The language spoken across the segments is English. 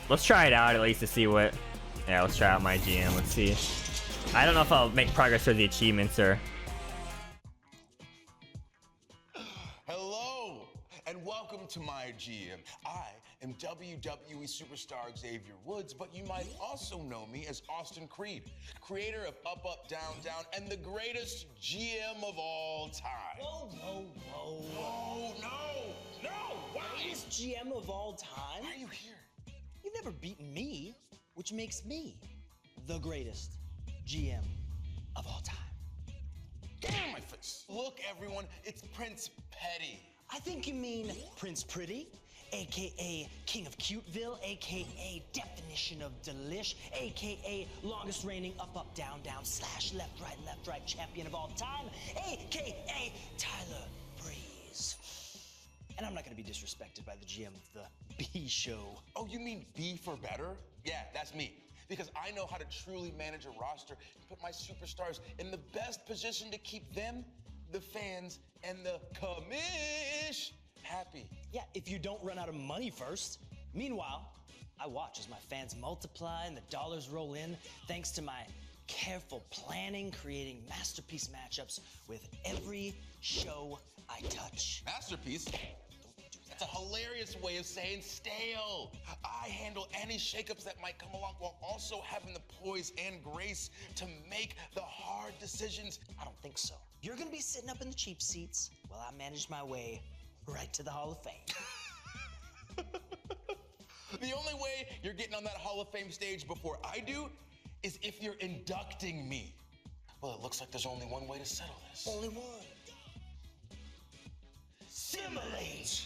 Let's try it out at least to see what... Yeah, let's try out MyGM. Let's see. I don't know if I'll make progress towards the achievements or... Hello, and welcome to MyGM. I am WWE superstar Xavier Woods, but you might also know me as Austin Creed, creator of Up, Up, Down, Down, and the greatest GM of all time. Whoa, whoa, whoa. Oh, no, why? Greatest GM of all time? Why are you here? You've never beaten me, which makes me the greatest GM of all time. Damn my face. Look, everyone, it's Prince Petty. I think you mean Prince Pretty, AKA King of Cuteville, AKA Definition of Delish, AKA longest reigning up, up, down, down, / left, right champion of all time, AKA Tyler Breeze. And I'm not gonna be disrespected by the GM of the B show. Oh, you mean B for better? Yeah, that's me. Because I know how to truly manage a roster and put my superstars in the best position to keep them, the fans, and the commish happy. Yeah, if you don't run out of money first. Meanwhile, I watch as my fans multiply and the dollars roll in thanks to my careful planning, creating masterpiece matchups with every show I touch. Masterpiece? That's a hilarious way of saying stale. I handle any shakeups that might come along while also having the poise and grace to make the hard decisions. I don't think so. You're gonna be sitting up in the cheap seats while I manage my way right to the Hall of Fame. The only way you're getting on that Hall of Fame stage before I do is if you're inducting me. Well, it looks like there's only one way to settle this. Only one. Simulate.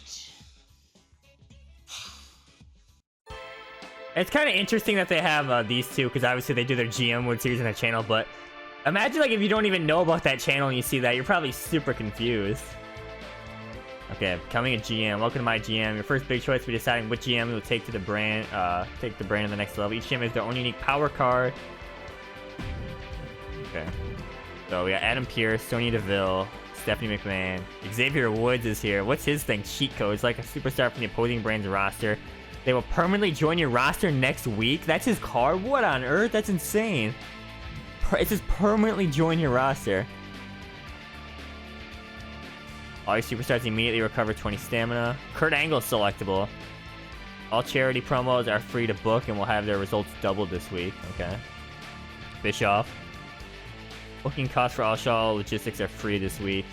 It's kind of interesting that they have these two, because obviously they do their GM Wood series on their channel, but imagine like if you don't even know about that channel and you see that, you're probably super confused. Okay, becoming a GM. Welcome to MyGM. Your first big choice for deciding which GM will take the brand to the next level. Each GM has their own unique power card. Okay. So we got Adam Pearce, Sonya Deville, Stephanie McMahon. Xavier Woods is here. What's his thing? Cheat code. It's like a superstar from the opposing brand's roster. They will permanently join your roster next week. That's his card? What on earth? That's insane. It says permanently join your roster. All your superstars immediately recover 20 stamina. Kurt Angle is selectable. All charity promos are free to book and will have their results doubled this week. Okay. Bischoff. Booking costs for all Shaw logistics are free this week.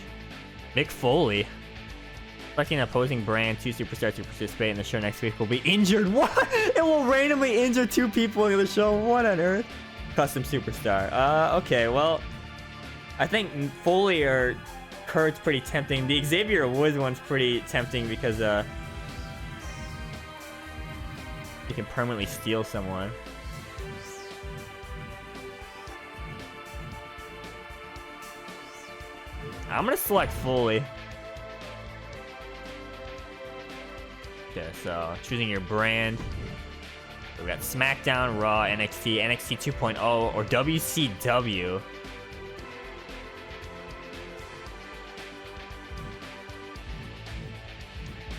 Mick Foley. Selecting an opposing brand, 2 superstars who participate in the show next week will be injured. What? It will randomly injure 2 people in the show. What on earth? Custom superstar. Okay, well, I think Foley or Kurt's pretty tempting. The Xavier Woods one's pretty tempting because you can permanently steal someone. I'm gonna select Foley. Okay, so choosing your brand. We got SmackDown, Raw, NXT, NXT 2.0, or WCW.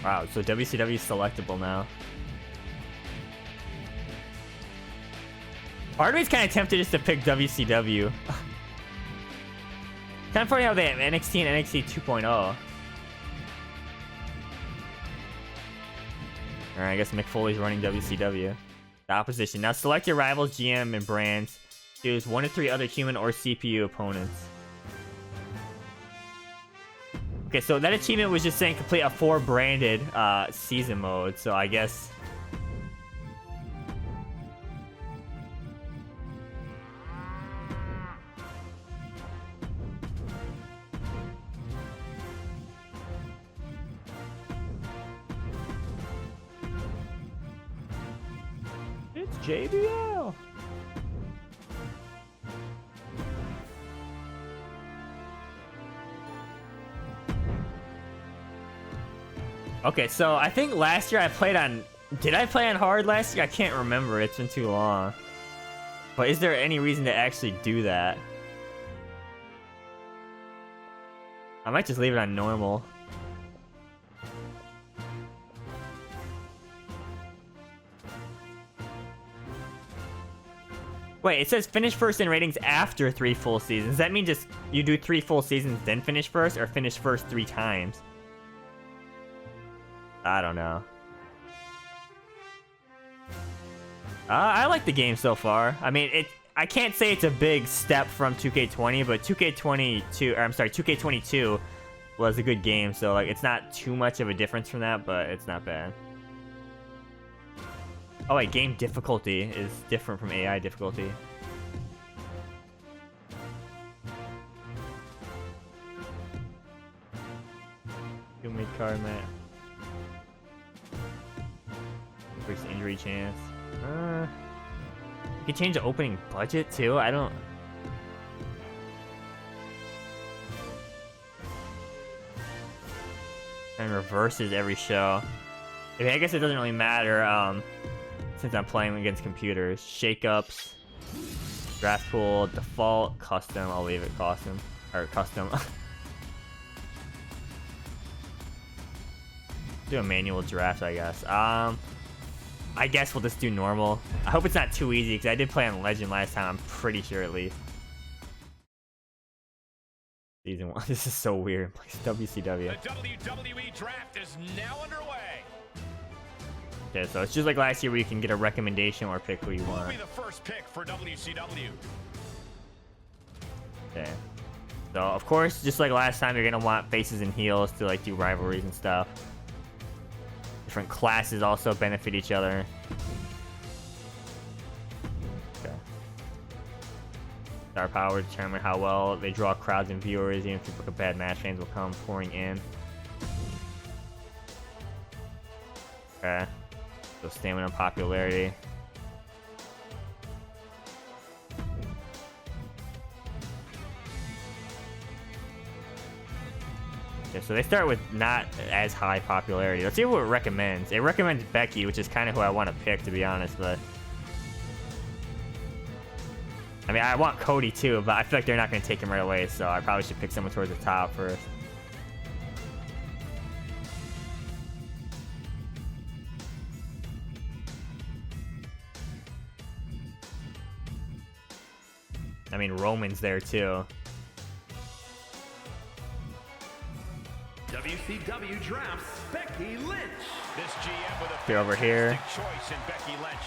Wow, so WCW is selectable now. Part of me's kind of tempted just to pick WCW. Kind of funny how they have NXT and NXT 2.0. Alright, I guess Mick Foley's running WCW. The opposition. Now select your rivals, GM, and brands. Choose 1 to 3 other human or CPU opponents. Okay, so that achievement was just saying complete a 4 branded season mode, so I guess... It's JBL! Okay, so I think last year I played on... Did I play on hard last year? I can't remember. It's been too long. But is there any reason to actually do that? I might just leave it on normal. Wait, it says finish first in ratings after 3 full seasons. Does that mean just you do 3 full seasons then finish first, or finish first 3 times? I don't know. I like the game so far. I mean, I can't say it's a big step from 2K20, but 2K22 was a good game, so like it's not too much of a difference from that, but it's not bad. Oh wait, game difficulty is different from AI difficulty. Mid card, man. Increase injury chance. You can change the opening budget too. I don't. And reverses every show. I mean, I guess it doesn't really matter since I'm playing against computers. Shakeups, draft pool, default, custom. I'll leave it custom or custom. Do a manual draft, I guess. I guess we'll just do normal. I hope it's not too easy because I did play on Legend last time. I'm pretty sure at least. Season 1. This is so weird. WCW. The WWE draft is now underway. Okay, so it's just like last year where you can get a recommendation or pick who you want. Who will be the first pick for WCW? Okay. So of course, just like last time, you're gonna want faces and heels to like do rivalries and stuff. Different classes also benefit each other. Okay. Star power determine how well they draw crowds and viewers. Even if you book a bad match, fans will come pouring in. Okay. So stamina and popularity. Okay, so they start with not as high popularity. Let's see what it recommends. It recommends Becky, which is kind of who I want to pick, to be honest, but... I mean, I want Cody too, but I feel like they're not going to take him right away, so I probably should pick someone towards the top first. I mean, Roman's there too. WCW drafts Becky Lynch. This GM with a Here over here. choice in Becky Lynch.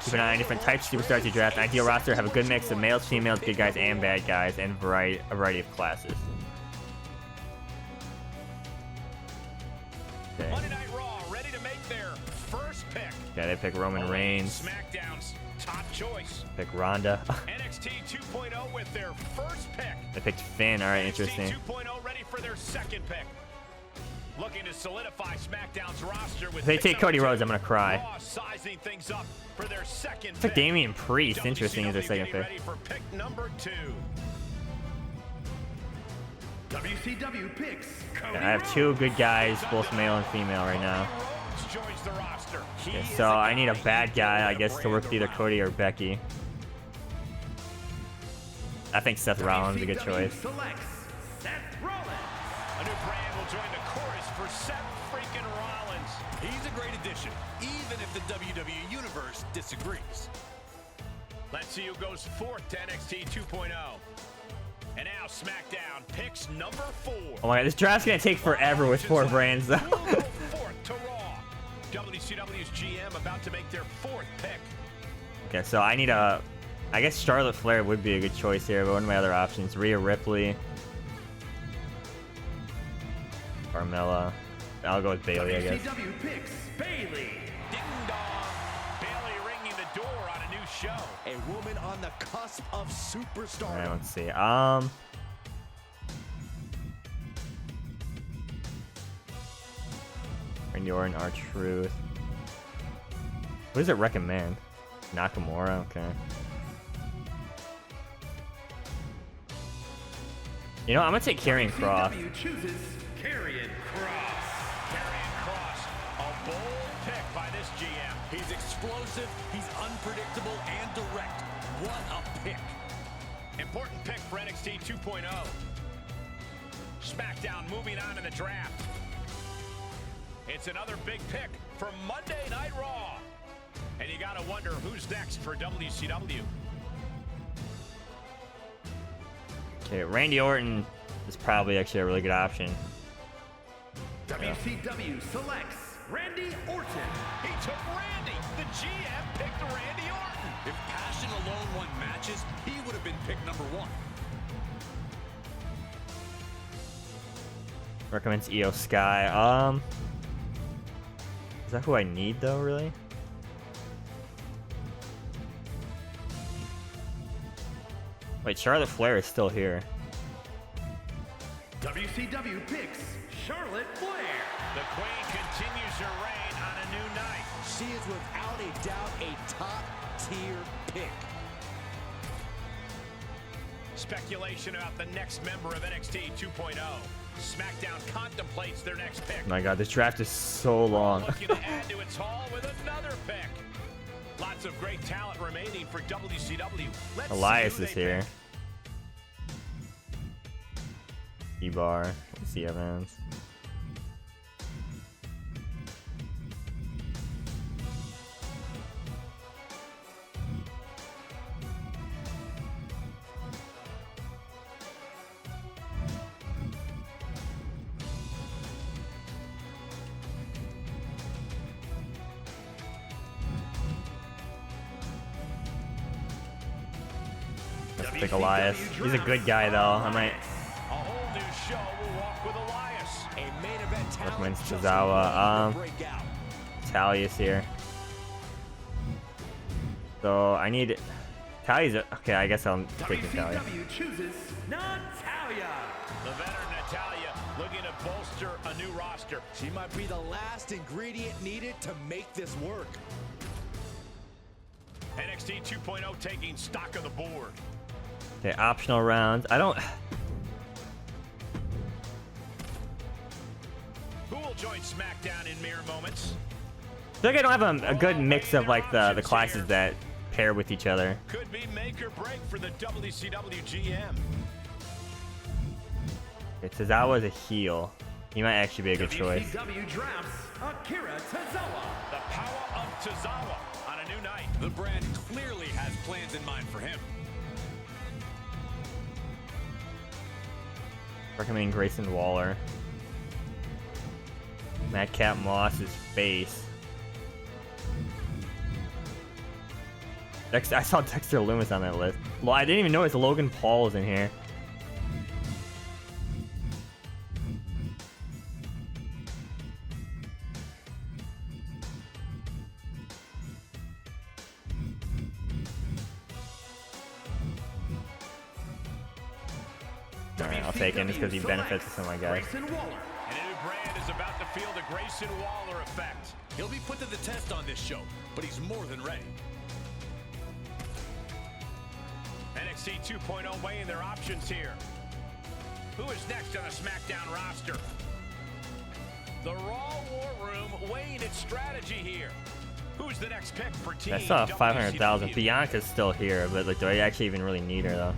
Keep an eye on different types of superstars you draft. An ideal roster have a good mix of males, females, good guys, and bad guys, and a variety of classes. Okay. Monday Night Raw ready to make their first pick. Yeah, they pick Roman Reigns. SmackDown's top choice. Pick Ronda. NXT 2.0 with their first pick. They picked Finn. All right, interesting. NXT 2.0 ready for their second pick. Looking to solidify SmackDown's roster with If they take Cody Rhodes, I'm gonna cry. Raw sizing things up for their second Took pick. Damian Priest. Interesting as their WCW second getting pick. ready for pick number 2. WCW picks Cody Yeah, I have 2 good guys, both male and female right now. Rhodes joins the roster. He Okay, is so a I need a guy bad guy, I with guess, to work with either brand Cody or Becky. I think Seth Rollins is a good WCW choice. selects Seth Rollins. A new brand will join the chorus for Seth freaking Rollins. He's a great addition, even if the WWE Universe disagrees. Let's see who goes fourth to NXT 2.0. And now SmackDown picks number 4. Oh my god, this draft's gonna take forever with 4 brands though. Who will go fourth to Raw? WCW's GM about to make their 4th pick. Okay, so I need a... I guess Charlotte Flair would be a good choice here, but what are my other options? Rhea Ripley. Carmella. I'll go with Bayley, I guess. WCW picks Bayley. Ding dong. Bayley ringing the door on a new show. A woman on the cusp of superstar. Alright, let's see. Randy Orton, R-Truth. What does it recommend? Nakamura? Okay. You know, I'm gonna take Karrion Kross. WCW chooses Karrion Kross. Karrion Kross, a bold pick by this GM. He's explosive, he's unpredictable, and direct. What a pick. Important pick for NXT 2.0. SmackDown moving on in the draft. It's another big pick for Monday Night Raw. And you gotta wonder who's next for WCW. Okay, Randy Orton is probably actually a really good option. WCW selects Randy Orton. He took Randy. The GM picked Randy Orton. If passion alone won matches, he would have been picked number 1. Recommends Io Sky. Is that who I need though, really? Wait, Charlotte Flair is still here. WCW picks Charlotte Flair. The Queen continues her reign on a new night. She is without a doubt a top-tier pick. Speculation about the next member of NXT 2.0. SmackDown contemplates their next pick. My God, this draft is so long. Looking to add to its haul with another pick. Lots of great talent remaining for WCW. Let's Elias see who is they here. pick. E-Bar, C. Evans. Let's pick Elias. He's a good guy though. I might A whole new show will walk with Elias. A main event talent recommend just Tozawa. waiting to break out. Talia's here. So I need Talia's okay, I guess I'll take Natalia. WCW chooses Natalia. The veteran Natalia looking to bolster a new roster. She might be the last ingredient needed to make this work. NXT 2.0 taking stock of the board. Okay, optional rounds. I don't Who will join SmackDown in mere moments? feel like I don't have a good mix of like the classes that pair with each other. Could be make or break for the WCW GM. Okay, Tozawa is a heel. He might actually be a good choice. WCW drafts Akira Tozawa. The power of Tozawa on a new night. The brand clearly has plans in mind for him. Recommending Grayson Waller. Madcap Moss is face. I saw Dexter Loomis on that list. Well, I didn't even notice Logan Paul was in here. Alright, I'll take him just because he benefits some of my guys. Grayson Waller. And a new brand is about to feel the Grayson Waller effect. He'll be put to the test on this show, but he's more than ready. NXT 2.0 weighing their options here. Who is next on the SmackDown roster? The Raw War Room weighing its strategy here. Who's the next pick for Team I saw 500,000. WCW? Bianca's still here, but like, do I actually even really need her though?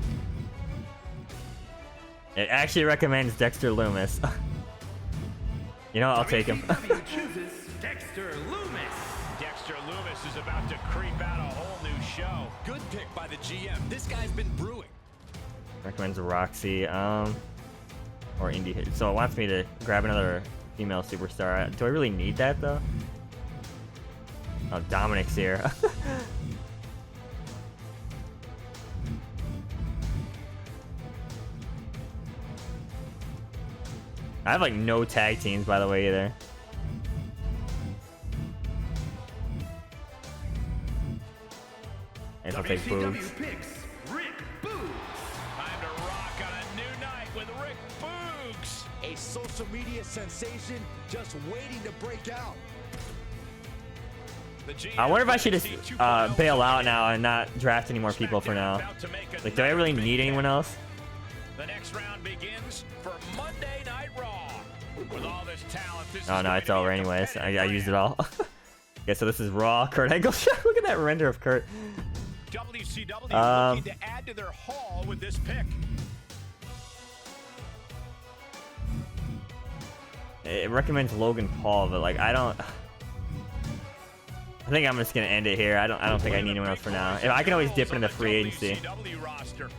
It actually recommends Dexter Loomis. You know, I'll take him. WCW chooses Dexter Loomis. Dexter Loomis is about to creep out a whole new show. Good pick by the GM. This guy's been brewing. Recommends Roxy, or Indie. So it wants me to grab another female superstar. Do I really need that though? Oh, Dominic's here. I have like no tag teams, by the way, either. I guess I'll take Boogs. WCW picks Rick Boogs. Time to rock on a new night with Rick Boogs. A social media sensation just waiting to break out. The GM I wonder if I should just NXT 2.0 bail out now and not draft any more people for now. About to make Like, do I really another need big anyone pick. else? The next round begins for Monday Night Raw. With all this talent, this Oh is no, going it's to be over a anyways. I competitive used it round. all. Okay, so this is Raw. Kurt Angle. Look at that render of Kurt. WCW looking to add to their haul with this pick. It recommends Logan Paul, but like I don't. I think I'm just gonna end it here. I don't think I need anyone else for now. If I can always dip into free agency. WCW roster.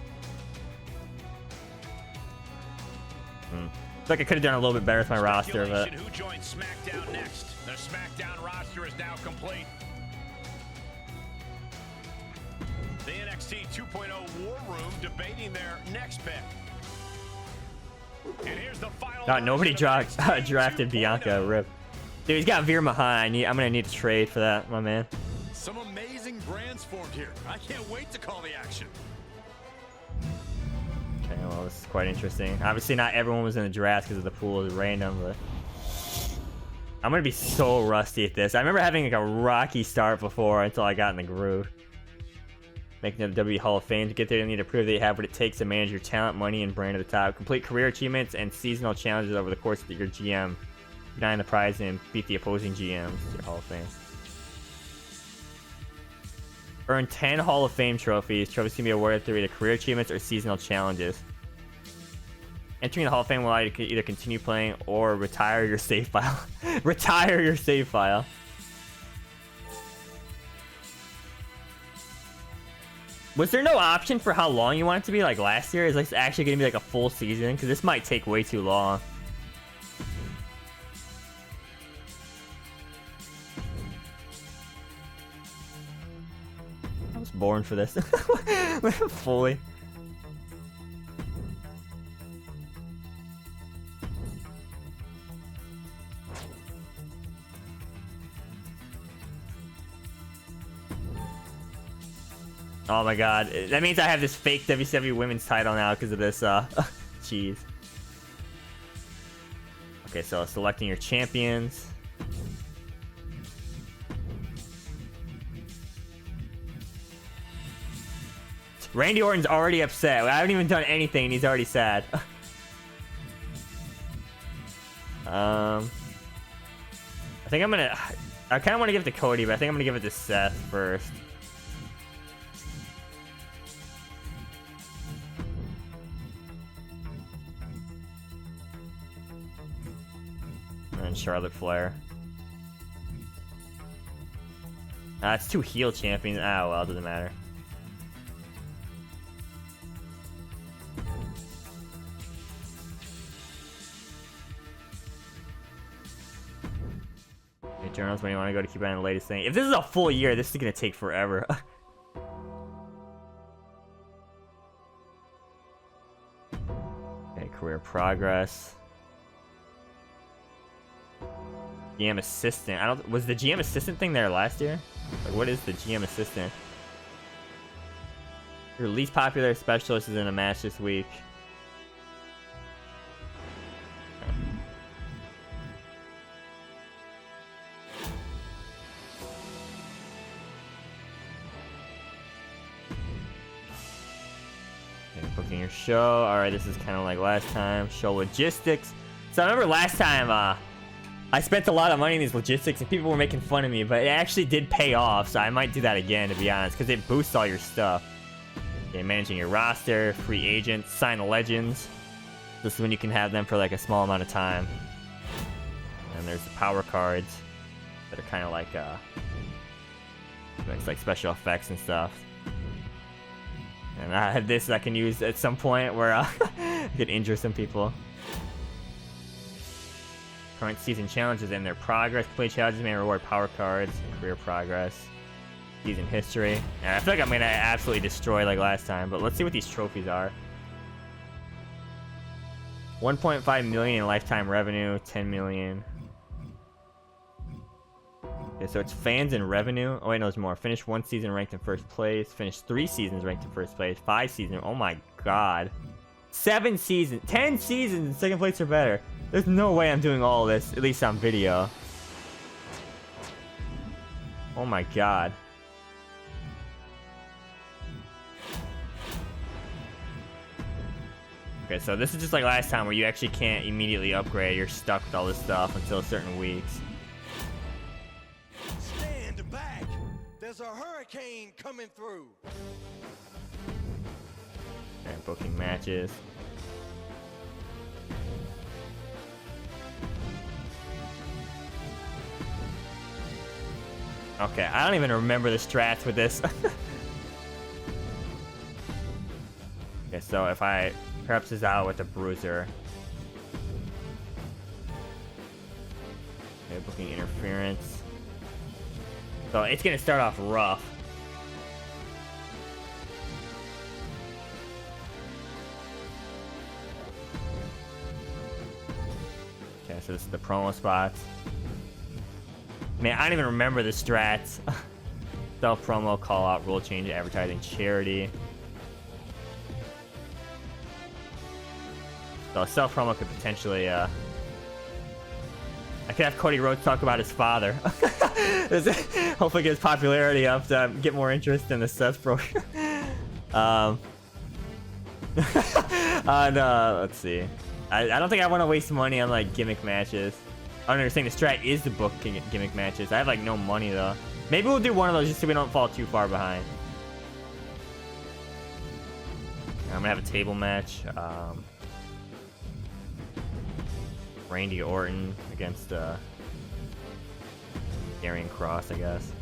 It's like I could have done a little bit better with my roster, but Who joins SmackDown next? The SmackDown roster is now complete. The NXT 2.0 War Room debating their next pick. And here's the final. God, nobody version of NXT drafted 2.0. Bianca. Rip. Dude, he's got Veer Mahan. I'm gonna need to trade for that, my man. Some amazing brands formed here. I can't wait to call the action. Okay, well, this is quite interesting. Obviously, not everyone was in the draft because of the pool is random, but I'm gonna be so rusty at this. I remember having like a rocky start before until I got in the groove. Making the WWE Hall of Fame to get there, you need to prove that you have what it takes to manage your talent, money, and brand at the top. Complete career achievements and seasonal challenges over the course of your GM. Deny the prize and beat the opposing GMs. Your Hall of Fame. Earn 10 Hall of Fame trophies. Trophies can be awarded through either career achievements or seasonal challenges. Entering the Hall of Fame will allow you to either continue playing or retire your save file. Retire your save file. Was there no option for how long you want it to be like last year? Is this actually going to be like a full season? Because this might take way too long. I was born for this. Fully. Oh my god. That means I have this fake WCW women's title now because of this, cheese. Okay, so selecting your champions. Randy Orton's already upset. I haven't even done anything and he's already sad. I think I'm gonna... I kind of want to give it to Cody, but I think I'm gonna give it to Seth first. And Charlotte Flair. It's two heel champions. Ah, well, it doesn't matter. Okay, journals, when you want to go to keep an eye on the latest thing. If this is a full year, this is gonna take forever. Okay, career progress. GM assistant. Was the GM assistant thing there last year? Like, what is the GM assistant? Your least popular specialist is in a match this week. Okay, booking your show. Alright, this is kind of like last time. Show logistics. So I remember last time, I spent a lot of money in these logistics and people were making fun of me, but it actually did pay off, so I might do that again, to be honest, because it boosts all your stuff. Okay, managing your roster, free agents, sign the legends. This is when you can have them for like a small amount of time. And there's the power cards that are kind of like, it's like special effects and stuff. And I have this I can use at some point where I could injure some people. Current season challenges and their progress. Play challenges may reward power cards, career progress, season history. And I feel like I'm gonna absolutely destroy like last time, but let's see what these trophies are. 1.5 million in lifetime revenue, 10 million. Okay, so it's fans and revenue. Oh wait, no, there's more. Finish 1 season ranked in first place. Finish 3 seasons ranked in first place. 5 seasons. Oh my god. 7 seasons. 10 seasons in second place or better. There's no way I'm doing all of this, at least on video. Oh my god. Okay, so this is just like last time where you actually can't immediately upgrade. You're stuck with all this stuff until certain weeks. Stand back! There's a hurricane coming through. Okay, booking matches. Okay, I don't even remember the strats with this. Okay, so if I perhaps is out with a bruiser. Okay, booking interference. So it's gonna start off rough. Okay, so this is the promo spots. Man, I don't even remember the strats. Self promo, call out, rule change, advertising, charity. So self promo could potentially I could have Cody Rhodes talk about his father. Hopefully get his popularity up to get more interest in the Seth program. Let's see. I don't think I want to waste money on like gimmick matches. I don't understand. The strat is to book gimmick matches. I have like no money though. Maybe we'll do one of those just so we don't fall too far behind. I'm gonna have a table match. Randy Orton against Karrion Kross, I guess.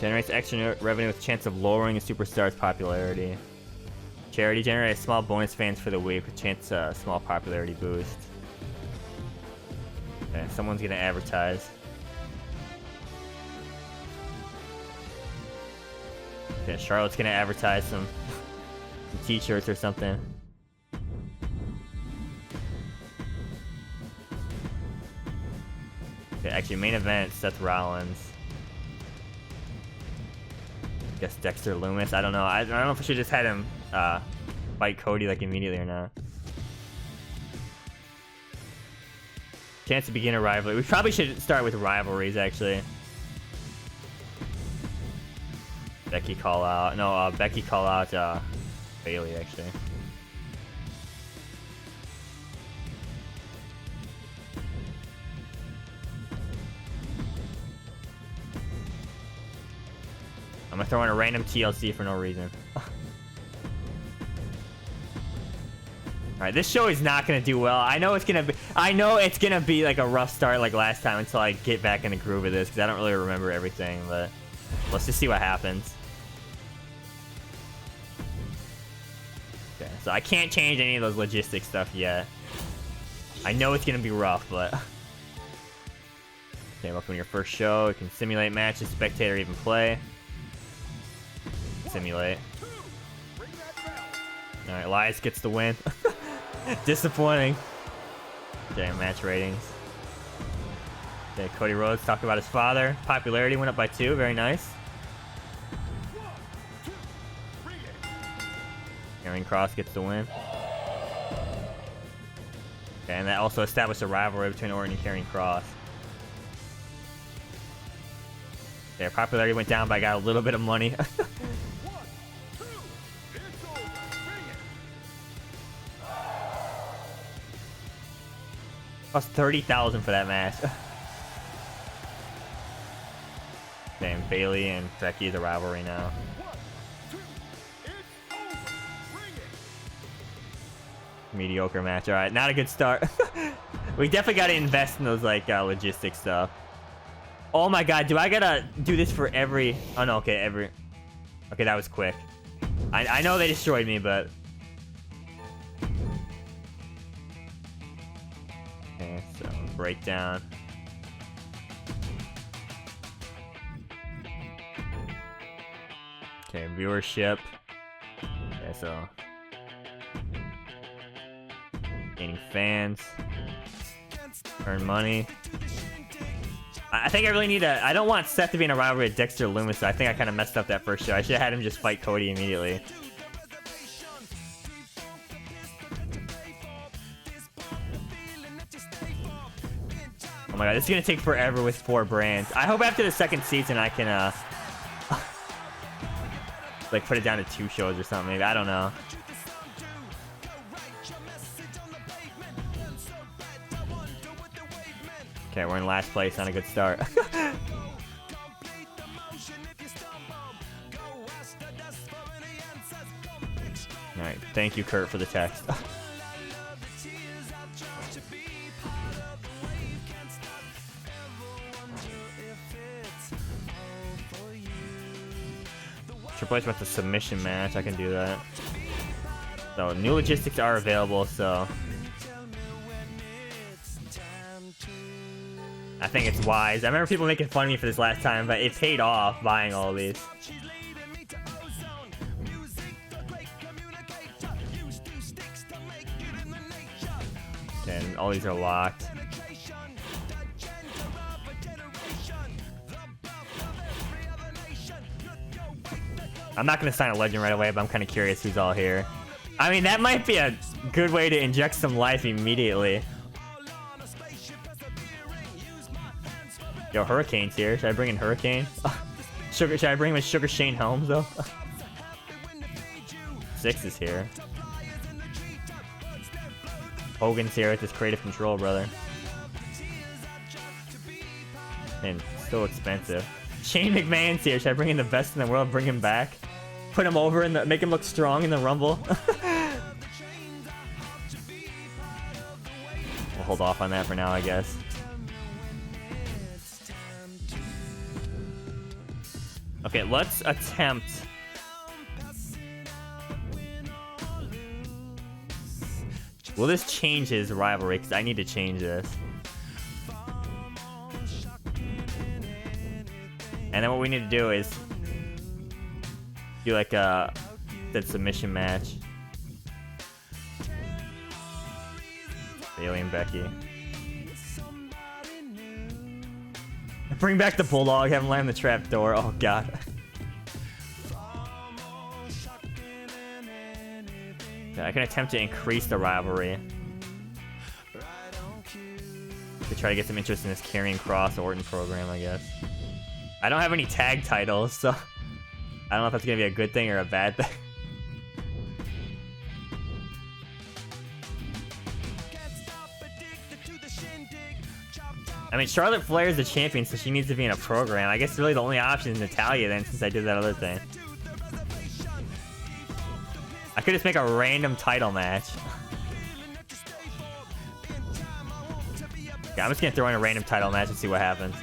Generates extra revenue with chance of lowering a superstar's popularity. Charity generates small bonus fans for the week with chance small popularity boost. Okay, someone's gonna advertise. Okay, Charlotte's gonna advertise some t-shirts or something. Okay, actually main event, Seth Rollins. I guess Dexter Lumis. I don't know. I don't know if I should just had him fight Cody like immediately or not. Chance to begin a rivalry. We probably should start with rivalries actually. Becky call out. No, Becky call out Bailey actually. I'm gonna throw in a random TLC for no reason. Alright, this show is not gonna do well. I know it's gonna be like a rough start like last time until I get back in the groove of this because I don't really remember everything, but let's just see what happens. Okay, so I can't change any of those logistics stuff yet. I know it's gonna be rough, but okay, welcome to your first show. You can simulate matches, spectator, even play. Simulate. Alright, Elias gets the win. Disappointing. Okay, match ratings. Okay, Cody Rhodes talked about his father. Popularity went up by 2. Very nice. Karrion Kross gets the win. Okay, and that also established a rivalry between Orton and Karrion Kross. Their popularity went down, but I got a little bit of money. Cost 30,000 for that match. Damn, Bailey and Becky is a rivalry now. Mediocre match. All right, not a good start. We definitely got to invest in those like logistic stuff. Oh my god, do I gotta do this for every? Oh no, okay, okay, that was quick. I know they destroyed me, but okay, so breakdown. Okay, viewership. Okay, so gaining fans, earn money. I think I really need I don't want Seth to be in a rivalry with Dexter Lumis, so I think I kind of messed up that first show. I should have had him just fight Cody immediately. Oh my god, this is gonna take forever with 4 brands. I hope after the second season I can like put it down to 2 shows or something. Maybe I don't know. Okay, we're in last place. Not a good start. Alright, thank you, Kurt, for the text. Triple H wants a submission match. I can do that. So new logistics are available. So I think it's wise. I remember people making fun of me for this last time, but it paid off buying all these. Okay, and all these are locked. I'm not going to sign a legend right away, but I'm kind of curious who's all here. I mean, that might be a good way to inject some life immediately. Yo, Hurricane's here. Should I bring in Hurricane? Should I bring him with Sugar Shane Helms, though? Six is here. Hogan's here with his creative control, brother. And so expensive. Shane McMahon's here. Should I bring in the best in the world? Bring him back? Put him over and make him look strong in the Rumble? We'll hold off on that for now, I guess. Okay, let's attempt. Will this change his rivalry? Because I need to change this. And then what we need to do is do like a dead submission match. Bailey and Becky. Bring back the Bulldog, have him land the trap door. Oh god. Yeah, I can attempt to increase the rivalry. To try to get some interest in this Karrion Kross Orton program, I guess. I don't have any tag titles, so I don't know if that's gonna be a good thing or a bad thing. I mean, Charlotte Flair is the champion, so she needs to be in a program. I guess really the only option is Natalya then, since I did that other thing. I could just make a random title match. Okay, I'm just gonna throw in a random title match and see what happens.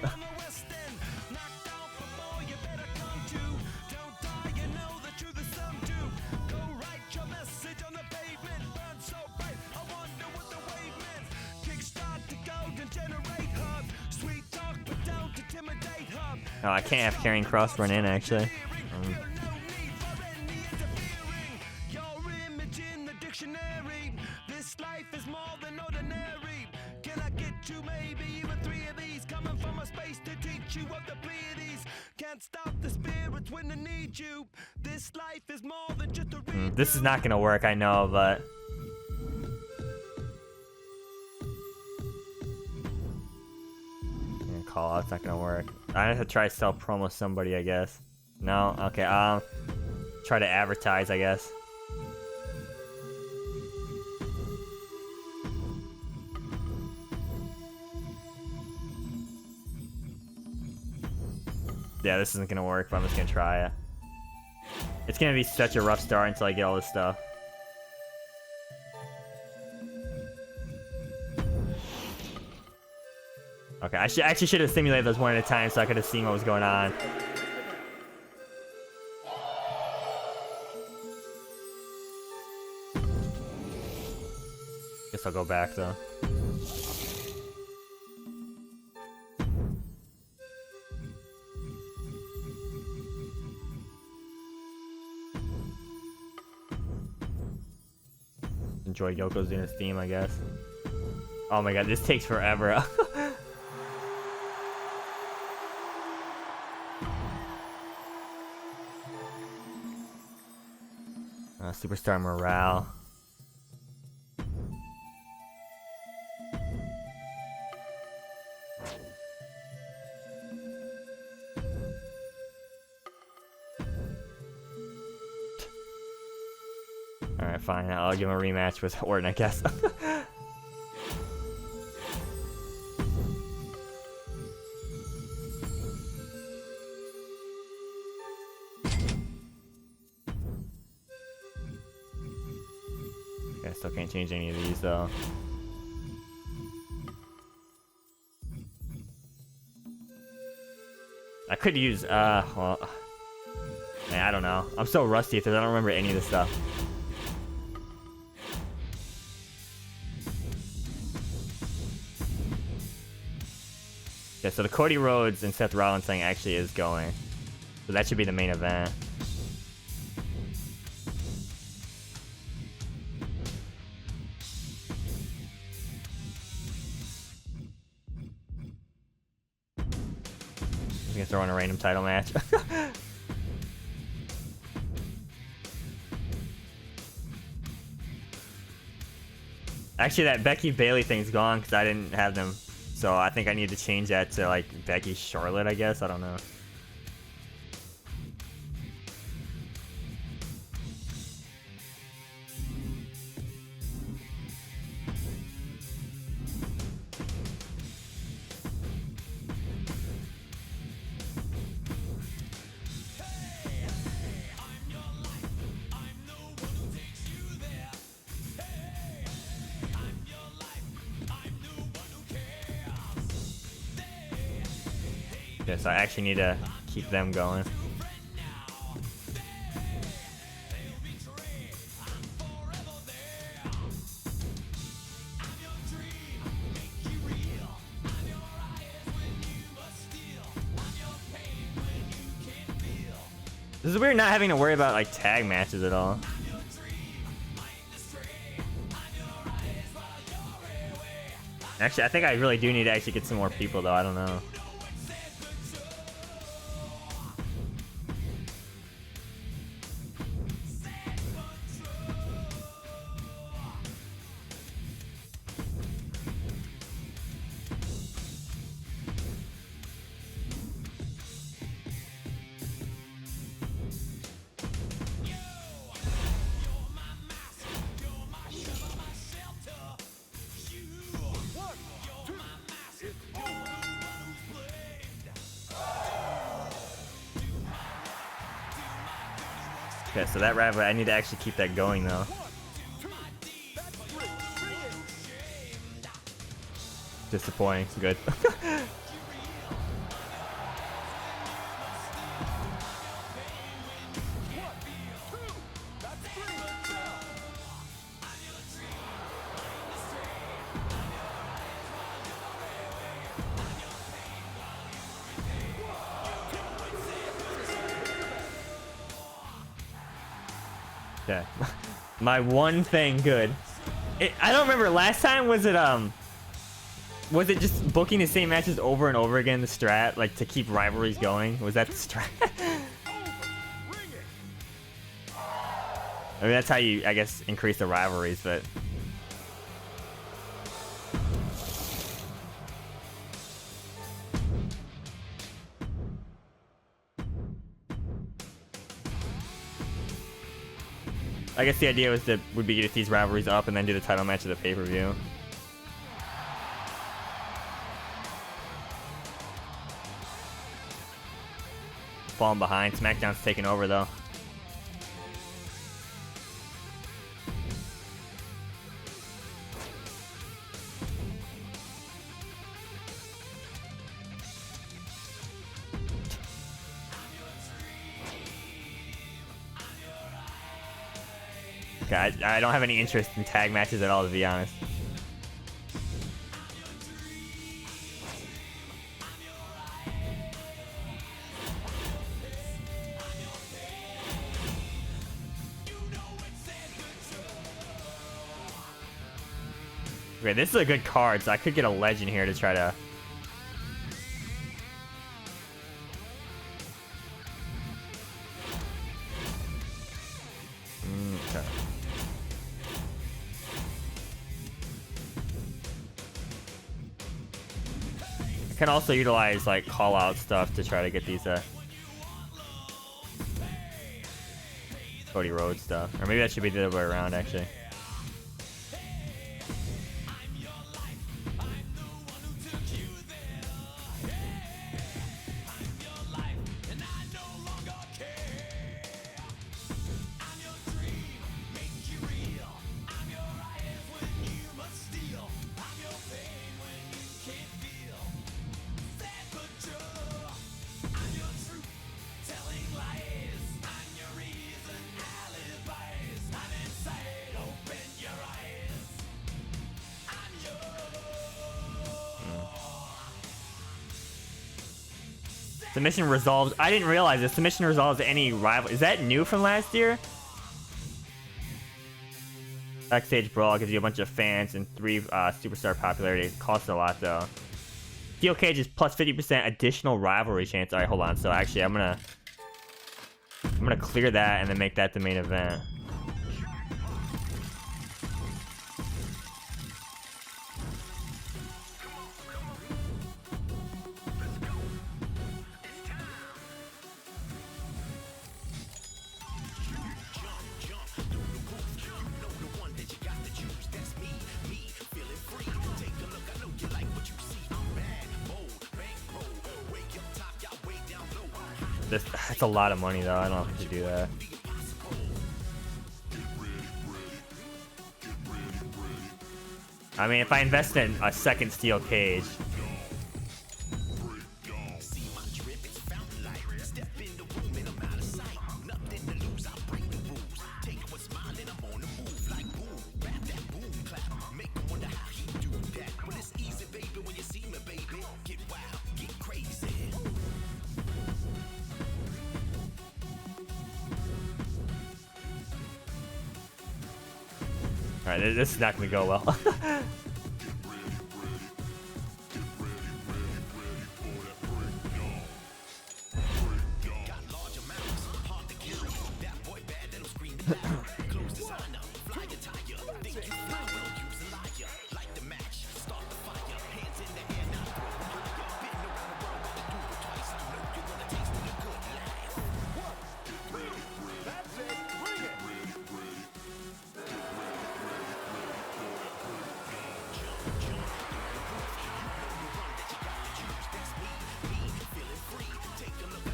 Oh, I can't have Karrion Kross run in, actually. This is not gonna work, I know, but... Call out's not gonna work. I have to try to sell promo somebody, I guess. No? Okay, try to advertise, I guess. Yeah, this isn't gonna work, but I'm just gonna try it. It's gonna be such a rough start until I get all this stuff. Okay, I actually should have simulated those one at a time so I could have seen what was going on. Guess I'll go back though. Enjoy Yokozuna's theme, I guess. Oh my god, this takes forever. Superstar morale. Alright, fine. I'll give him a rematch with Orton, I guess. I still can't change any of these though. I could use well, Man, I don't know. I'm so rusty because I don't remember any of this stuff. Yeah, so the Cody Rhodes and Seth Rollins thing actually is going. So that should be the main event. I'm gonna throw in a random title match. Actually, that Becky Bailey thing's gone because I didn't have them. So I think I need to change that to like Becky Charlotte, I guess. I don't know. Okay, so I actually need to keep them going. This is weird not having to worry about like tag matches at all. Actually, I think I really do need to actually get some more people though. I don't know. Okay, so that rivalry, I need to actually keep that going though. Disappointing. Good. Okay. My one thing good. I don't remember last time, was it just booking the same matches over and over again, the strat, like to keep rivalries going? Was that the strat? I mean, that's how you, I guess, increase the rivalries, but I guess the idea would be to get these rivalries up and then do the title match of the pay-per-view. Falling behind. SmackDown's taking over though. Okay, I don't have any interest in tag matches at all, to be honest. Okay, this is a good card, so I could get a legend here to try to... Okay. I can also utilize like call-out stuff to try to get these Cody Rhodes stuff. Or maybe that should be the other way around, actually. Submission resolves. I didn't realize this. Submission resolves any rival. Is that new from last year? Backstage Brawl gives you a bunch of fans and 3 superstar popularity. It costs a lot though. Steel Cage is plus 50% additional rivalry chance. Alright, hold on. So actually I'm gonna clear that and then make that the main event. That's a lot of money though. I don't know if I should do that. I mean, if I invest in a second steel cage. Alright, this is not gonna go well.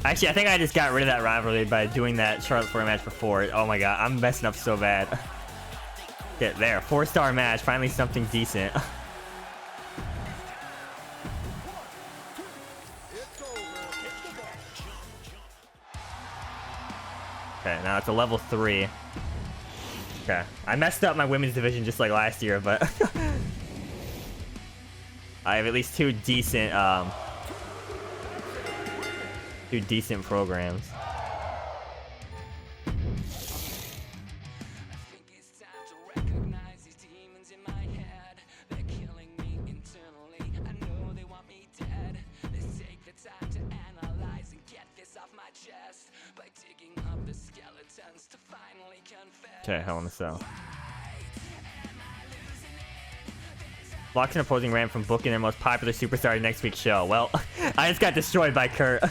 Actually, I think I just got rid of that rivalry by doing that Charlotte Flair match before. Oh my god, I'm messing up so bad. Get there, 4-star match, finally something decent. Okay, now it's a level 3. Okay, I messed up my women's division just like last year, but I have at least 2 decent programs. Okay, Hell in a Cell. Blocks an opposing ramp from booking their most popular superstar in next week's show. Well, I just got destroyed by Kurt.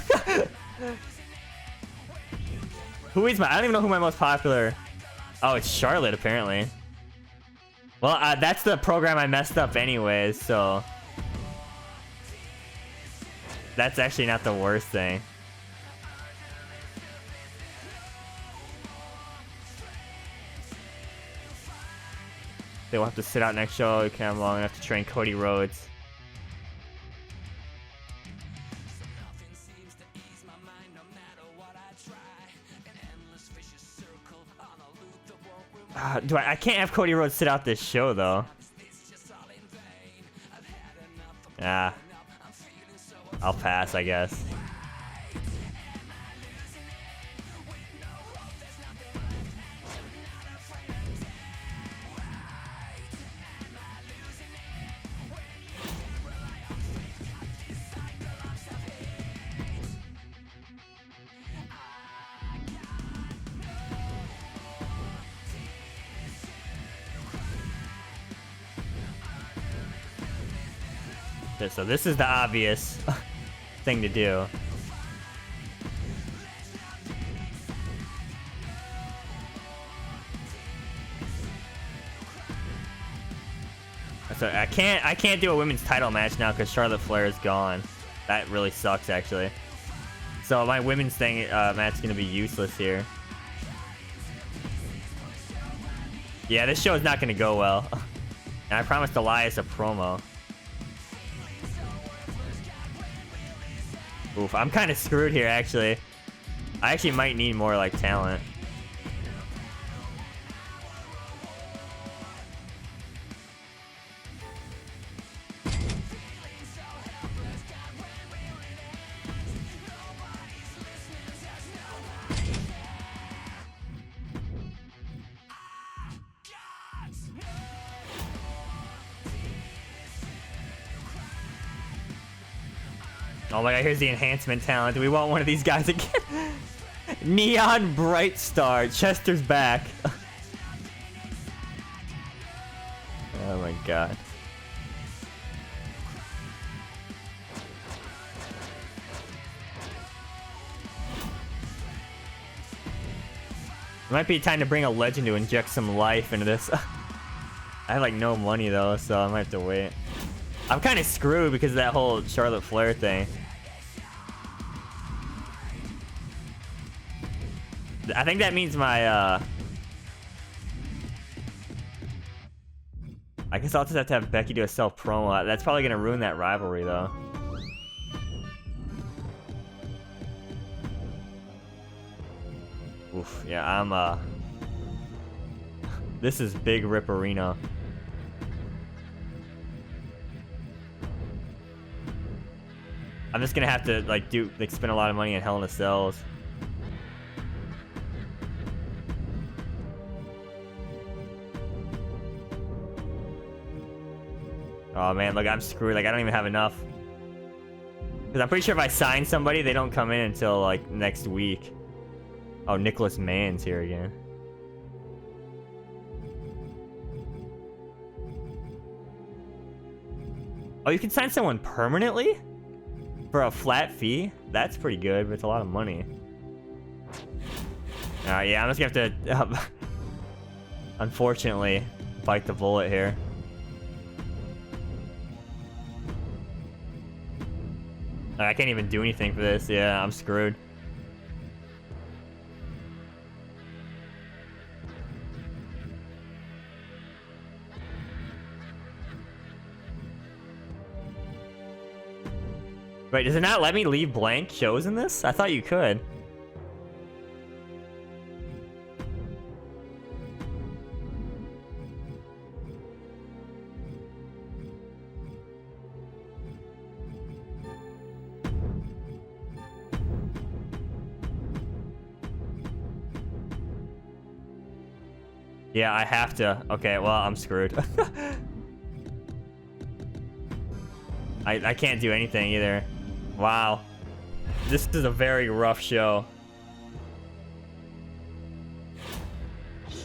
Who is I don't even know who my most popular... Oh, it's Charlotte, apparently. Well, that's the program I messed up anyways, so... That's actually not the worst thing. They will have to sit out next show. You can't have long enough to train Cody Rhodes. I can't have Cody Rhodes sit out this show though. Yeah. I'll pass, I guess. So this is the obvious thing to do. So I can't do a women's title match now because Charlotte Flair is gone. That really sucks actually. So my women's thing match is gonna be useless here. Yeah, this show is not gonna go well. And I promised Elias a promo. Oof, I'm kind of screwed here, actually. I actually might need more, like, talent. Oh my god, here's the enhancement talent. Do we want one of these guys again? Neon Bright Star. Chester's back. Oh my god. It might be time to bring a legend to inject some life into this. I have like no money though, so I might have to wait. I'm kind of screwed because of that whole Charlotte Flair thing. I think that means my I guess I'll just have to have Becky do a self promo. That's probably gonna ruin that rivalry though. Oof, yeah, I'm this is big Ripperino. I'm just gonna have to like spend a lot of money in Hell in a Cells. Oh man, look, I'm screwed. Like I don't even have enough. Cause I'm pretty sure if I sign somebody, they don't come in until like next week. Oh, Nicholas Mann's here again. Oh, you can sign someone permanently? For a flat fee? That's pretty good, but it's a lot of money. Yeah, I'm just gonna have to, unfortunately, bite the bullet here. I can't even do anything for this. Yeah, I'm screwed. Wait, does it not let me leave blank shows in this? I thought you could. Yeah, I have to. Okay, well, I'm screwed. I can't do anything either. Wow. This is a very rough show.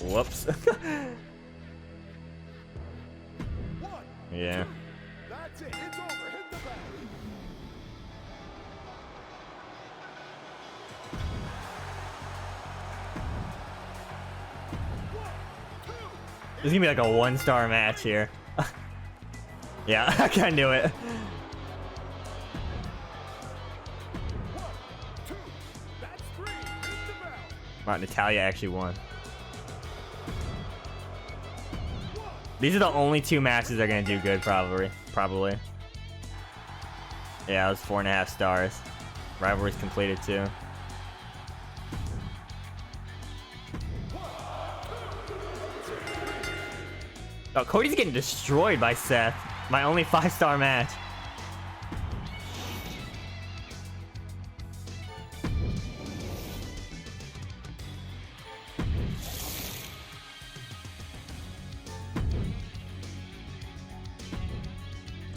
Whoops. Yeah. That's it. It's over. Hit the back. This is gonna be like a 1-star match here. Yeah, I can do it. Wow, Natalya actually won. These are the only 2 matches they're gonna do good, probably. Yeah, it was 4.5 stars. Rivalry's completed too. Oh, Cody's getting destroyed by Seth. My only 5-star match.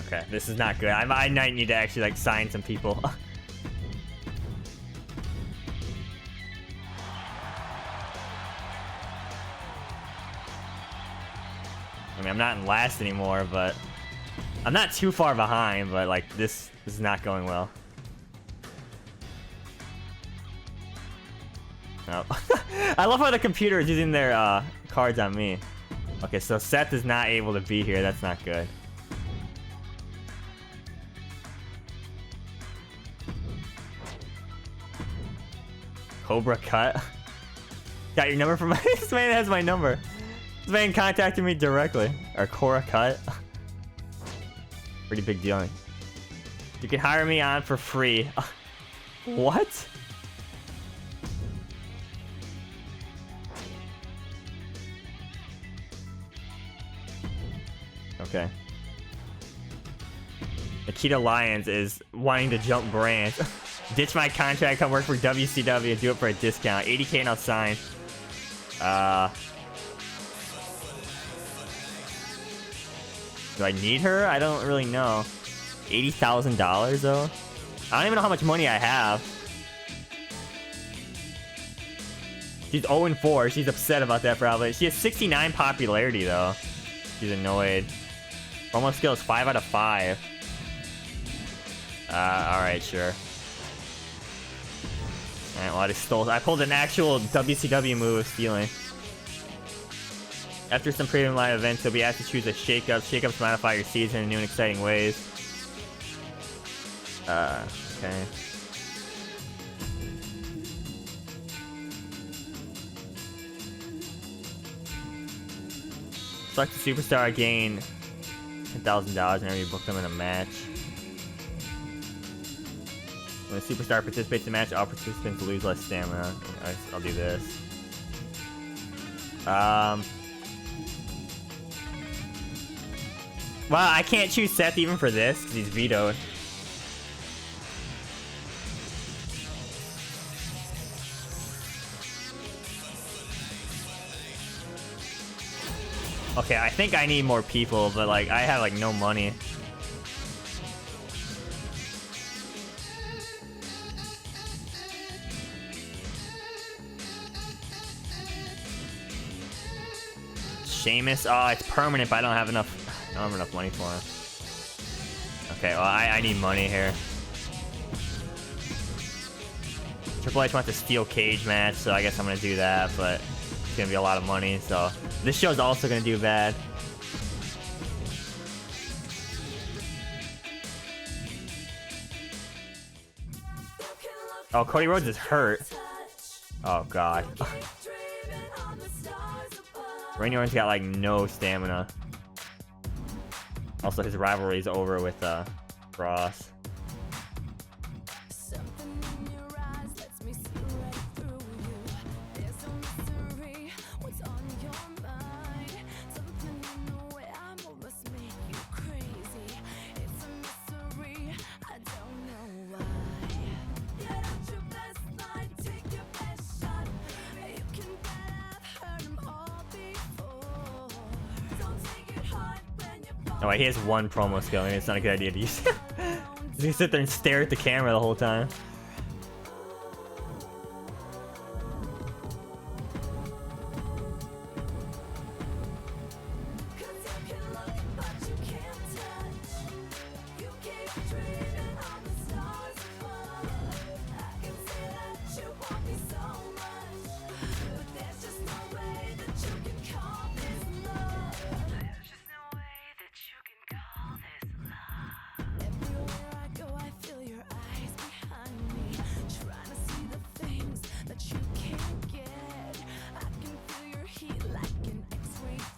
Okay, this is not good. I might need to actually like sign some people. I mean, I'm not in last anymore, but I'm not too far behind, but like this is not going well. No. I love how the computer is using their cards on me. Okay, so Seth is not able to be here. That's not good. Cobra Cut. Got your number from my... This man has my number. This man contacted me directly. Or Cora Cut. Pretty big deal. You can hire me on for free. What? Okay. Nikita Lyons is wanting to jump brands. Ditch my contract, come work for WCW, do it for a discount. 80K and I'll sign. Do I need her? I don't really know. $80,000 though? I don't even know how much money I have. She's 0-4. She's upset about that probably. She has 69 popularity though. She's annoyed. Promo skills 5 out of 5. Alright, sure. Alright, well I just stole. I pulled an actual WCW move of stealing. After some premium live events, you'll be asked to choose a shakeup. Shakeups modify your season in new and exciting ways. Okay. Select a superstar, gain $10,000 whenever you book them in a match. When a superstar participates in a match, all participants lose less stamina. I'll do this. Wow, I can't choose Seth even for this because he's vetoed. Okay, I think I need more people, but like I have like no money. Sheamus, oh, it's permanent, but I don't have enough. I don't have enough money for him. Okay, well I need money here. Triple H wants a steel cage match, so I guess I'm gonna do that, but it's gonna be a lot of money, so this show's also gonna do bad. Oh, Cody Rhodes is hurt. Oh god. Randy Orton's got like no stamina. Also, his rivalry is over with Ross. Oh, wait, he has one promo skill. Maybe it's not a good idea to use it. He's gonna sit there and stare at the camera the whole time.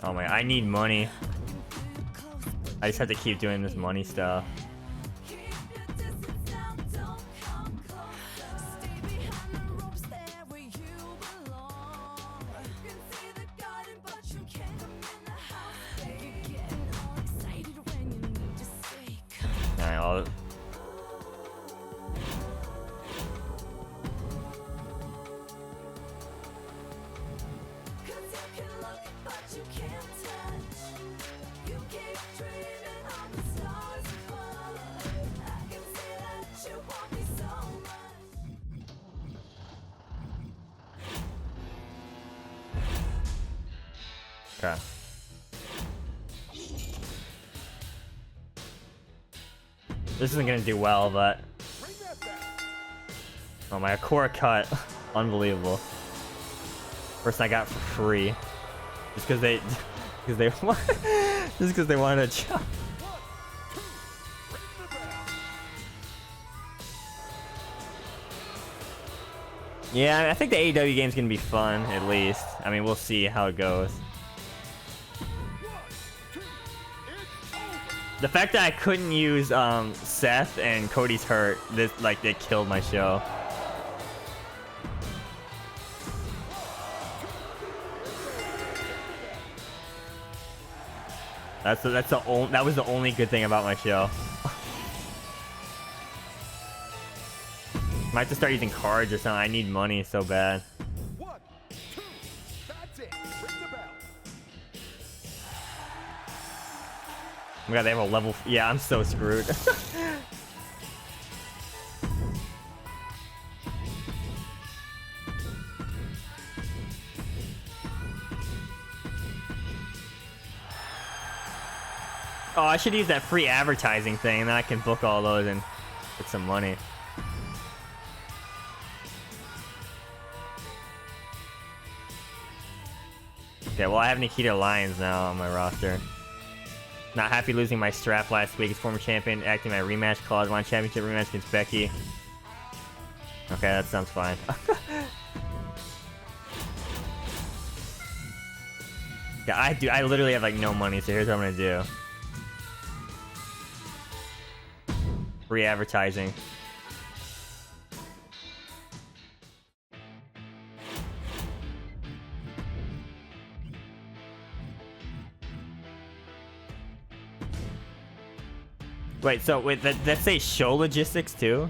Oh my, I need money. I just have to keep doing this money stuff. Alright, I'll... Okay. This isn't gonna do well, but... Oh my, Akora cut. Unbelievable. First I got for free. Just because they... just because they wanted to jump. Yeah, I think the AEW game's gonna be fun, at least. I mean, we'll see how it goes. The fact that I couldn't use Seth and Cody's hurt, this like they killed my show. That was the only good thing about my show. Might have to start using cards or something. I need money so bad. 1, 2, that's it. Ring the bell. Oh my god, they have a level. Yeah, I'm so screwed. Oh, I should use that free advertising thing, and then I can book all those and get some money. Okay, well, I have Nikita Lyons now on my roster. Not happy losing my strap last week as former champion, acting my rematch clause, want championship rematch against Becky. Okay, that sounds fine. Yeah, I literally have like no money, so here's what I'm gonna do. Free advertising. Wait, so wait, that say show logistics too?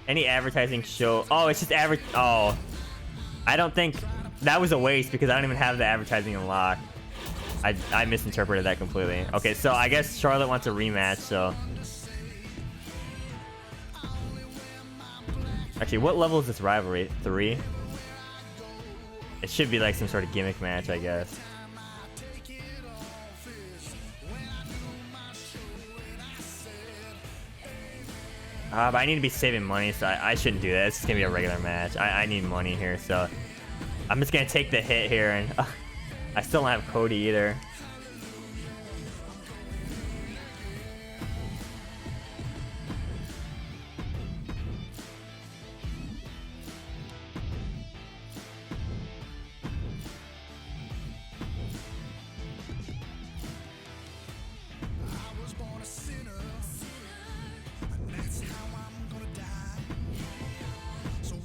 Any advertising show? Oh, it's just oh, I don't think that was a waste because I don't even have the advertising unlocked. I misinterpreted that completely. Okay, so I guess Charlotte wants a rematch. So actually, what level is this rivalry? 3? It should be like some sort of gimmick match, I guess. But I need to be saving money, so I shouldn't do that. It's just gonna be a regular match. I need money here, so I'm just gonna take the hit here, and I still don't have Cody either.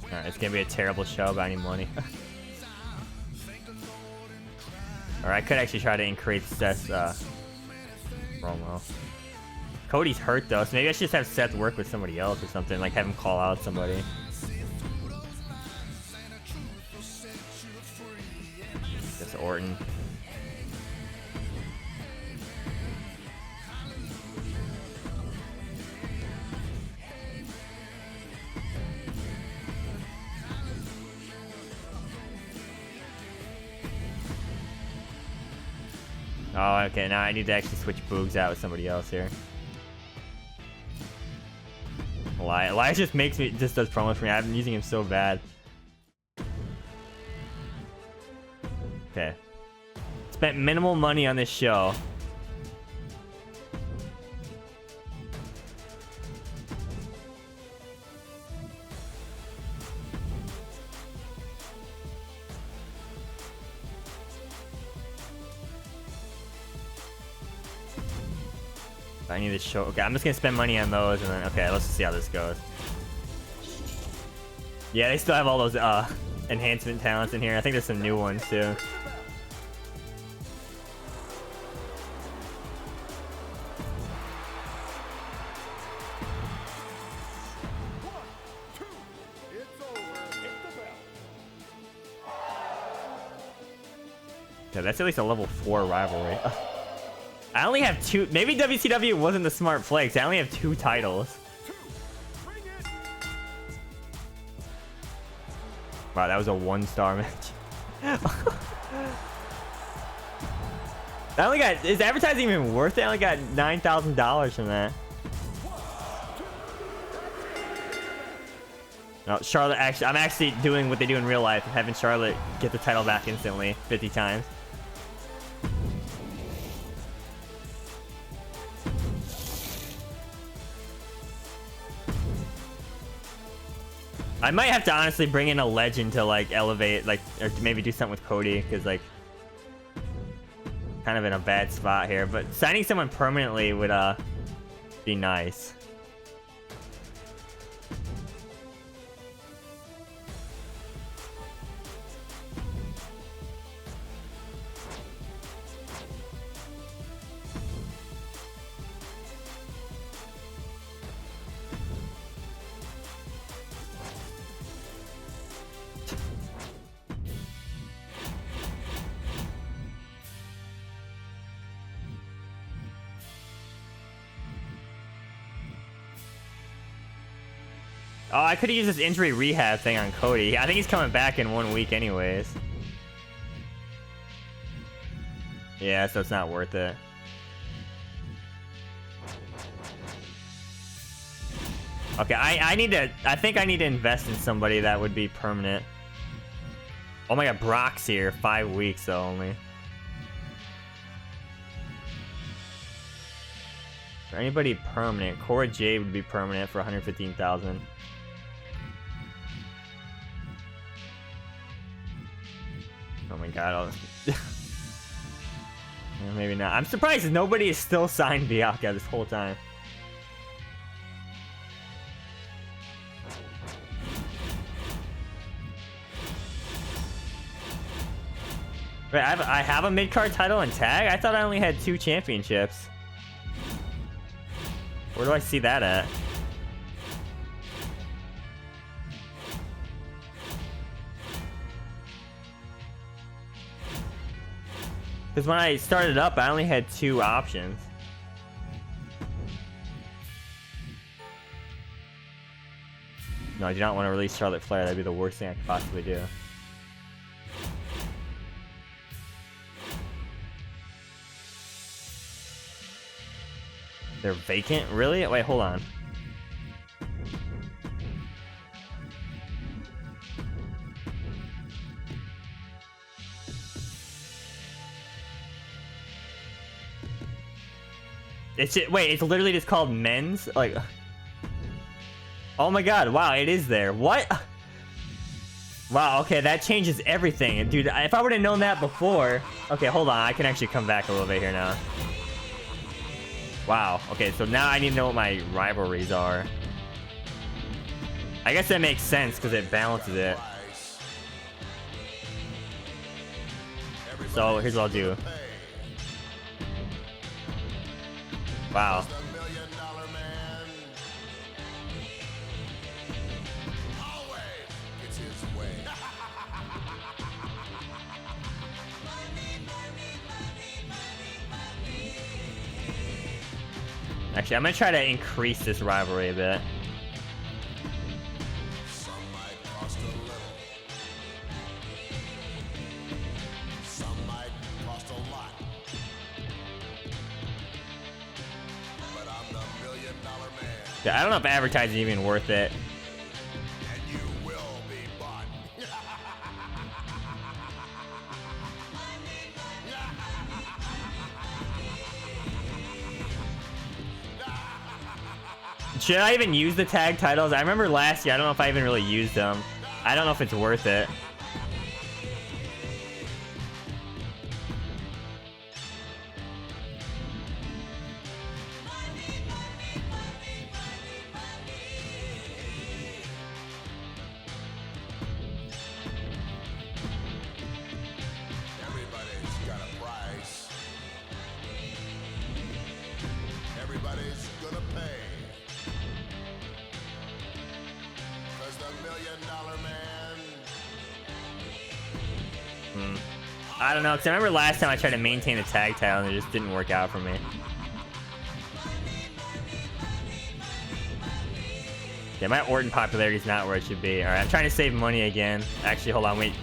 Alright, it's gonna be a terrible show, but I need money. Or I could actually try to increase Seth's promo. Cody's hurt though, so maybe I should just have Seth work with somebody else or something, like have him call out somebody. Just Orton. Oh, okay, now I need to actually switch Boogs out with somebody else here. Elias just makes me, just does promos for me. I've been using him so bad. Okay. Spent minimal money on this show. I need to show. Okay, I'm just gonna spend money on those, and then okay, let's see how this goes. Yeah, they still have all those enhancement talents in here. I think there's some new ones too. Yeah, that's at least a level 4 rivalry. I only have 2. Maybe WCW wasn't the smart play, 'cause I only have 2 titles. Wow, that was a 1-star match. I only got. Is advertising even worth it? I only got $9,000 from that. No, Charlotte actually. I'm actually doing what they do in real life, having Charlotte get the title back instantly, 50 times. I might have to honestly bring in a legend to like elevate, like, or maybe do something with Cody, because like kind of in a bad spot here. But signing someone permanently would be nice. Oh, I could have used this injury rehab thing on Cody. I think he's coming back in 1 week anyways. Yeah, so it's not worth it. Okay, I need to... I think I need to invest in somebody that would be permanent. Oh my god, Brock's here. 5 weeks, though, only. For anybody permanent, Cora Jade would be permanent for 115,000. Oh my god. Yeah, maybe not. I'm surprised nobody has still signed Bianca this whole time. Wait, I have a mid-card title in tag? I thought I only had 2 championships. Where do I see that at? Because when I started up, I only had 2 options. No, I do not want to release Charlotte Flair. That'd be the worst thing I could possibly do. They're vacant? Really? Wait, hold on. Wait, it's literally just called men's? Like... Oh my god, wow, it is there. What? Wow, okay, that changes everything. Dude, if I would have known that before... Okay, hold on, I can actually come back a little bit here now. Wow, okay, so now I need to know what my rivalries are. I guess that makes sense, because it balances it. So, here's what I'll do. Wow. Actually, I'm gonna try to increase this rivalry a bit. Some might cost a little. Some might cost a lot. But I'm the $1 million man. Yeah, I don't know if advertising is even worth it. And you will be bought. Should I even use the tag titles? I remember last year, I don't know if I even really used them. I don't know if it's worth it. Everybody's got a price. Everybody's gonna pay. The $1 million man. I don't know, because I remember last time I tried to maintain the tag title and it just didn't work out for me. Yeah, my Orton popularity is not where it should be. Alright, I'm trying to save money again. Actually, hold on, wait.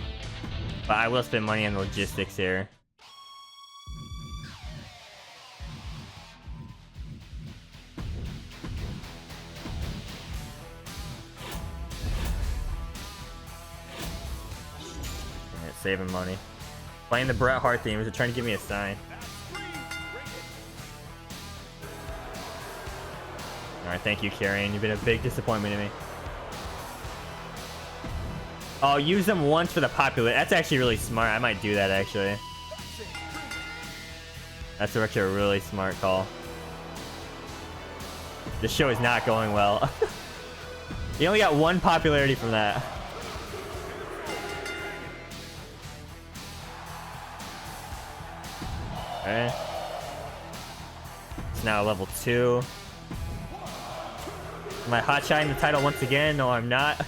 But I will spend money on logistics here. Alright, saving money. Playing the Bret Hart theme. Is it trying to give me a sign? Alright, thank you, Carrion. You've been a big disappointment to me. Oh, use them once for the popular. That's actually really smart. I might do that, actually. That's actually a really smart call. This show is not going well. You only got 1 popularity from that. Okay. It's now level 2. Am I hot-shotting the title once again? No, I'm not.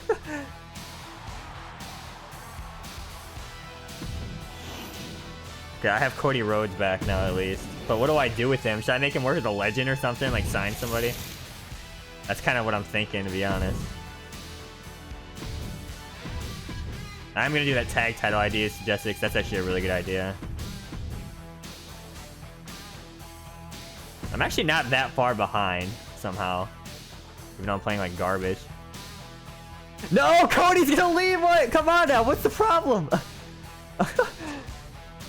Okay, I have Cody Rhodes back now at least. But what do I do with him? Should I make him work as a legend or something? Like sign somebody? That's kind of what I'm thinking, to be honest. I'm going to do that tag title idea you suggested because that's actually a really good idea. I'm actually not that far behind, somehow. Even though I'm playing like garbage. No, Cody's gonna leave. What? Come on now. What's the problem? The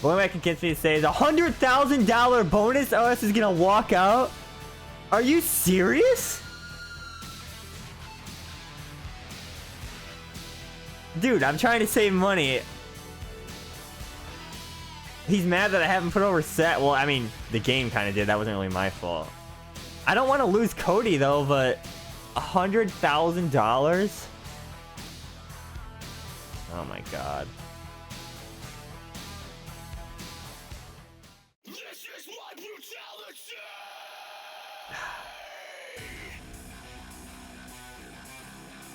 only way I can get me to say is $100,000 bonus. OS is gonna walk out. Are you serious? Dude, I'm trying to save money. He's mad that I haven't put over set. Well, I mean, the game kind of did. That wasn't really my fault. I don't want to lose Cody though, but $100,000? Oh my god. This is my brutality!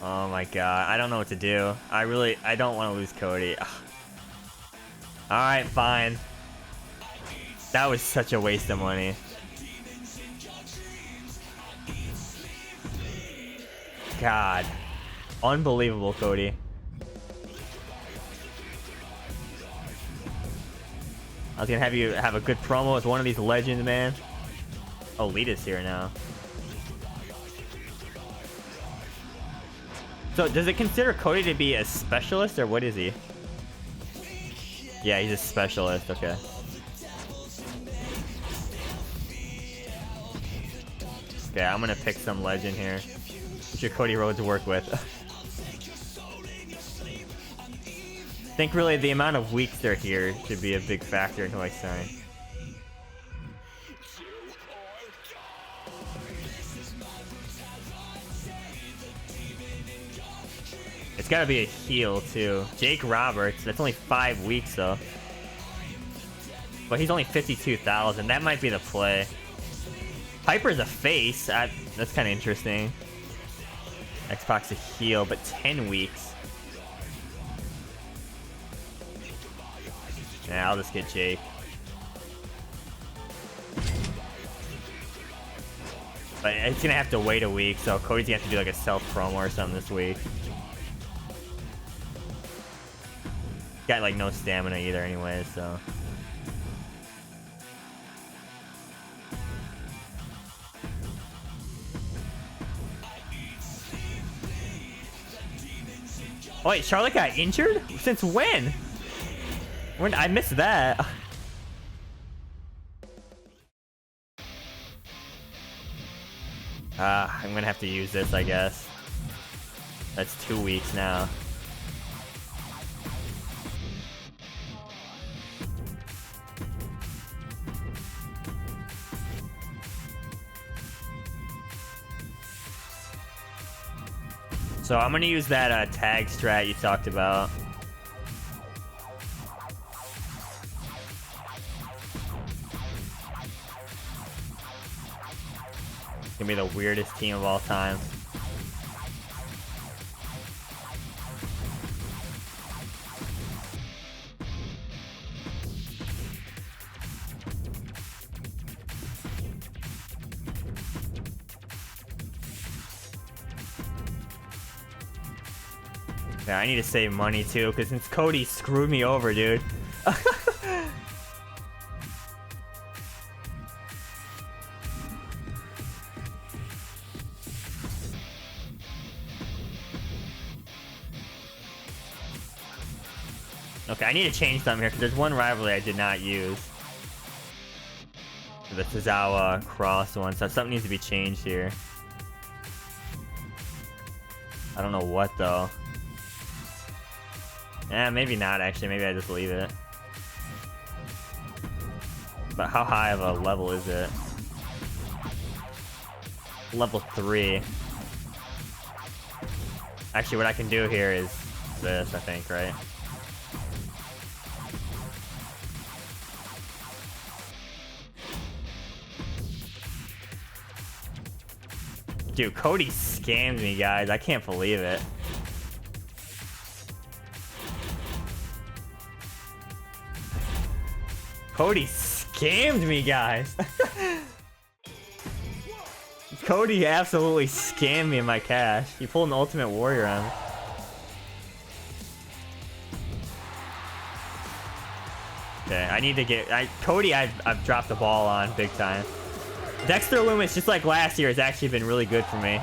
Oh my god. I don't know what to do. I don't want to lose Cody. Alright, fine. That was such a waste of money. God. Unbelievable, Cody. I was gonna have you have a good promo with one of these legends, man. Oh, Lita's here now. So, does it consider Cody to be a specialist, or what is he? Yeah, he's a specialist, okay. Okay, I'm gonna pick some legend here. What's your Cody Rhodes work with? I think really the amount of weeks they're here should be a big factor in who I sign. It's gotta be a heel too. Jake Roberts, that's only 5 weeks though. But he's only 52,000. That might be the play. Piper's a face. That's kind of interesting. X-Pac's a heel, but 10 weeks. Yeah, I'll just get Jake. But it's gonna have to wait a week, so Cody's gonna have to do like a self promo or something this week. Got like no stamina either anyway, so. Oh wait, Charlotte got injured? Since when? When I missed that. I'm gonna have to use this, I guess. That's 2 weeks now. So I'm gonna use that tag strat you talked about. It's gonna be the weirdest team of all time. Yeah, I need to save money too, because since Cody screwed me over, dude. Okay, I need to change something here, because there's one rivalry I did not use. The Tozawa Cross one, so something needs to be changed here. I don't know what, though. Yeah, maybe not, actually. Maybe I just leave it. But how high of a level is it? Level 3. Actually, what I can do here is this, I think, right? Dude, Cody scammed me, guys. I can't believe it. Cody scammed me, guys. Cody absolutely scammed me in my cash. He pulled an Ultimate Warrior on me. Okay, I need to get... Cody, I've dropped the ball on big time. Dexter Lumis, just like last year, has actually been really good for me.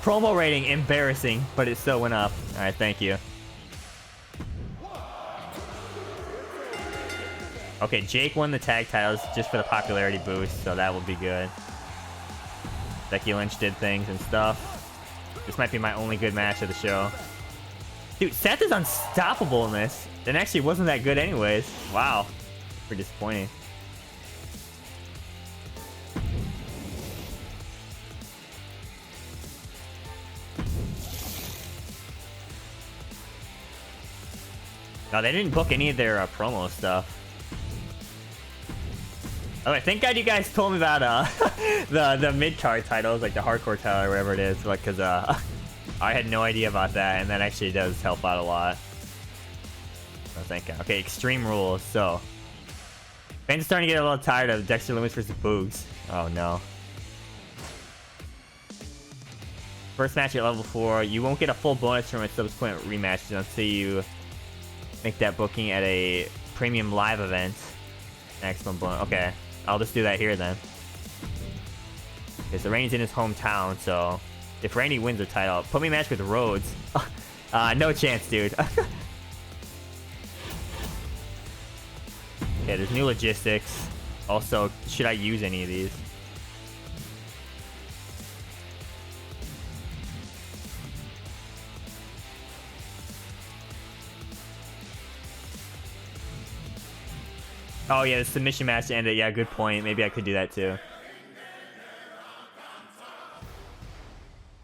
Promo rating, embarrassing, but it still went up. Alright, thank you. Okay, Jake won the tag titles just for the popularity boost, so that will be good. Becky Lynch did things and stuff. This might be my only good match of the show. Dude, Seth is unstoppable in this. It actually wasn't that good anyways. Wow. Pretty disappointing. No, they didn't book any of their promo stuff. Oh, thank God you guys told me about the mid-card titles, like the hardcore title or whatever it is, like, cause I had no idea about that, and that actually does help out a lot. So thank God. Okay, Extreme Rules. So fans are starting to get a little tired of Dexter Lumis versus Boogs. Oh no. First match at level 4. You won't get a full bonus from a subsequent rematch until you make that booking at a premium live event. Maximum bonus. Okay. I'll just do that here then. Okay, so Randy's in his hometown, so if Randy wins the title, put me in a match with Rhodes. No chance, dude. Okay, there's new logistics. Also, should I use any of these? Oh yeah, the submission match ended. Yeah, good point. Maybe I could do that too.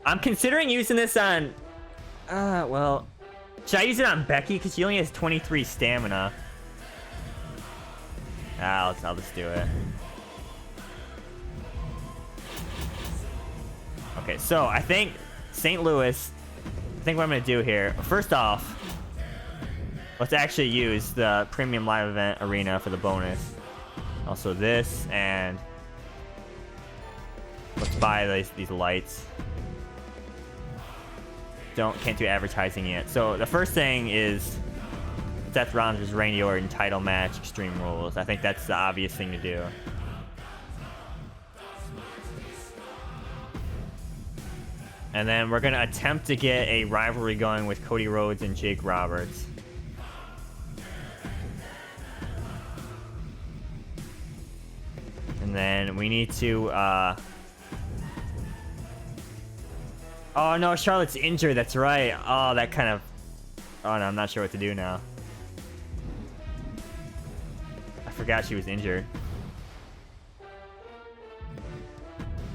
I'm considering using this on... well... Should I use it on Becky? Because she only has 23 stamina. I'll just do it. Okay, so I think St. Louis... I think what I'm going to do here... First off... Let's actually use the premium live event arena for the bonus. Also this, and let's buy these lights. Can't do advertising yet. So the first thing is Seth Rollins versus Randy Orton title match, Extreme Rules. I think that's the obvious thing to do. And then we're gonna attempt to get a rivalry going with Cody Rhodes and Jake Roberts. And then we need to, oh no, Charlotte's injured, that's right. Oh, that kind of... Oh no, I'm not sure what to do now. I forgot she was injured.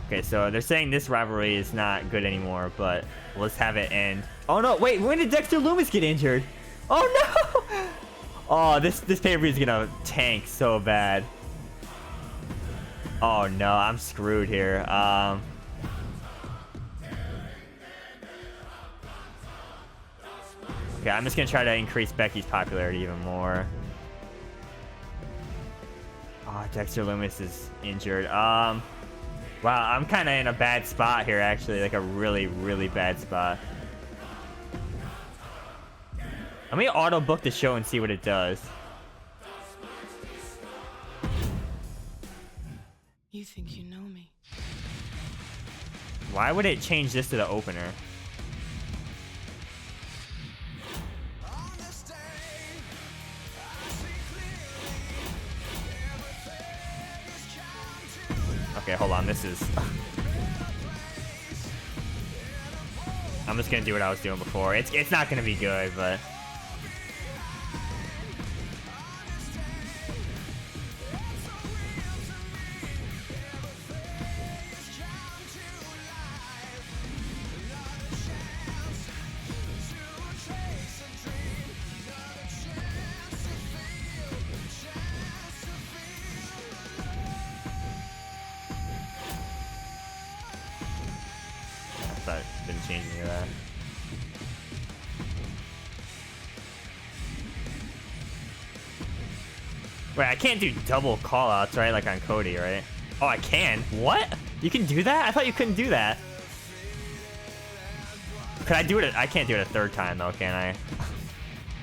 Okay, so they're saying this rivalry is not good anymore, but let's have it end. Oh no, wait, when did Dexter Lumis get injured? Oh no! Oh, this pay-per-view is gonna tank so bad. Oh no, I'm screwed here. Okay, I'm just gonna try to increase Becky's popularity even more. Oh, Dexter Lumis is injured. Wow, I'm kind of in a bad spot here, actually, like a really, really bad spot. Let me auto book the show and see what it does. You think you know me? Why would it change this to the opener? Okay, hold on, this is... I'm just gonna do what I was doing before. It's not gonna be good, but... Didn't change any of that. Wait, I can't do double callouts, right? Like on Cody, right? Oh, I can? What? You can do that? I thought you couldn't do that. Could I do it? I can't do it a third time though, can I?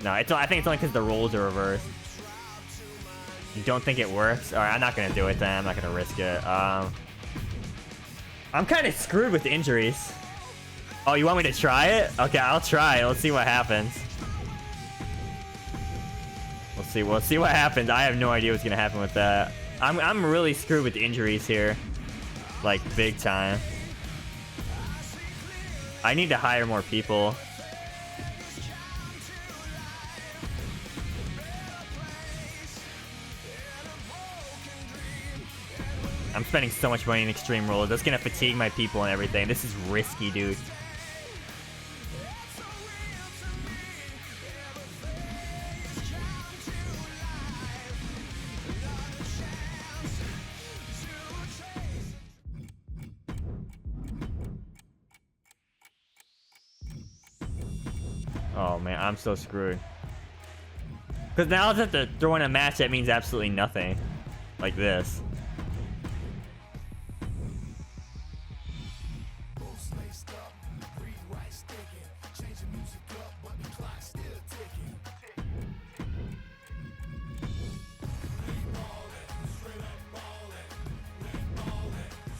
No, I think it's only because the roles are reversed. You don't think it works? Alright, I'm not gonna do it then. I'm not gonna risk it. I'm kind of screwed with injuries. Oh, you want me to try it? Okay, I'll try it. Let's see what happens. We'll see what happens. I have no idea what's gonna happen with that. I'm really screwed with injuries here. Like, big time. I need to hire more people. I'm spending so much money in Extreme Rules. That's gonna fatigue my people and everything. This is risky, dude. Oh man, I'm so screwed. Because now I'll just have to throw in a match that means absolutely nothing. Like this.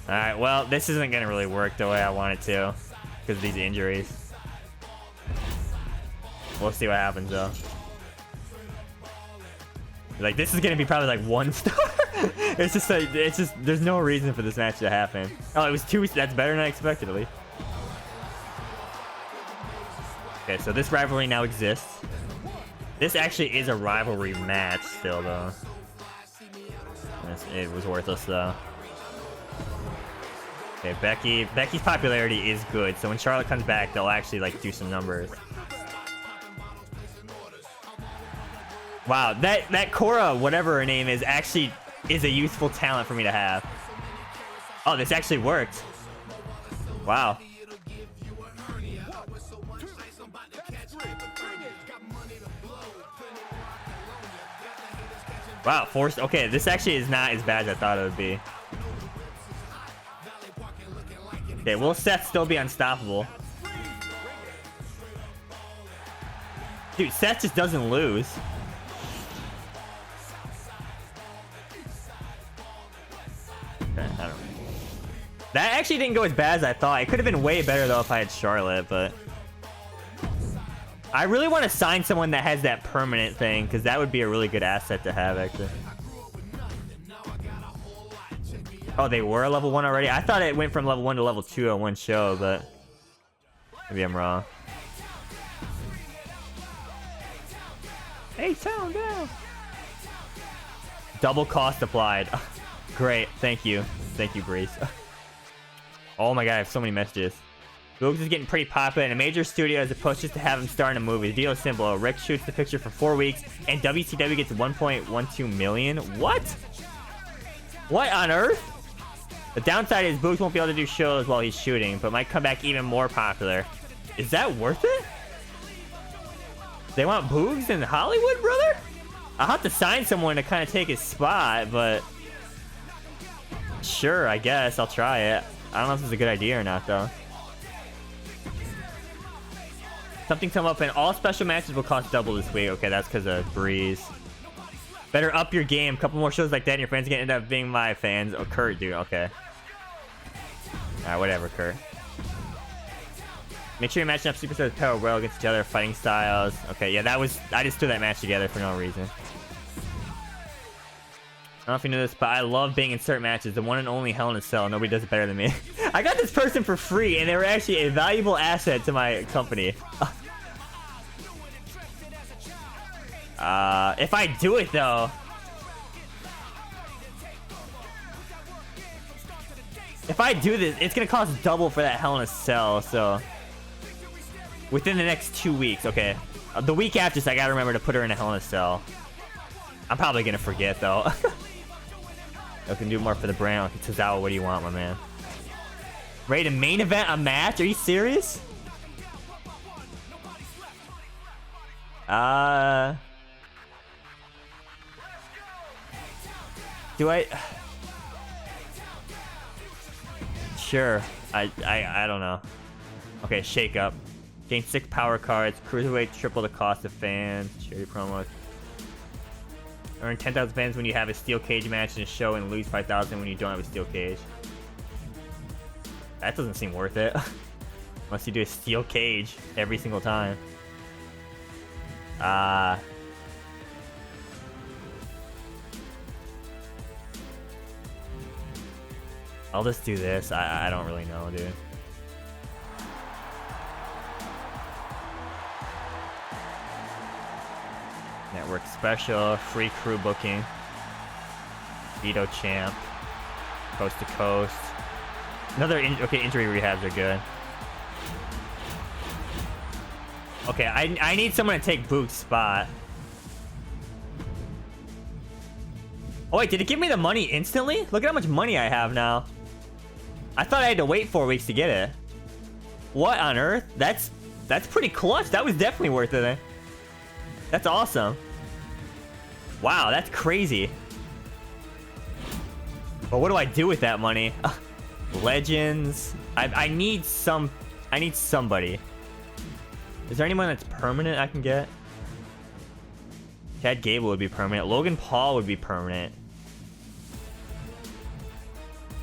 Alright, well, this isn't gonna really work the way I want it to. Because of these injuries. We'll see what happens though. Like, this is gonna be probably like 1 star. It's just like, there's no reason for this match to happen. Oh, it was 2. That's better than I expected, at least. Okay, so this rivalry now exists. This actually is a rivalry match still, though. It was worthless, though. Okay, Becky's popularity is good, so when Charlotte comes back, they'll actually, like, do some numbers. Wow, that Cora, whatever her name is, actually is a useful talent for me to have. Oh, this actually worked. Wow. Wow, forced. Okay, this actually is not as bad as I thought it would be. Okay, will Seth still be unstoppable? Dude, Seth just doesn't lose. I don't know. That actually didn't go as bad as I thought. It could have been way better though if I had Charlotte, but I really want to sign someone that has that permanent thing, because that would be a really good asset to have, actually. Oh, they were level 1 already? I thought it went from level 1 to level 2 on one show, but maybe I'm wrong. Hey, sound down. Double cost applied. Great, thank you. Thank you, Breeze. Oh my god, I have so many messages. Boogs is getting pretty popular in a major studio as opposed just to have him star in a movie. The deal is simple. Rick shoots the picture for 4 weeks, and WCW gets 1.12 million. What? What on earth? The downside is Boogs won't be able to do shows while he's shooting, but might come back even more popular. Is that worth it? They want Boogs in Hollywood, brother? I'll have to sign someone to kind of take his spot, but sure, I guess. I'll try it. I don't know if this is a good idea or not, though. Something come up, and all special matches will cost double this week. Okay, that's because of Breeze. Better up your game. A couple more shows like that, and your fans are going to end up being my fans. Oh, Kurt, dude. Okay. Alright, whatever, Kurt. Make sure you're matching up superstars power well against each other, fighting styles. Okay, yeah, that was... I just threw that match together for no reason. I don't know if you know this, but I love being in certain matches. The one and only Hell in a Cell. Nobody does it better than me. I got this person for free, and they were actually a valuable asset to my company. If I do it, though... If I do this, it's going to cost double for that Hell in a Cell, so... Within the next 2 weeks, okay. The week after, so I got to remember to put her in a Hell in a Cell. I'm probably going to forget, though. I can do more for the brand. Okay, Tozawa, what do you want, my man? Ready to main event a match? Are you serious? Do I... Sure. I don't know. Okay, shake up. Gain 6 power cards. Cruiserweight triple the cost of fans. Charity promos. Earn 10,000 fans when you have a steel cage match in a show and lose 5,000 when you don't have a steel cage. That doesn't seem worth it. Unless you do a steel cage every single time. I'll just do this. I don't really know, dude. Network special, free crew booking. Veto champ. Coast to coast. Another injury rehabs are good. Okay, I need someone to take Boog's spot. Oh wait, did it give me the money instantly? Look at how much money I have now. I thought I had to wait 4 weeks to get it. What on earth? That's pretty clutch. That was definitely worth it. That's awesome. Wow, that's crazy. But what do I do with that money? Legends. I need somebody. Is there anyone that's permanent I can get? Chad Gable would be permanent. Logan Paul would be permanent.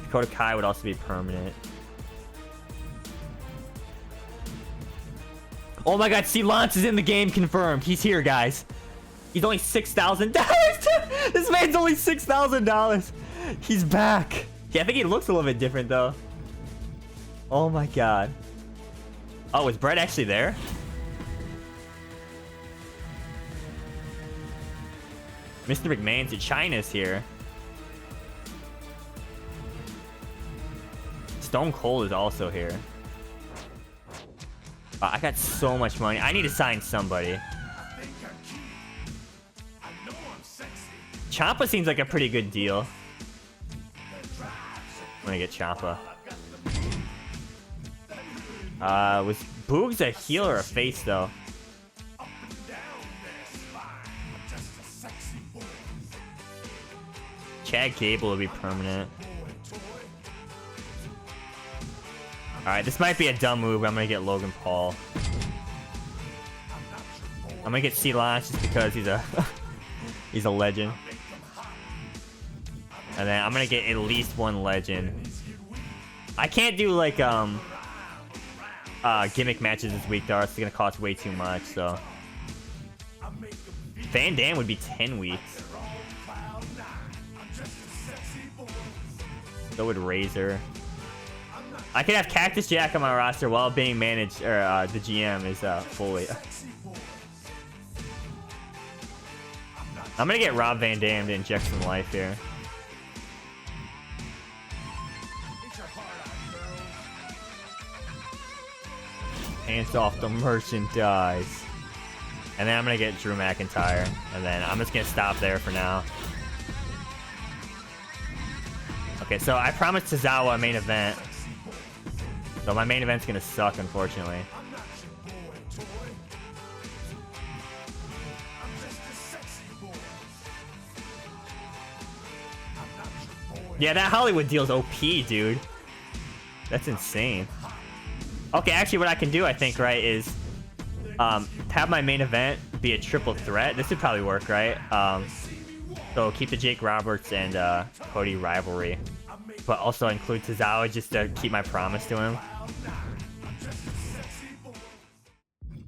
Dakota Kai would also be permanent. Oh my god, C. Lance is in the game, confirmed. He's here, guys. He's only $6,000. This man's only $6,000. He's back. Yeah, I think he looks a little bit different, though. Oh my god. Oh, is Brett actually there? Mr. McMahon's China's here. Stone Cold is also here. Wow, I got so much money. I need to sign somebody. Ciampa seems like a pretty good deal. I'm gonna get Ciampa. Was Boogs a heel or a face, though? Chad Gable would be permanent. Alright, this might be a dumb move. I'm gonna get Logan Paul. I'm gonna get C. Lance just because he's a he's a legend. And then I'm gonna get at least one legend. I can't do like gimmick matches this week though. It's gonna cost way too much, so Van Dam would be 10 weeks. So would Razor. I could have Cactus Jack on my roster while being managed, or the GM is Foley. I'm gonna get Rob Van Dam to inject some life here. Hands off the merchandise. And then I'm gonna get Drew McIntyre. And then I'm just gonna stop there for now. Okay, so I promised Tozawa a main event. So my main event's gonna suck, unfortunately. Yeah, that Hollywood deal's OP, dude. That's insane. Okay, actually what I can do, I think, right, is have my main event be a triple threat. This would probably work, right? So keep the Jake Roberts and Cody rivalry, but also include Tozawa just to keep my promise to him.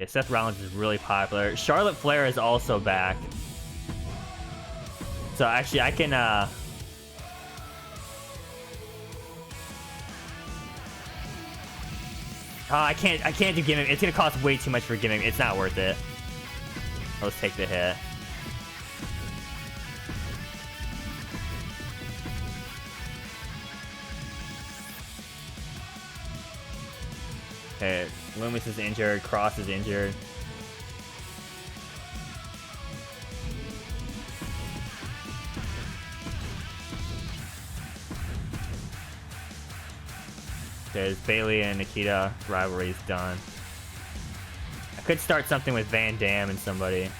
Yeah, Seth Rollins is really popular. Charlotte Flair is also back. So actually I can I can't do gimmick. It's gonna cost way too much for gimmick. It's not worth it. Let's take the hit. Okay, Loomis is injured, Cross is injured. Okay, Bailey and Nikita rivalry is done. I could start something with Van Dam and somebody.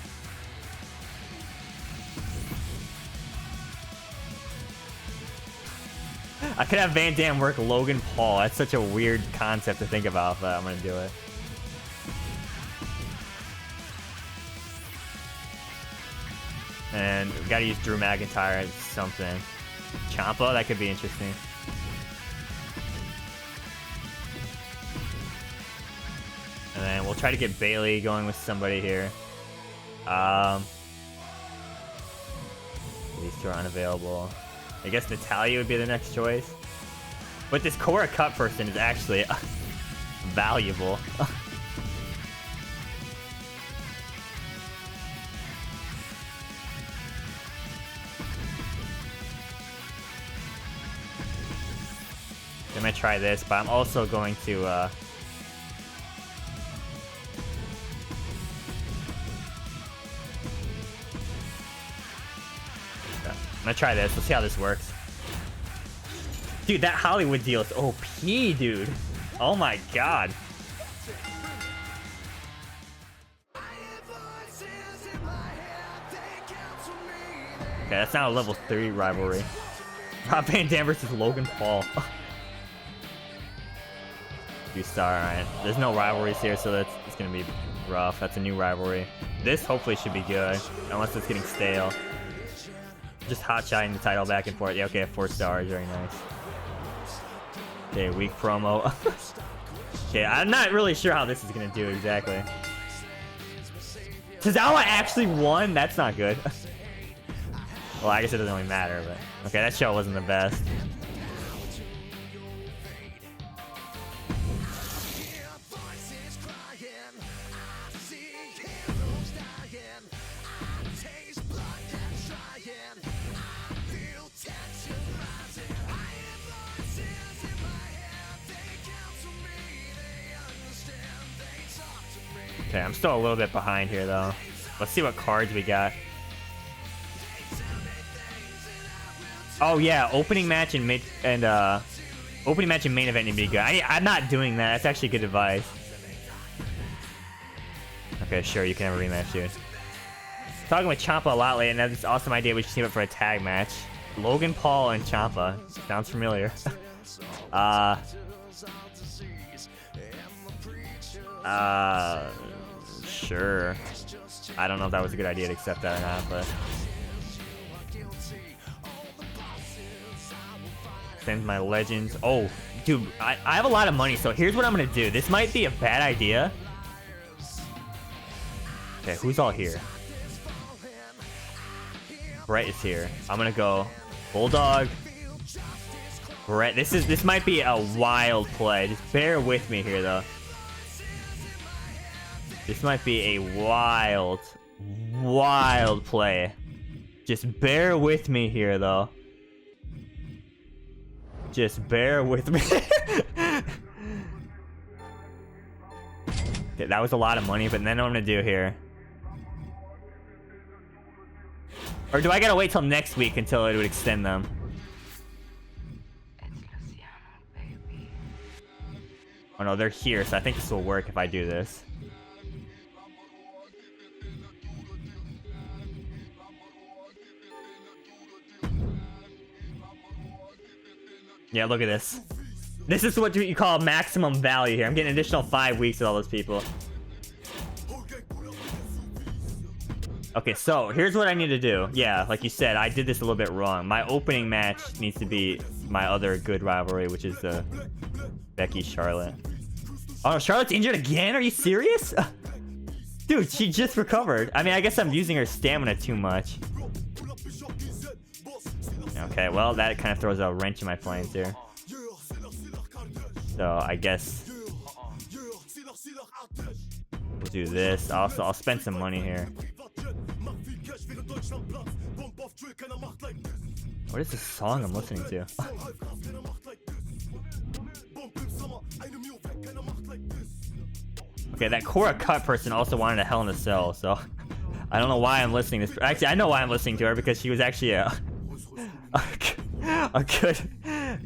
I could have Van Dam work Logan Paul. That's such a weird concept to think about, but I'm gonna do it. And we gotta use Drew McIntyre as something. Ciampa, that could be interesting. And then we'll try to get Bailey going with somebody here. These two are unavailable. I guess Natalya would be the next choice. But this Cora Cup person is actually valuable. I'm gonna try this, but I'm also going to I'm gonna try this. Let's see how this works. Dude, that Hollywood deal is OP, dude. Oh my god. Okay, that's now a level 3 rivalry. Rob Van Dam versus Logan Paul. 2-star, alright. There's no rivalries here, so it's gonna be rough. That's a new rivalry. This hopefully should be good, unless it's getting stale. Just hot-shotting the title back and forth. Yeah, okay, 4 stars, very nice. Okay, weak promo. Okay, I'm not really sure how this is gonna do exactly. Tozawa actually won? That's not good. Well, I guess it doesn't really matter, but... Okay, that show wasn't the best. Okay, I'm still a little bit behind here, though. Let's see what cards we got. Oh yeah, opening match and opening match and main event need to be good. I'm not doing that. That's actually good advice. Okay, sure, you can have a rematch, dude. Talking with Ciampa a lot lately, and I have this awesome idea we should team up for a tag match. Logan Paul and Ciampa. Sounds familiar. Sure. I don't know if that was a good idea to accept that or not, but... Send my legends. Oh, dude, I have a lot of money, so here's what I'm gonna do. This might be a bad idea. Okay, who's all here? Brett is here. I'm gonna go Bulldog. Brett. This might be a wild play. Just bear with me here, though. This might be a wild play. Just bear with me here, though. Just bear with me. Okay, that was a lot of money, but then what I'm gonna do here. Or do I gotta wait till next week until it would extend them? Oh no, they're here, so I think this will work if I do this. Yeah, look at this. This is what you call maximum value here. I'm getting an additional 5 weeks with all those people. Okay, so here's what I need to do. Yeah, like you said, I did this a little bit wrong. My opening match needs to be my other good rivalry, which is the Becky Charlotte. Oh no, Charlotte's injured again? Are you serious? Dude, she just recovered. I mean, I guess I'm using her stamina too much. Okay, well, that kind of throws a wrench in my plans here. So, I guess we'll do this. Also, I'll spend some money here. What is this song I'm listening to? Okay, that Cora Cut person also wanted a Hell in a Cell, so I don't know why I'm listening to this. Actually, I know why I'm listening to her, because she was actually a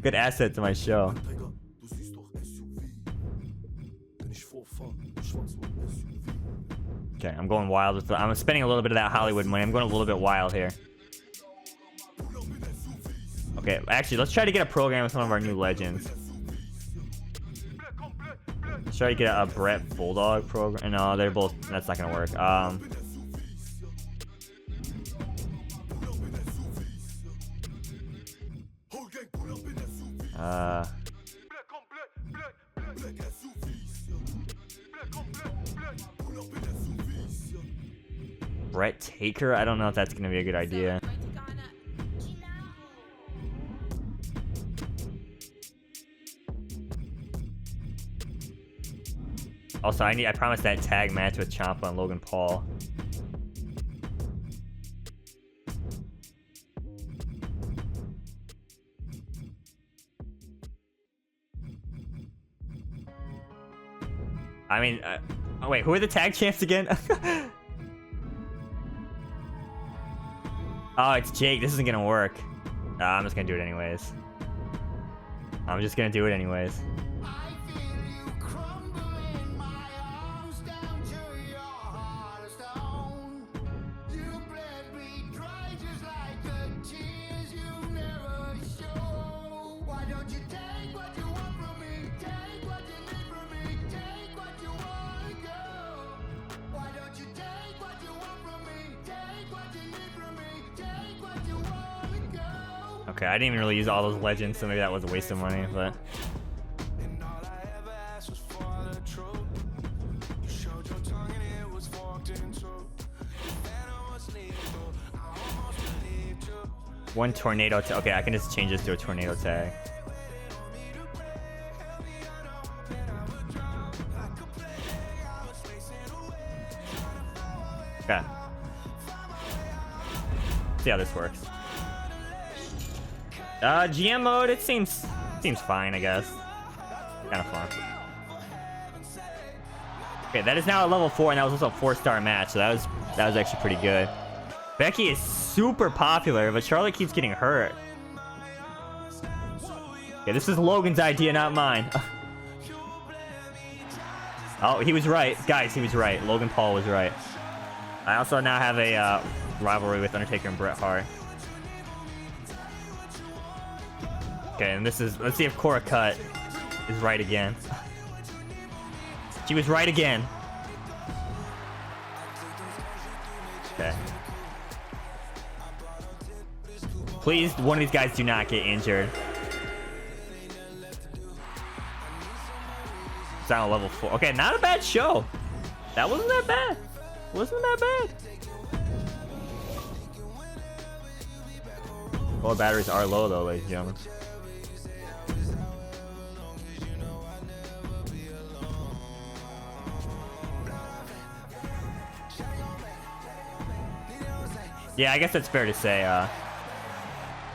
good asset to my show. Okay, I'm going wild with I'm spending a little bit of that Hollywood money. I'm going a little bit wild here. Okay, actually, let's try to get a program with one of our new legends. Let's try to get a Brett Bulldog program. No, they're both. That's not gonna work. Brett Taker? I don't know if that's gonna be a good idea. Also, I promised that tag match with Ciampa and Logan Paul. I mean, oh wait, who are the tag champs again? Oh, it's Jake. This isn't gonna work. I'm just gonna do it anyways. I'm just gonna do it anyways. Okay, I didn't even really use all those legends, so maybe that was a waste of money, but... One tornado tag. Okay, I can just change this to a tornado tag. Okay. See how this works. GM mode, it seems fine, I guess. Kind of fun. Okay, that is now at level 4, and that was also a 4-star match, so that was actually pretty good. Becky is super popular, but Charlotte keeps getting hurt. Okay, this is Logan's idea, not mine. Oh, he was right. Guys, he was right. Logan Paul was right. I also now have a rivalry with Undertaker and Bret Hart. Okay, and this is, let's see if Cora Cut is right again. She was right again. Okay. Please, one of these guys do not get injured. It's down to level 4. Okay, not a bad show. That wasn't that bad. Wasn't that bad. Well, batteries are low though, ladies and gentlemen. Yeah, I guess that's fair to say.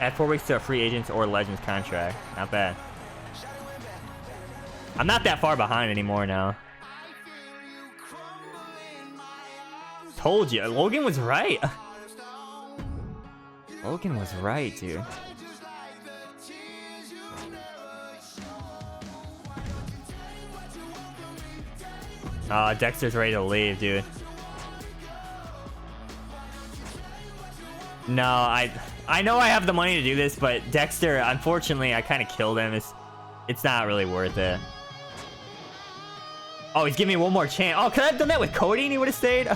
Add 4 weeks to a free agents or legends contract. Not bad. I'm not that far behind anymore now. Told you, Logan was right. Logan was right, dude. Dexter's ready to leave, dude. No, I know I have the money to do this, but Dexter, unfortunately, I kind of killed him. It's not really worth it. Oh, he's giving me one more chance. Oh, could I have done that with Cody and he would have stayed?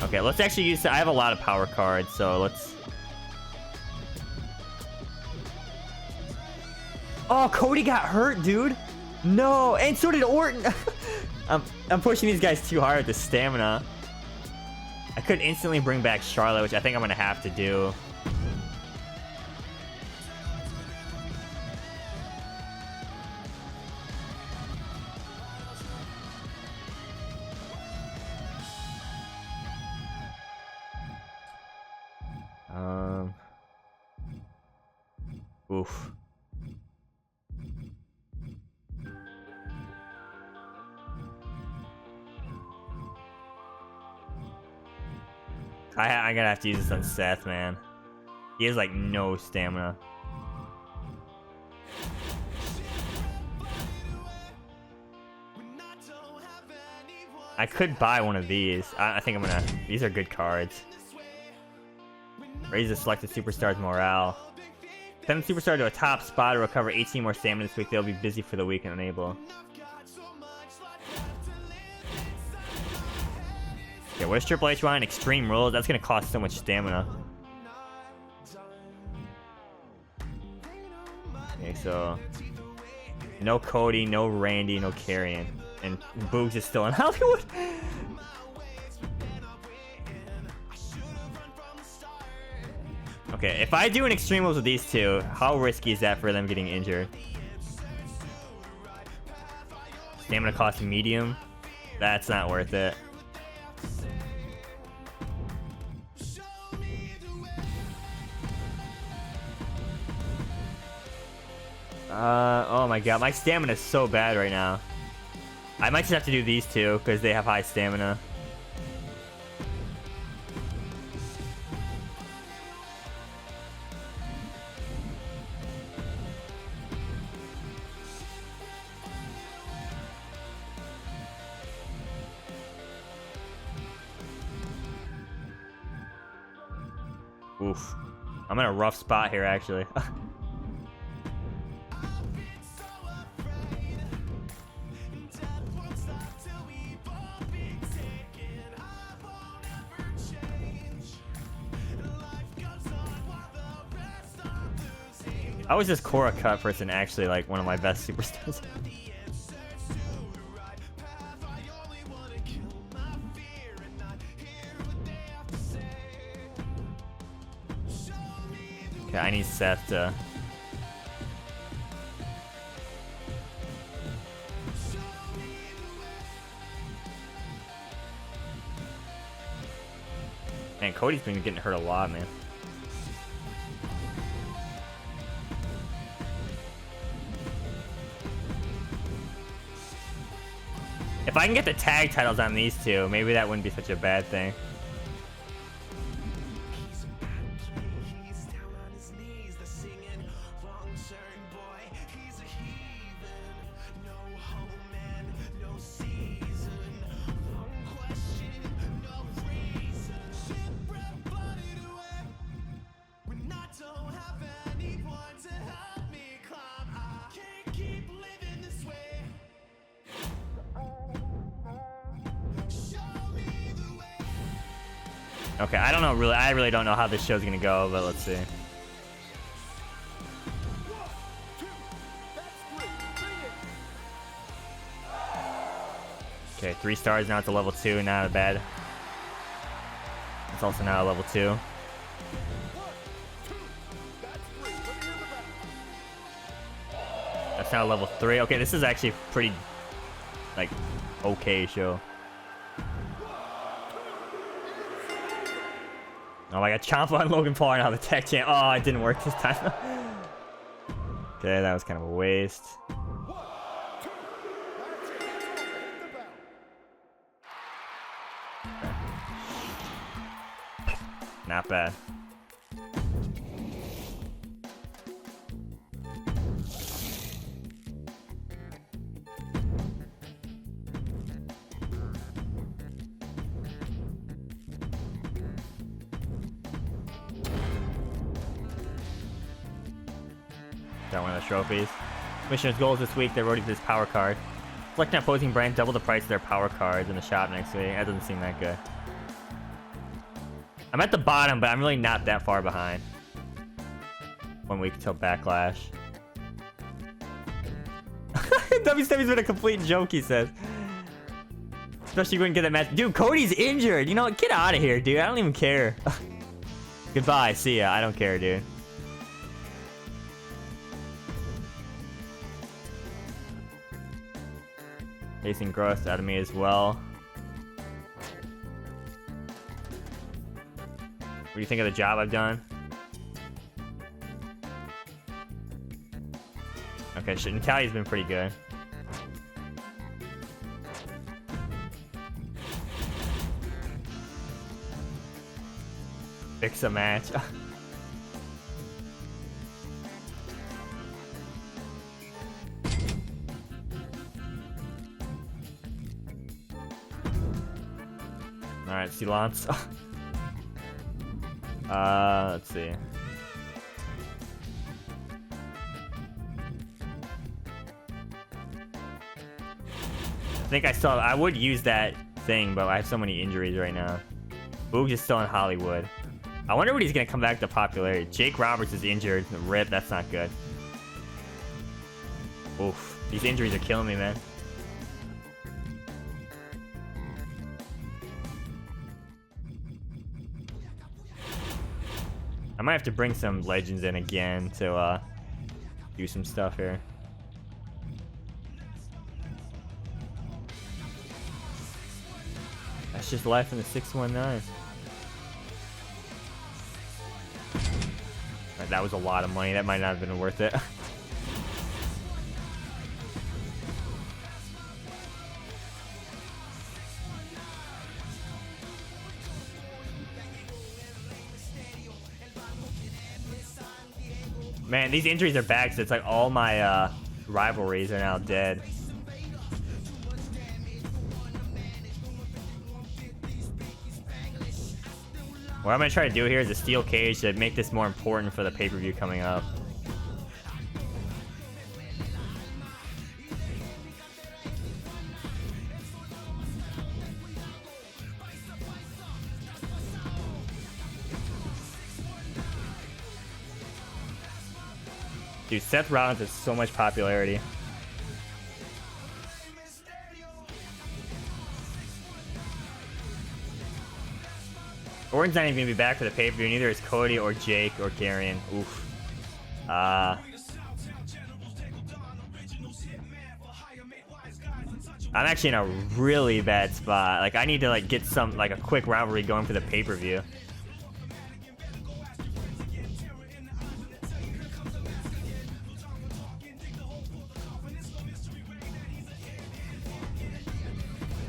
Okay, let's actually use... I have a lot of power cards, so let's... Oh, Cody got hurt, dude. No, and so did Orton. I'm pushing these guys too hard with the stamina. I could instantly bring back Charlotte, which I think I'm gonna have to do. Oof. I'm gonna have to use this on Seth, man. He has like no stamina. I could buy one of these. I think I'm gonna... These are good cards. Raise the selected superstar's morale. Send the superstar to a top spot to recover 18 more stamina this week. They'll be busy for the week and unable. Okay, where's Triple H behind Extreme Rules? That's gonna cost so much stamina. Okay, so no Cody, no Randy, no Karrion, and Boogs is still in Hollywood. Okay, if I do an Extreme Rules with these two, how risky is that for them getting injured? Stamina cost medium. That's not worth it. Oh my god, my stamina is so bad right now. I might just have to do these two because they have high stamina. Oof. I'm in a rough spot here, actually. How is this Cora cut person actually like one of my best superstars? Okay, I need Seth to... Man, Cody's been getting hurt a lot, man. If I can get the tag titles on these two, maybe that wouldn't be such a bad thing. Okay, I don't know really. I really don't know how this show's gonna go, but let's see. Okay, 3 stars now. It's a level 2. Not bad. It's also now a level 2. That's now a level 3. Okay, this is actually pretty, like, okay show. Oh, I got Ciampa and Logan Paul now the tech champ. Oh, it didn't work this time. Okay, that was kind of a waste. Not bad. Got one of the trophies. Commissioner's goals this week, they're voting for this power card. Select an opposing brand, double the price of their power cards in the shop next week. That doesn't seem that good. I'm at the bottom, but I'm really not that far behind. 1 week till Backlash. WWE's been a complete joke, he says. Especially when you get that match. Dude, Cody's injured. You know what? Get out of here, dude. I don't even care. Goodbye. See ya. I don't care, dude. Facing gross out of me as well. What do you think of the job I've done? Okay, shit. Natalia's been pretty good. Fix a match. Alright, Silence. Let's see. I think I would use that thing, but I have so many injuries right now. Boogs is still in Hollywood. I wonder when he's gonna come back to popularity. Jake Roberts is injured. RIP, that's not good. Oof. These injuries are killing me, man. I might have to bring some legends in again to do some stuff here. That's just life in the 619. That was a lot of money. That might not have been worth it. Man, these injuries are bad, so it's like all my rivalries are now dead. What I'm gonna try to do here is a steel cage to make this more important for the pay-per-view coming up. Dude, Seth Rollins has so much popularity. Orton's not even gonna be back for the pay-per-view, neither is Cody or Jake or Karrion. Oof. I'm actually in a really bad spot. Like, I need to like get some like a quick rivalry going for the pay-per-view.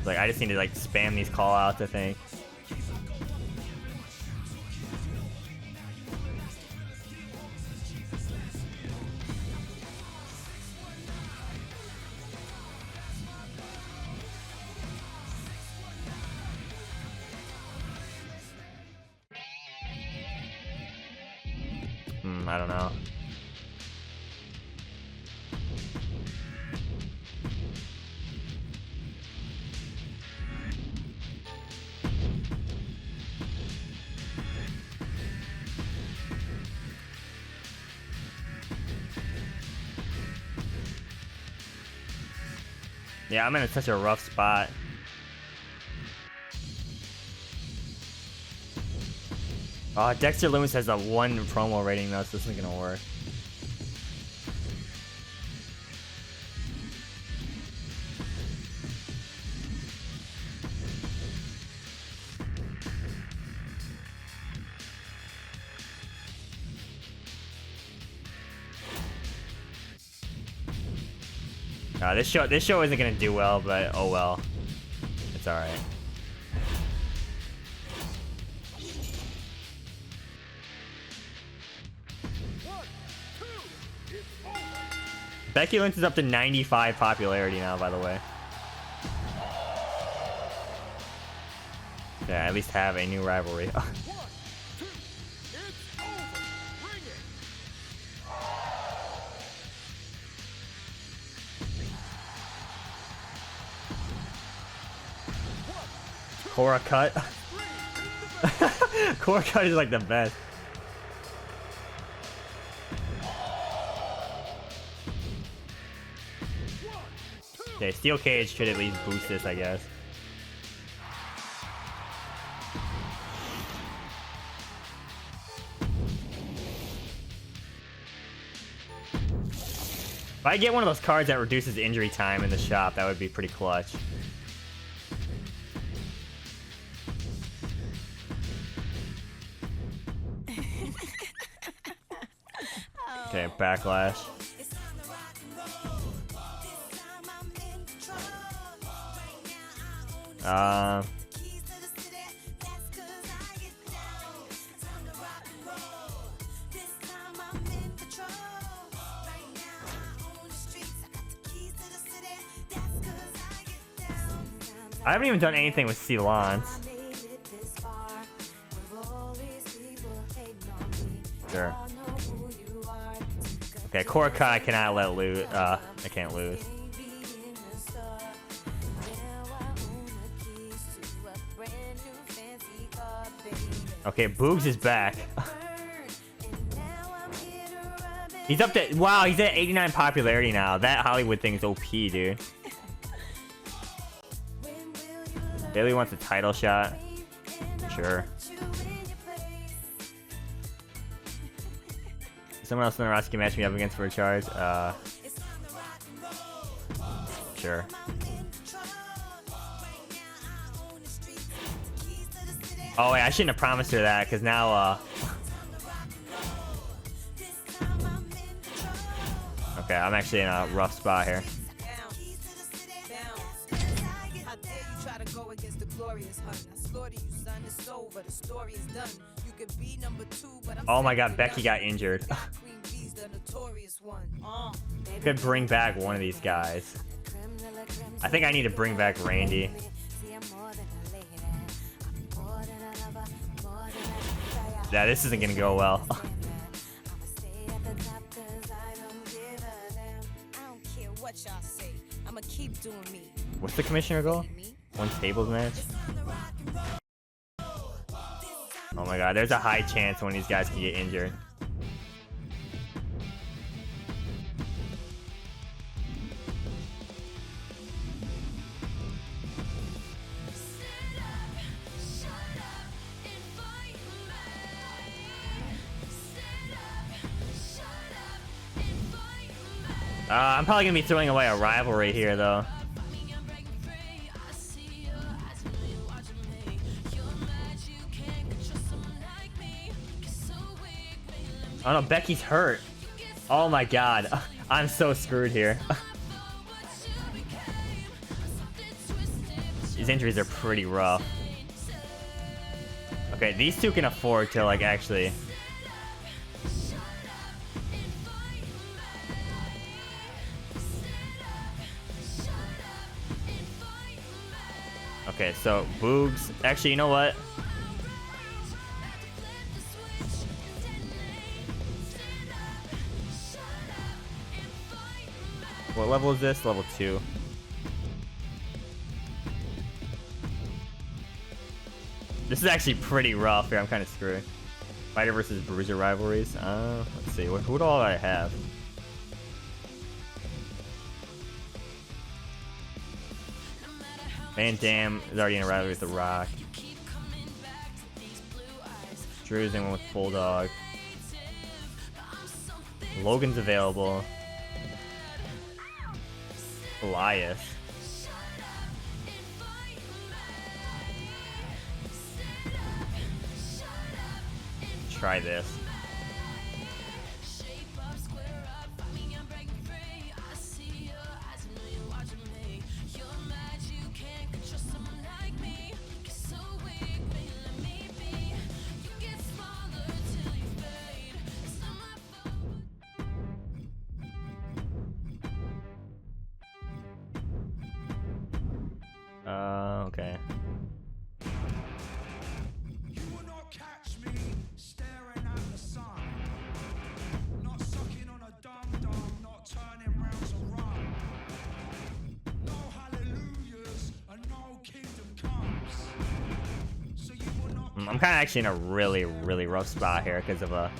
Like, I just need to like spam these call-outs, I think. I don't know. Yeah, I'm in such a rough spot. Dexter Loomis has a 1 promo rating though, so this isn't gonna work. This show isn't gonna do well, but oh well. It's alright. Becky Lynch is up to 95 popularity now, by the way. Yeah, at least have a new rivalry. Cora Cut. Cora Cut is like the best. Okay, steel cage should at least boost this, I guess. If I get one of those cards that reduces injury time in the shop, that would be pretty clutch. Okay, Backlash. I haven't even done anything with Ceylons. Sure. Okay, Cora Cut I cannot let lose. I can't lose. Okay, Boogs is back. He's up to, wow, he's at 89 popularity now. That Hollywood thing is OP, dude. Bailey wants a title shot. Sure. Someone else in the roster can match me up against for a charge. Sure. Oh wait, I shouldn't have promised her that, because now, okay, I'm actually in a rough spot here. Oh my god, Becky got injured. Could bring back one of these guys. I think I need to bring back Randy. Yeah, this isn't gonna go well. What's the commissioner goal? One tables match? Oh my god, there's a high chance one of these guys can get injured. I'm probably gonna be throwing away a rivalry here, though. Oh no, Becky's hurt. Oh my god, I'm so screwed here. These injuries are pretty rough. Okay, these two can afford to, like, actually... Okay, so Boogs. Actually, you know what? What level is this? Level 2. This is actually pretty rough here. I'm kind of screwed. Fighter versus Bruiser rivalries. Let's see. Who do all I have? Van Dam is already in a rivalry with The Rock. Drew's in one with Bulldog. Logan's available. Elias. Try this. Okay. You will not catch me staring at the sun. Not sucking on a dum-dum, not turning round to run. No hallelujahs and no kingdom comes. So you will not. I'm kind of actually in a really, really rough spot here because of a...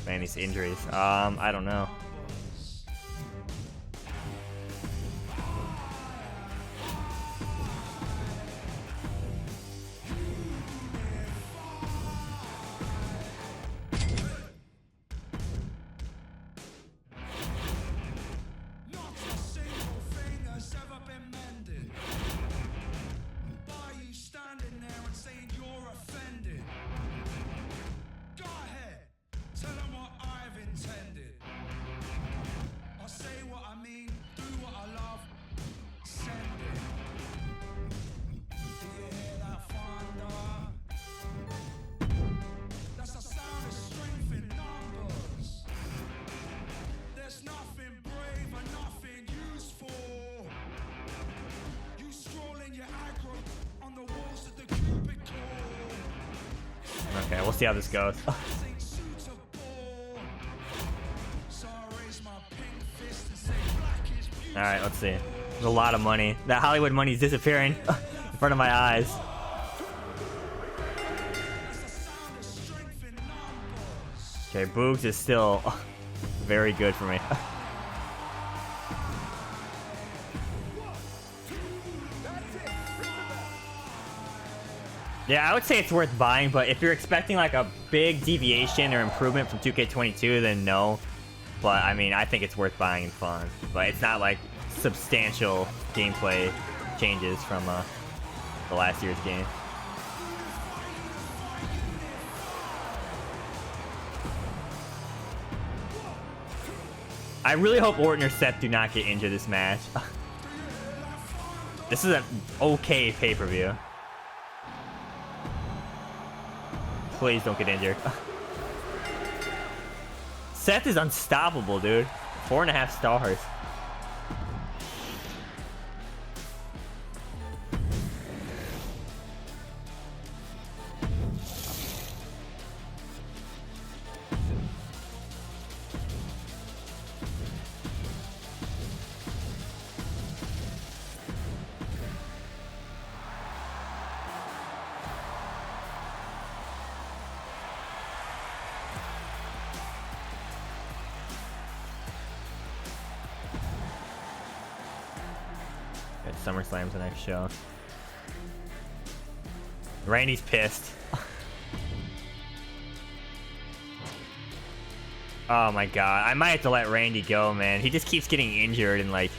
Man, these injuries. I don't know. Okay, we'll see how this goes. Alright, let's see. There's a lot of money. That Hollywood money is disappearing in front of my eyes. Okay, Boogs is still very good for me. Yeah, I would say it's worth buying, but if you're expecting like a big deviation or improvement from 2K22, then no. But I mean, I think it's worth buying and fun. But it's not like substantial gameplay changes from the last year's game. I really hope Orton or Seth do not get injured this match. This is an okay pay-per-view. Please don't get injured. Seth is unstoppable, dude. 4.5 stars. SummerSlam's the next show. Randy's pissed. Oh my god. I might have to let Randy go, man. He just keeps getting injured and like...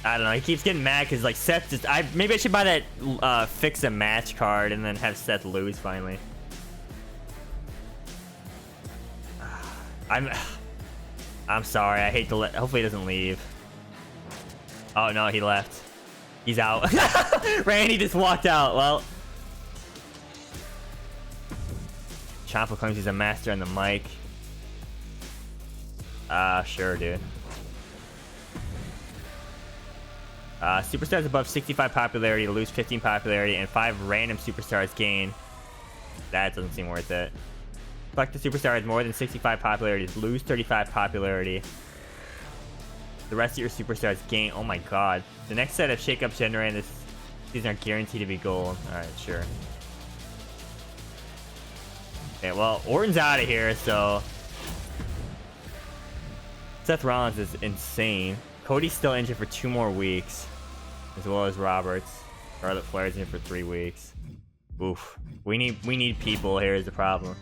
I don't know. He keeps getting mad because like Seth just... maybe I should buy that fix a match card and then have Seth lose finally. I'm sorry. I hate to let... Hopefully he doesn't leave. Oh no, he left. He's out. Randy just walked out. Well, Ciampa claims he's a master on the mic. Sure, dude. Superstars above 65 popularity lose 15 popularity, and 5 random superstars gain. That doesn't seem worth it. Select the superstar has more than 65 popularity, lose 35 popularity. The rest of your superstars gain. Oh my god. The next set of shakeups generated this season are guaranteed to be gold. Alright, sure. Okay, well, Orton's out of here, so... Seth Rollins is insane. Cody's still injured for 2 more weeks. As well as Roberts. Charlotte Flair's in for 3 weeks. Oof. We need people here is the problem.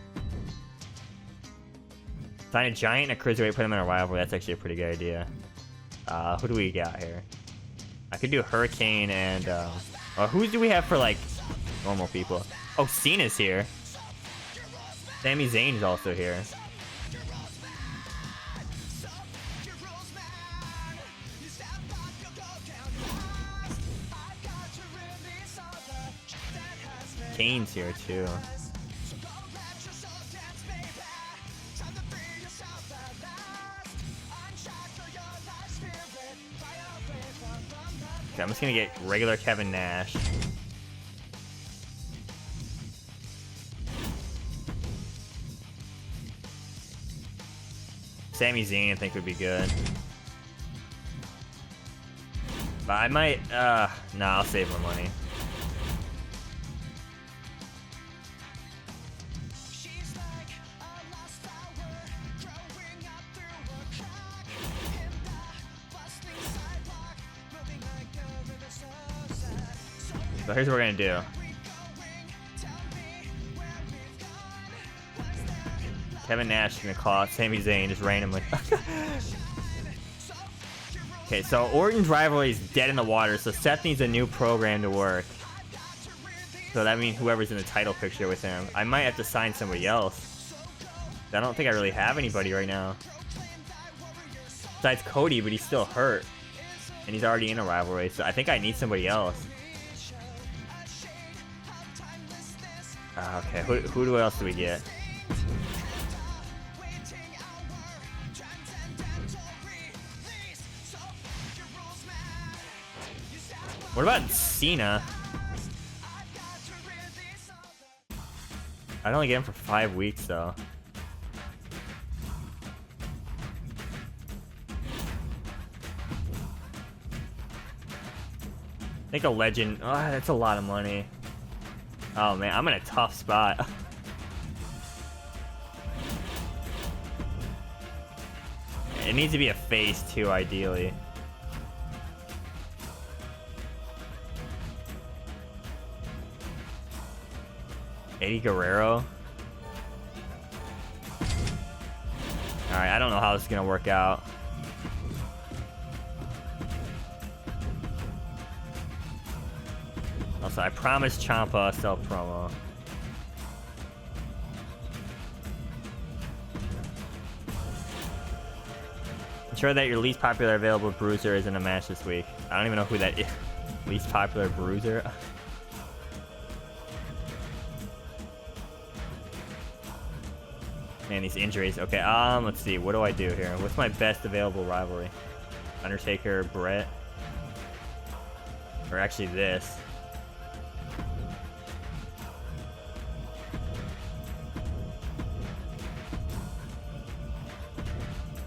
Find a giant and a cruiserweight, put them in a rivalry. That's actually a pretty good idea. Who do we got here? I could do Hurricane and, who do we have for, like, normal people? Oh, Cena's here. Sami Zayn's also here. Kane's here, too. Okay, I'm just gonna get regular Kevin Nash. Sami Zayn I think would be good. But I might, nah, I'll save my money. So here's what we're gonna do. Kevin Nash is gonna call out Sami Zayn just randomly. Okay, so Orton's rivalry is dead in the water, so Seth needs a new program to work. So that means whoever's in the title picture with him. I might have to sign somebody else. I don't think I really have anybody right now. Besides Cody, but he's still hurt. And he's already in a rivalry, so I think I need somebody else. Okay, who else do we get? What about Cena? I'd only get him for 5 weeks though. I think a legend. Oh, that's a lot of money. Oh man, I'm in a tough spot. It needs to be a face too, ideally. Eddie Guerrero. Alright, I don't know how this is gonna work out. Also, I promised Ciampa a self-promo. Ensure that your least popular available bruiser is in a match this week. I don't even know who that is. Least popular bruiser? Man, these injuries. Okay, let's see. What do I do here? What's my best available rivalry? Undertaker, Brett? Or actually this.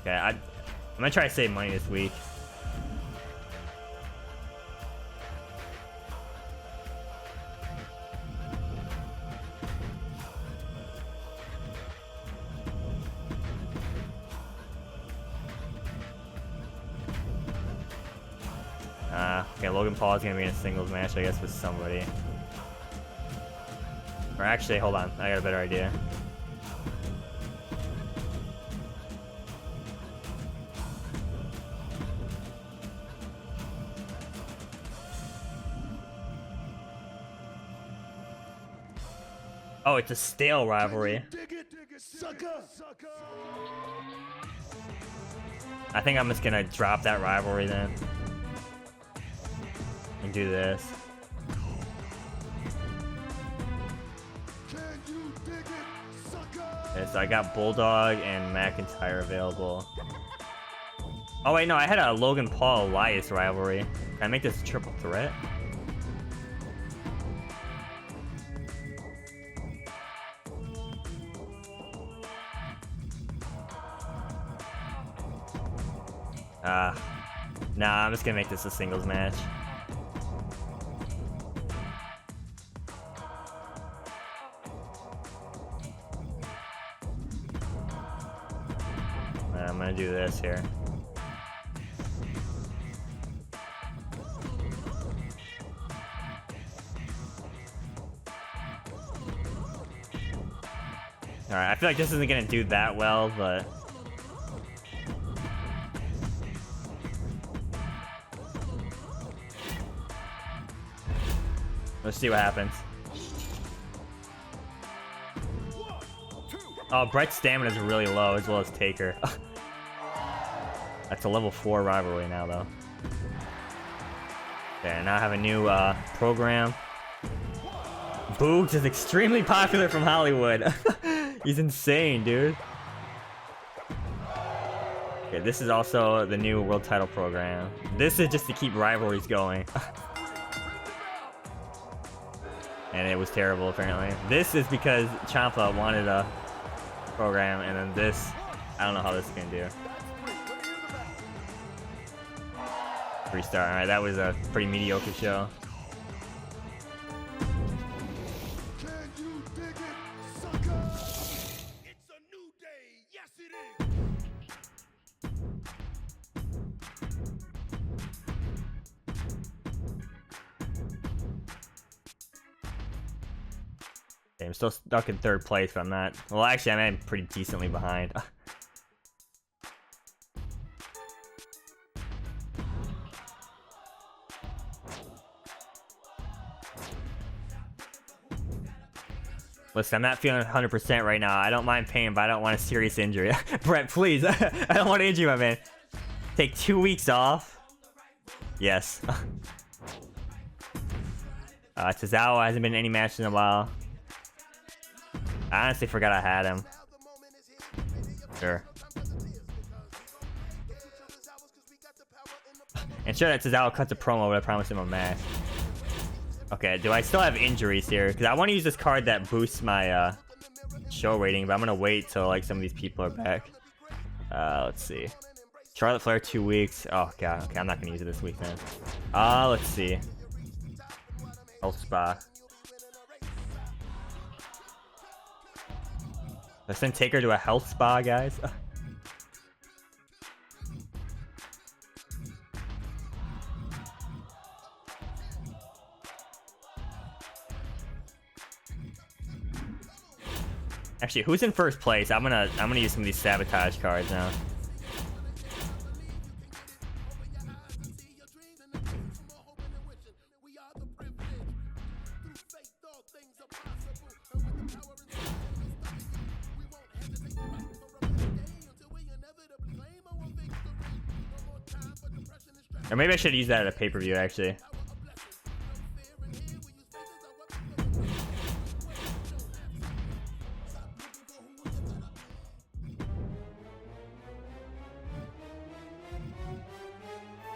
Okay, I'm gonna try to save money this week. Okay, Logan Paul is gonna be in a singles match, I guess, with somebody. Or actually, hold on, I got a better idea. Oh, it's a stale rivalry. I think I'm just gonna drop that rivalry then. And do this. Okay, so I got Bulldog and McIntyre available. Oh wait, no, I had a Logan Paul Elias rivalry. Can I make this a triple threat? Nah, I'm just gonna make this a singles match. I'm gonna do this here. Alright, I feel like this isn't gonna do that well, but... let's see what happens. Oh, Brett's stamina is really low, as well as Taker. That's a level 4 rivalry now, though. Okay, now I have a new program. Boogs is extremely popular from Hollywood. He's insane, dude. Okay, this is also the new world title program. This is just to keep rivalries going. And it was terrible, apparently. This is because Ciampa wanted a program, and then this, I don't know how this is gonna do. 3-star. Alright, that was a pretty mediocre show. I'm still stuck in 3rd place, but I'm not. Well, actually, I'm pretty decently behind. Listen, I'm not feeling 100% right now. I don't mind pain, but I don't want a serious injury. Brett, please. I don't want to injure my man. Take 2 weeks off. Yes. Tozawa hasn't been in any matches in a while. I honestly forgot I had him. Sure. And sure that Tozawa cuts a promo, but I promised him a match. Okay, do I still have injuries here? Because I want to use this card that boosts my show rating, but I'm gonna wait till like some of these people are back. Let's see. Charlotte Flair 2 weeks. Oh god. Okay, I'm not gonna use it this week then. Let's see. Health spa. Let's send Taker to a health spa, guys. Actually, who's in first place? I'm gonna use some of these sabotage cards now. Or maybe I should use that at a pay-per-view, actually.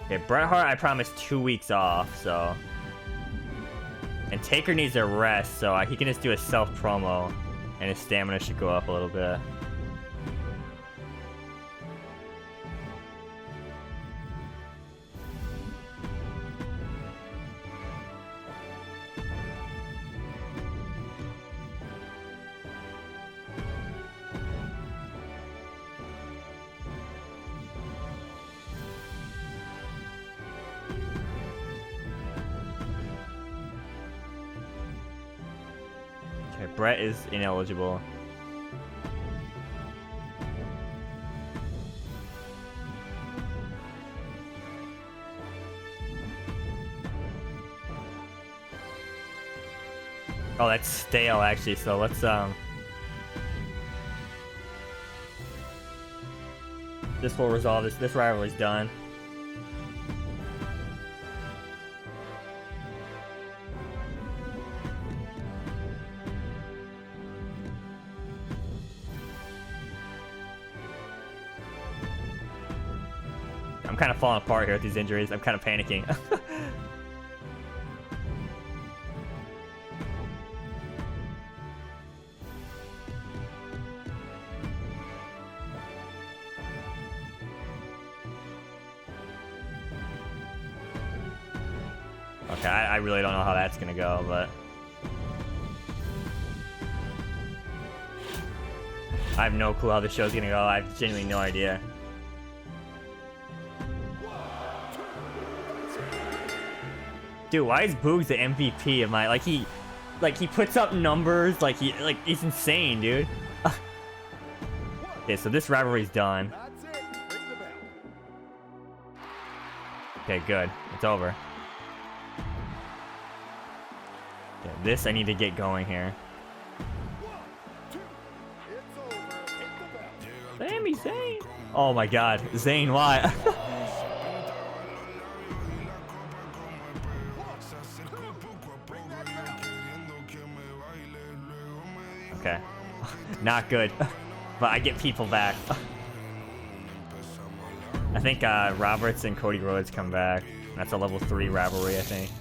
Okay, Bret Hart, I promised 2 weeks off, so... And Taker needs a rest, so he can just do a self-promo, and his stamina should go up a little bit. Brett is ineligible. Oh, that's stale actually, so let's this will resolve this. This rivalry's done. I'm kind of falling apart here with these injuries. I'm kind of panicking. Okay, I really don't know how that's gonna go, but I have no clue how the show's gonna go. I have genuinely no idea. Dude, why is Boogs the MVP of my he puts up numbers he's insane, dude. Okay, so this rivalry's done. Okay, good. It's over. Okay, this I need to get going here. Sami Zayn. Oh my god, Zayn, why? Okay. Not good. But I get people back. I think Roberts and Cody Rhodes come back. That's a level 3 rivalry, I think.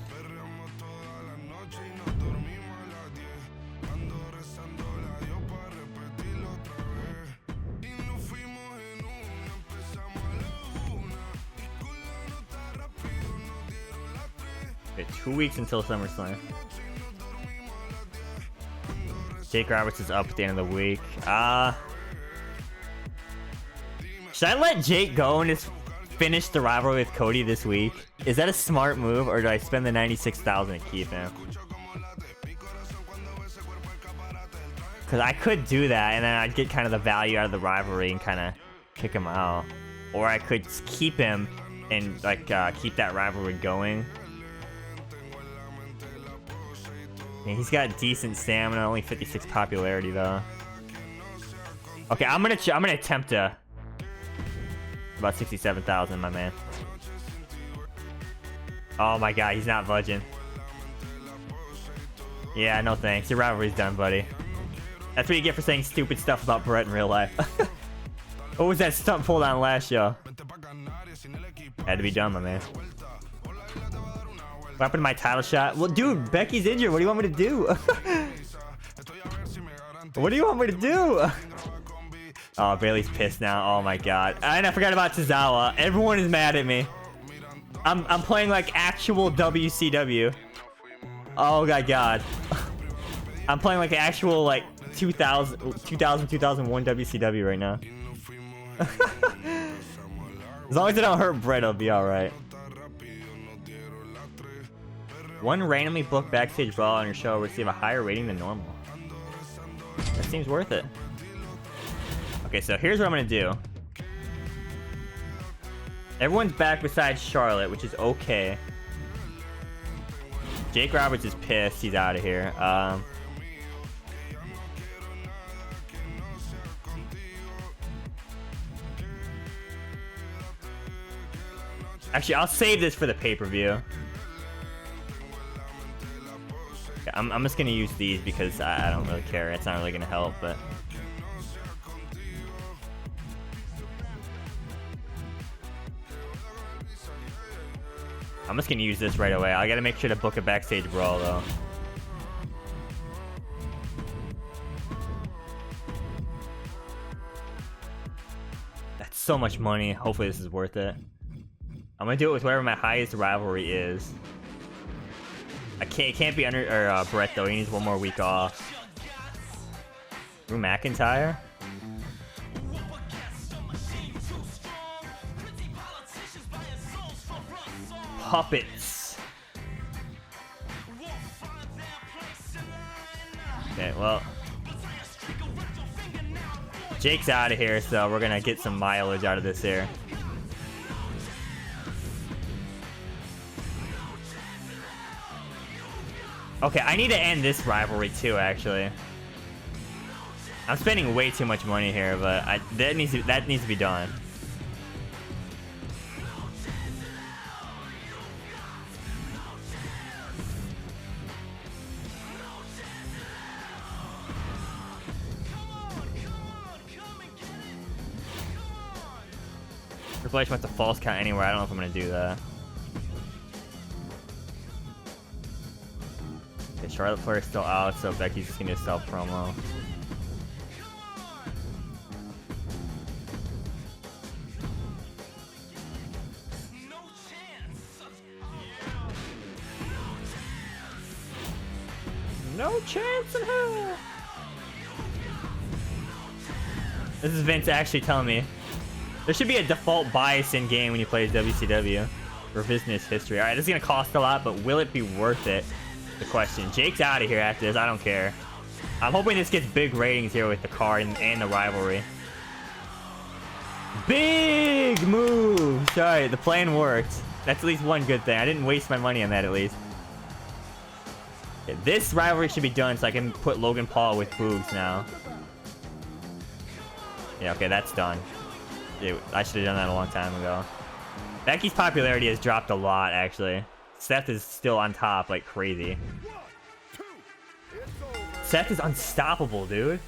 Okay, 2 weeks until SummerSlam. Jake Roberts is up at the end of the week. Should I let Jake go and just finish the rivalry with Cody this week? Is that a smart move, or do I spend the $96,000 to keep him? Because I could do that, and then I'd get kind of the value out of the rivalry and kind of kick him out. Or I could keep him and keep that rivalry going. Yeah, he's got decent stamina, only 56 popularity though. Okay, I'm gonna attempt to about 67,000, my man. Oh my god, he's not budging. Yeah, no thanks. Your rivalry's done, buddy. That's what you get for saying stupid stuff about Brett in real life. What was that stunt pulled on last show? Had to be done, my man. What happened to my title shot? Well, dude, Becky's injured. What do you want me to do? What do you want me to do? Oh, Bailey's pissed now. Oh my god. And I forgot about Tozawa. Everyone is mad at me. I'm playing like actual WCW. Oh my god. I'm playing like actual like 2001 WCW right now. As long as I don't hurt Brett, I'll be alright. One randomly booked backstage brawl on your show will receive a higher rating than normal. That seems worth it. Okay, so here's what I'm gonna do. Everyone's back besides Charlotte, which is okay. Jake Roberts is pissed. He's out of here. Actually, I'll save this for the pay-per-view. Okay, I'm just gonna use these because I don't really care. It's not really gonna help, but. I'm just gonna use this right away. I gotta make sure to book a backstage brawl though. That's so much money. Hopefully this is worth it. I'm gonna do it with whatever my highest rivalry is. It can't be under Brett though. He needs one more week off. Drew McIntyre. Puppets. Okay, well, Jake's out of here, so we're gonna get some mileage out of this here. Okay, I need to end this rivalry too, actually. I'm spending way too much money here, but that needs to be done. Triple H wants a false count anywhere. I don't know if I'm gonna do that. Okay, Charlotte Flair's still out, so Becky's just gonna do a self promo. No chance in hell. This is Vince actually telling me. There should be a default bias in game when you play WCW. Revisionist history. Alright, this is gonna cost a lot, but will it be worth it? The question. Jake's out of here after this. I don't care. I'm hoping this gets big ratings here with the card and the rivalry. Big move! Sorry, the plan worked. That's at least one good thing. I didn't waste my money on that at least. Okay, this rivalry should be done so I can put Logan Paul with Boogs now. Yeah, okay, that's done. Dude, I should have done that a long time ago. Becky's popularity has dropped a lot, actually. Seth is still on top like crazy. Seth is unstoppable, dude.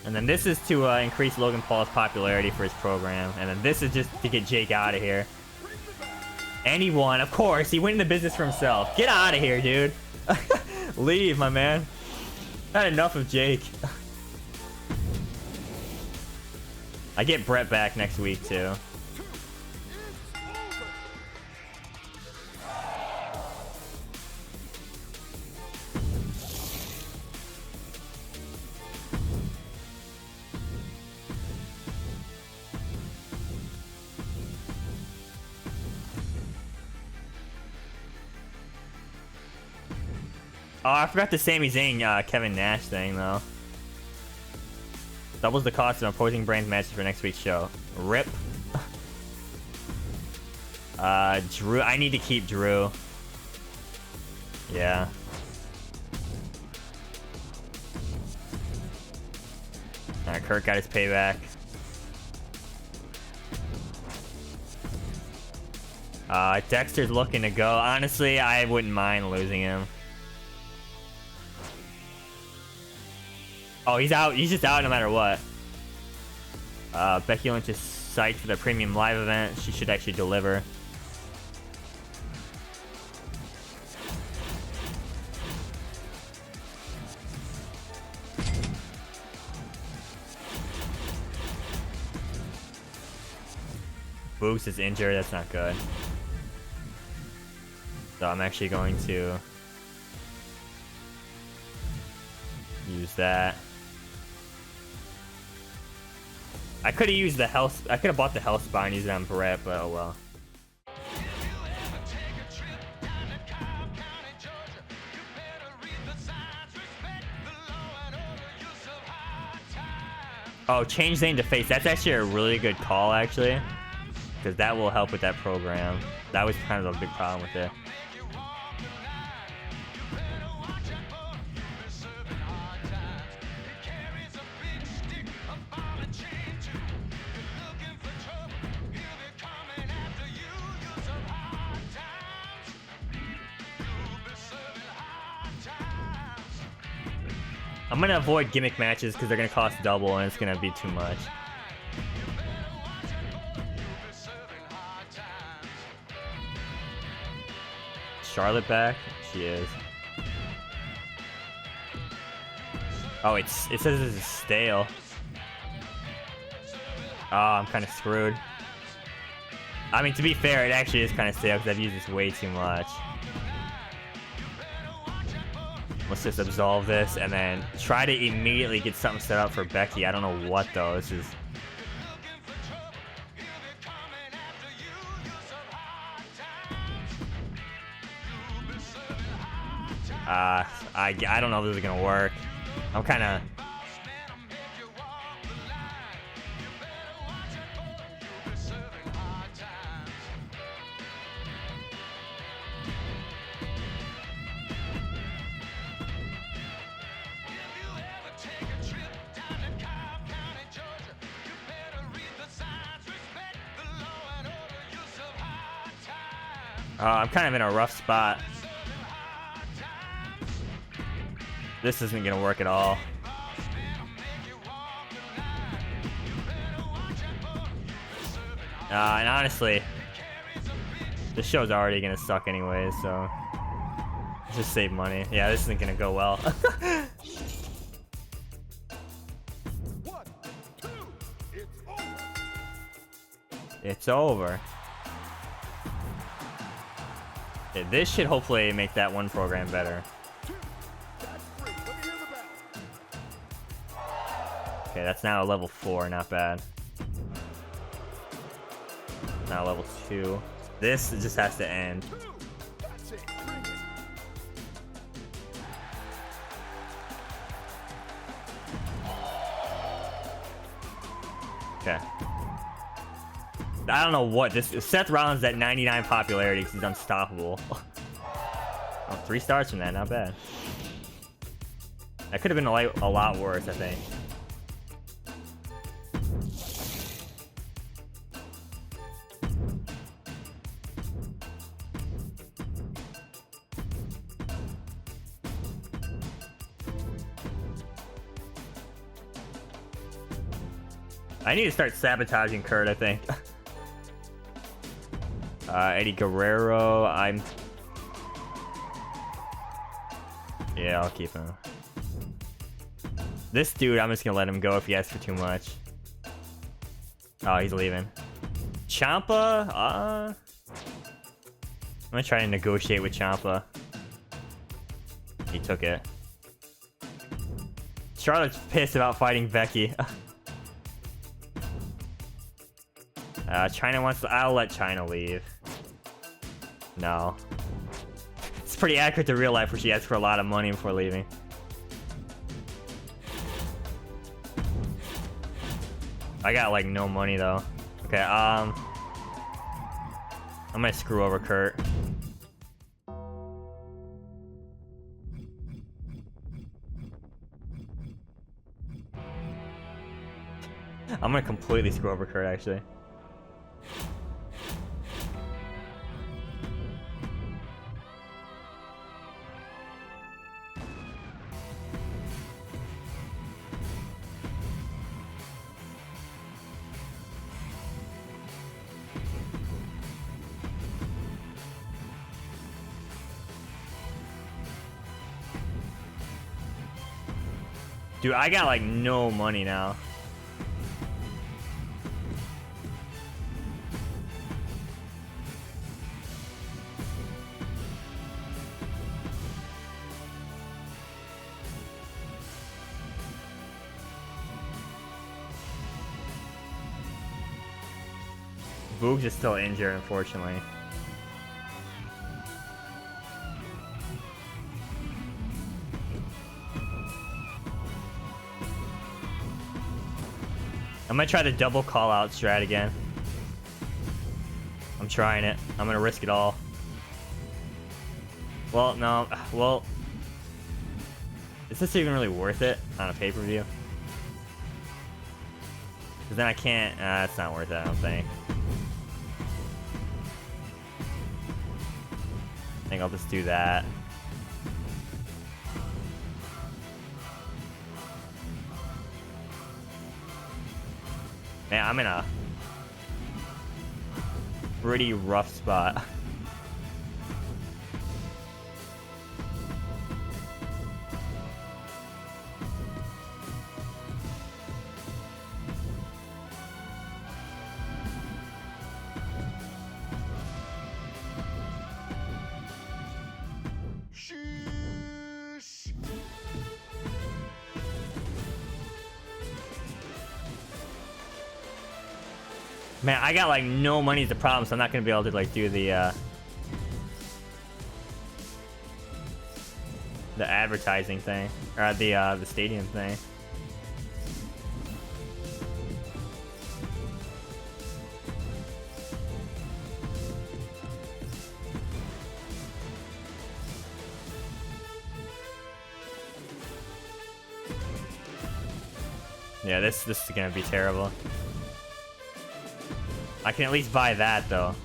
And then this is to increase Logan Paul's popularity for his program. And then this is just to get Jake out of here. And he won, of course. He went in the business for himself. Get out of here, dude. Leave, my man. Not enough of Jake. I get Brett back next week, too. Oh, I forgot the Sami Zayn Kevin Nash thing, though. Doubles the cost of opposing brands matches for next week's show. Rip. Drew. I need to keep Drew. Yeah. Alright, Kurt got his payback. Dexter's looking to go. Honestly, I wouldn't mind losing him. Oh, he's out. He's just out no matter what. Becky Lynch is psyched for the premium live event. She should actually deliver. Boogs is injured. That's not good. So I'm actually going to use that. I could have used the health. I could have bought the health spot and used it on Brett, but oh well. Oh, change Zane to face. That's actually a really good call, actually, because that will help with that program. That was kind of a big problem with it. I'm gonna avoid gimmick matches because they're gonna cost double and it's gonna be too much. Charlotte back? She is. Oh, it says it's stale. Oh, I'm kind of screwed. I mean, to be fair, it actually is kind of stale because I've used this way too much. Let's just absolve this and then try to immediately get something set up for Becky. I don't know what though. This is. I don't know if this is gonna work. I'm kind of. I'm kind of in a rough spot. This isn't gonna work at all. And honestly, this show's already gonna suck anyway, so just save money. Yeah, this isn't gonna go well. It's over. Yeah, this should hopefully make that one program better. Okay, that's now a level 4, not bad. Now level 2. This just has to end. Okay. I don't know what this is. Seth Rollins at 99 popularity because he's unstoppable. Oh, 3 stars from that, not bad. That could have been a lot worse, I think. I need to start sabotaging Kurt, I think. Eddie Guerrero, yeah, I'll keep him. This dude, I'm just gonna let him go if he asks for too much. Oh, he's leaving. Ciampa, I'm gonna try to negotiate with Ciampa. He took it. Charlotte's pissed about fighting Becky. China wants to... I'll let China leave. No. It's pretty accurate to real life where she asks for a lot of money before leaving. I got like no money though. Okay, I'm gonna screw over Kurt. I'm gonna completely screw over Kurt actually. Dude, I got like no money now. Boogs is still injured, unfortunately. I'm gonna try the double call out strat again. I'm trying it. I'm gonna risk it all. Well, no. Well, is this even really worth it on a pay-per-view? Because then I can't. It's not worth it, I don't think. I think I'll just do that. Man, I'm in a pretty rough spot. Man, I got like no money is the problem, so I'm not gonna be able to like do the advertising thing or the stadium thing. Yeah, this is gonna be terrible. I can at least buy that though.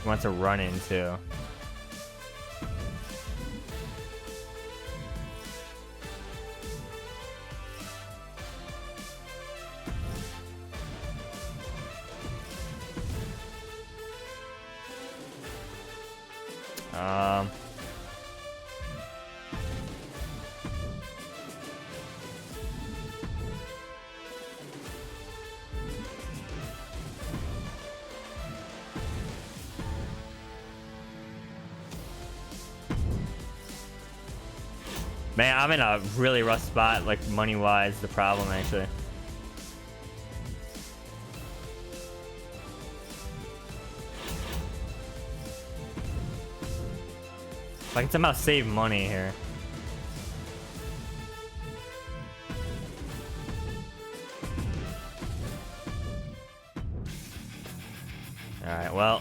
Want to run into. Man, I'm in a really rough spot, like money-wise, the problem actually. If I can somehow save money here. Alright, well,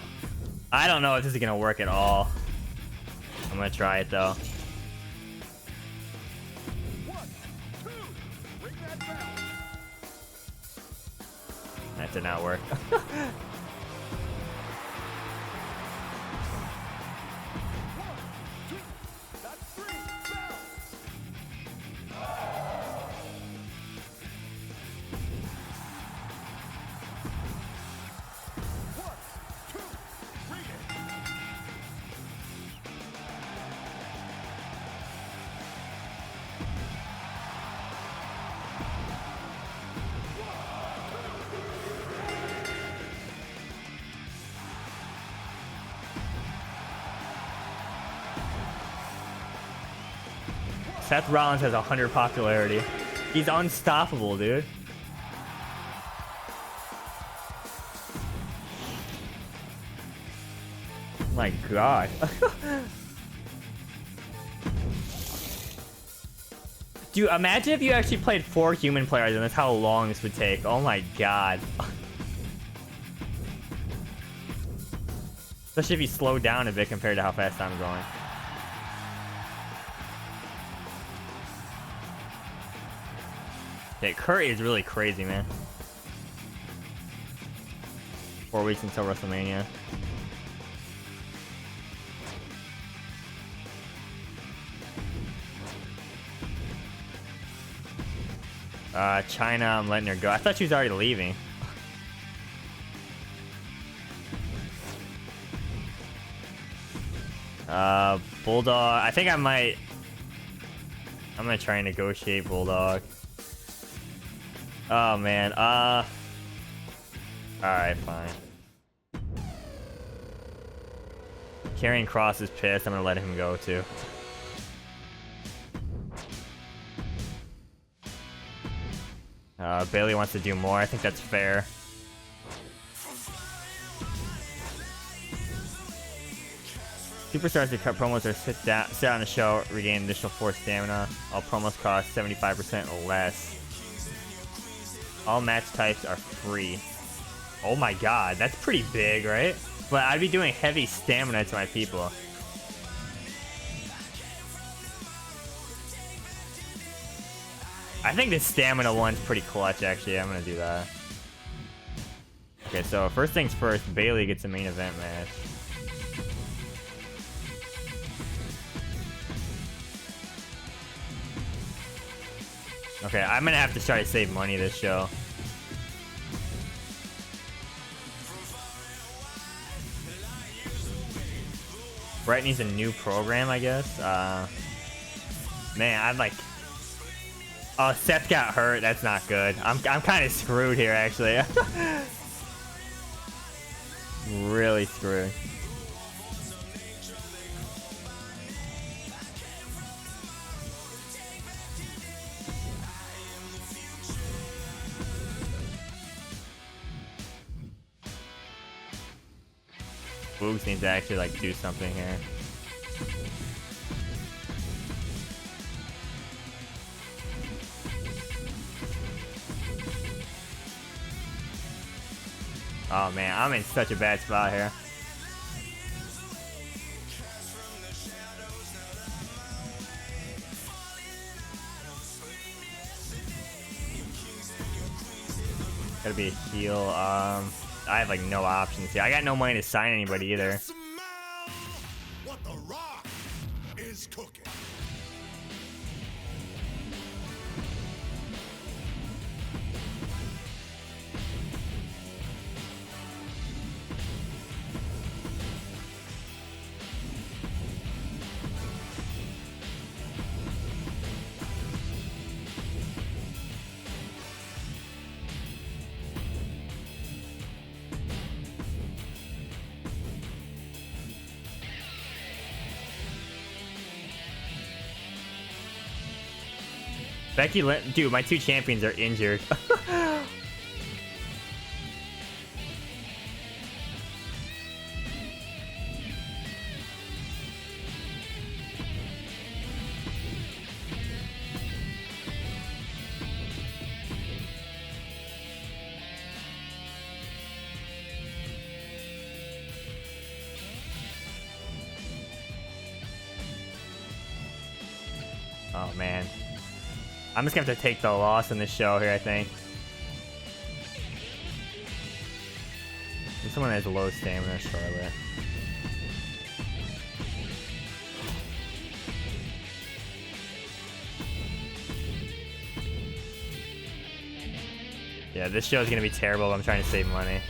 I don't know if this is gonna work at all. I'm gonna try it though. That did not work. Seth Rollins has 100 popularity. He's unstoppable, dude. My God. Dude, imagine if you actually played 4 human players and that's how long this would take. Oh my God. Especially if you slow down a bit compared to how fast I'm going. Okay, Curry is really crazy, man. 4 weeks until WrestleMania. China, I'm letting her go. I thought she was already leaving. Bulldog, I think I might I'm gonna try and negotiate Bulldog. Oh man, alright, fine. Karrion Kross is pissed. I'm gonna let him go too. Bailey wants to do more. I think that's fair. Superstars that cut promos or sit on the show regain additional 4 stamina. All promos cost 75% less. All match types are free. Oh my god, that's pretty big, right? But I'd be doing heavy stamina to my people. I think the stamina one's pretty clutch, actually. I'm gonna do that. Okay, so first things first, Bailey gets a main event match. Okay, I'm gonna have to try to save money this show. Brett needs a new program, I guess. Man, I'm like... Oh, Seth got hurt. That's not good. I'm kind of screwed here, actually. Really screwed. Boogs needs to actually like do something here. Oh man, I'm in such a bad spot here. Gotta be a heel. I have like no options here. I got no money to sign anybody either. What the Rock is cooking. Becky Lynch, dude, my 2 champions are injured. Oh man. I'm just gonna have to take the loss in this show here, I think. Someone has low stamina, Charlotte. Yeah, this show is gonna be terrible. I'm trying to save money.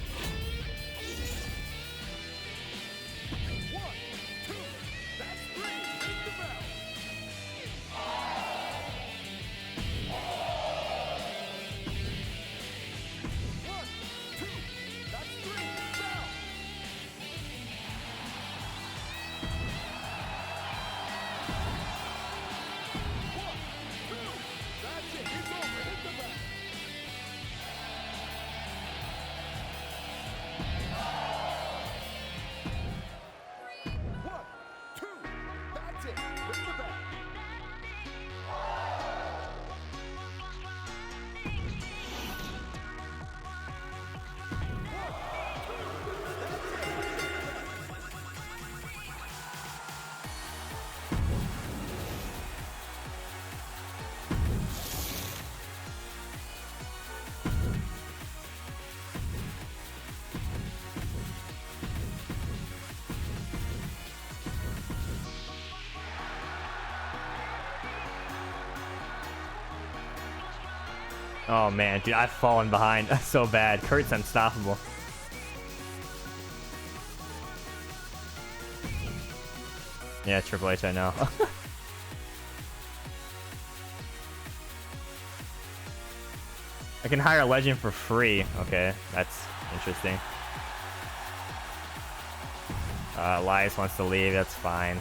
Oh man, dude, I've fallen behind so bad. Kurt's unstoppable. Yeah, Triple H, I know. I can hire a legend for free. Okay, that's interesting. Elias wants to leave. That's fine.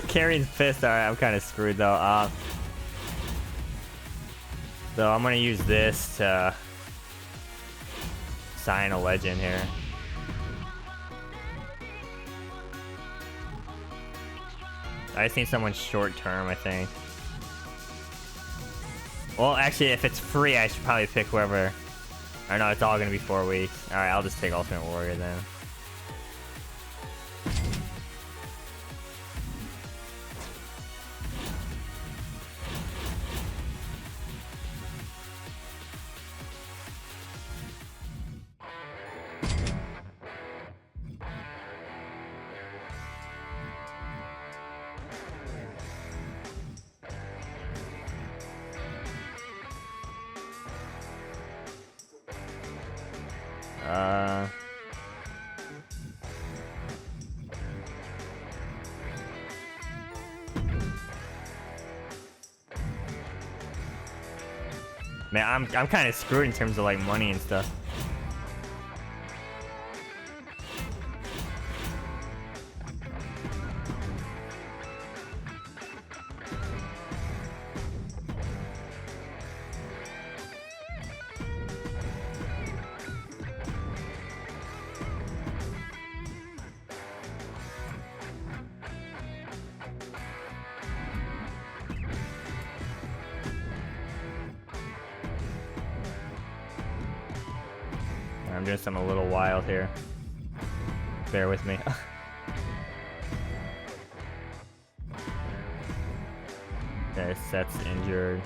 Carrying fist. Alright, I'm kind of screwed though. So I'm gonna use this to sign a legend here. I just need someone short term, I think. Well, actually, if it's free, I should probably pick whoever. I know it's all gonna be 4 weeks. Alright, I'll just take Ultimate Warrior then. Man, I'm kind of screwed in terms of like money and stuff. I'm doing something a little wild here. Bear with me. Okay, Seth's injured.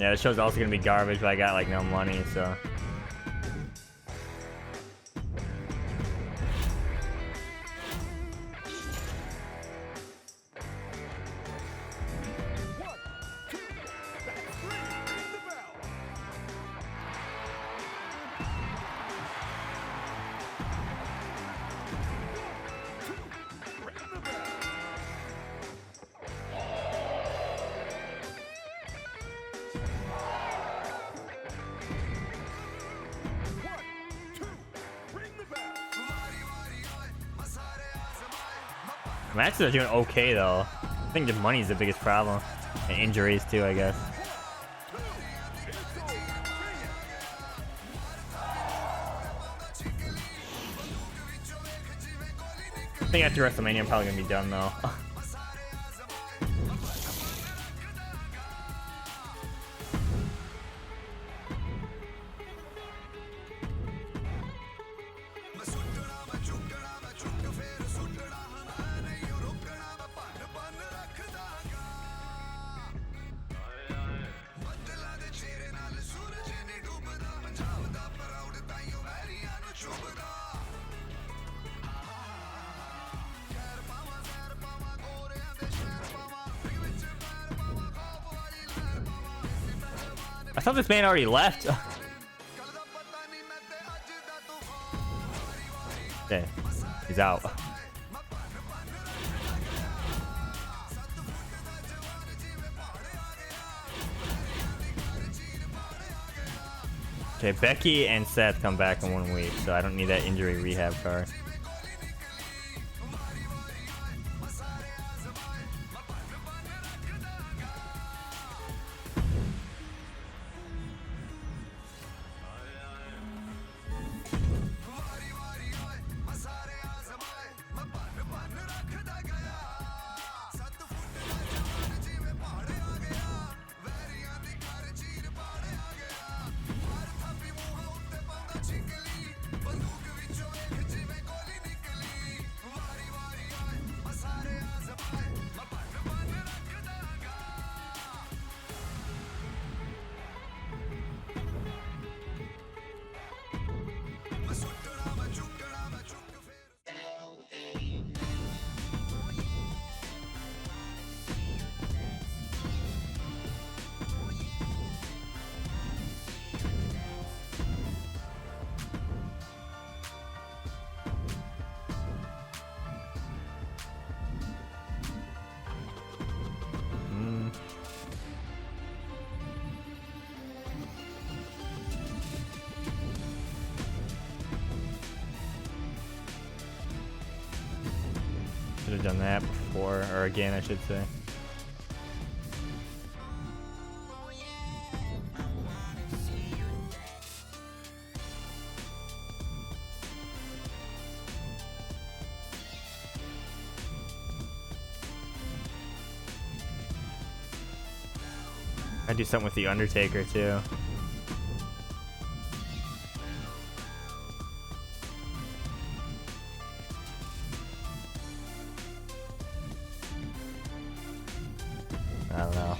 Yeah, the show's also gonna be garbage, but I got like no money, so. Matches are doing okay though. I think the money's the biggest problem. And injuries too, I guess. I think after WrestleMania I'm probably gonna be done though. I thought this man already left. Okay, he's out. Okay, Becky and Seth come back in 1 week, so I don't need that injury rehab card. done that before, or again, I should say. I do something with the Undertaker too. I don't know.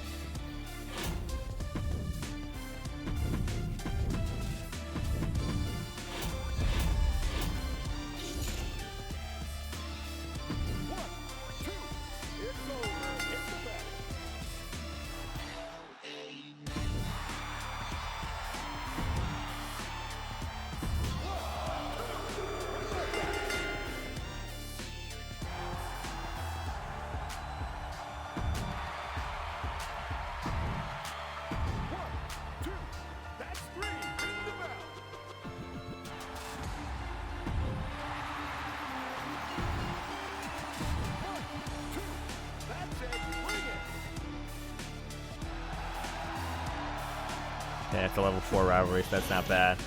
Yeah, it's a level 4 rivalry, so that's not bad.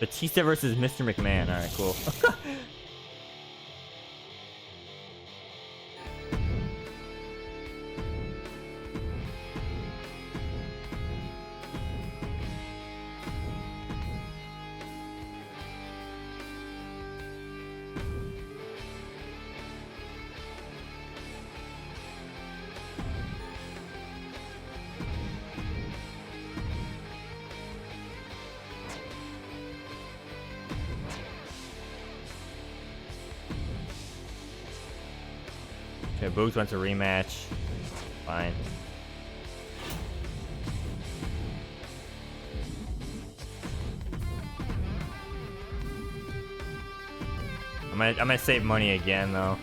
Batista versus Mr. McMahon. Alright, cool. Okay, Boogs wants a rematch. Fine. I'm gonna save money again though.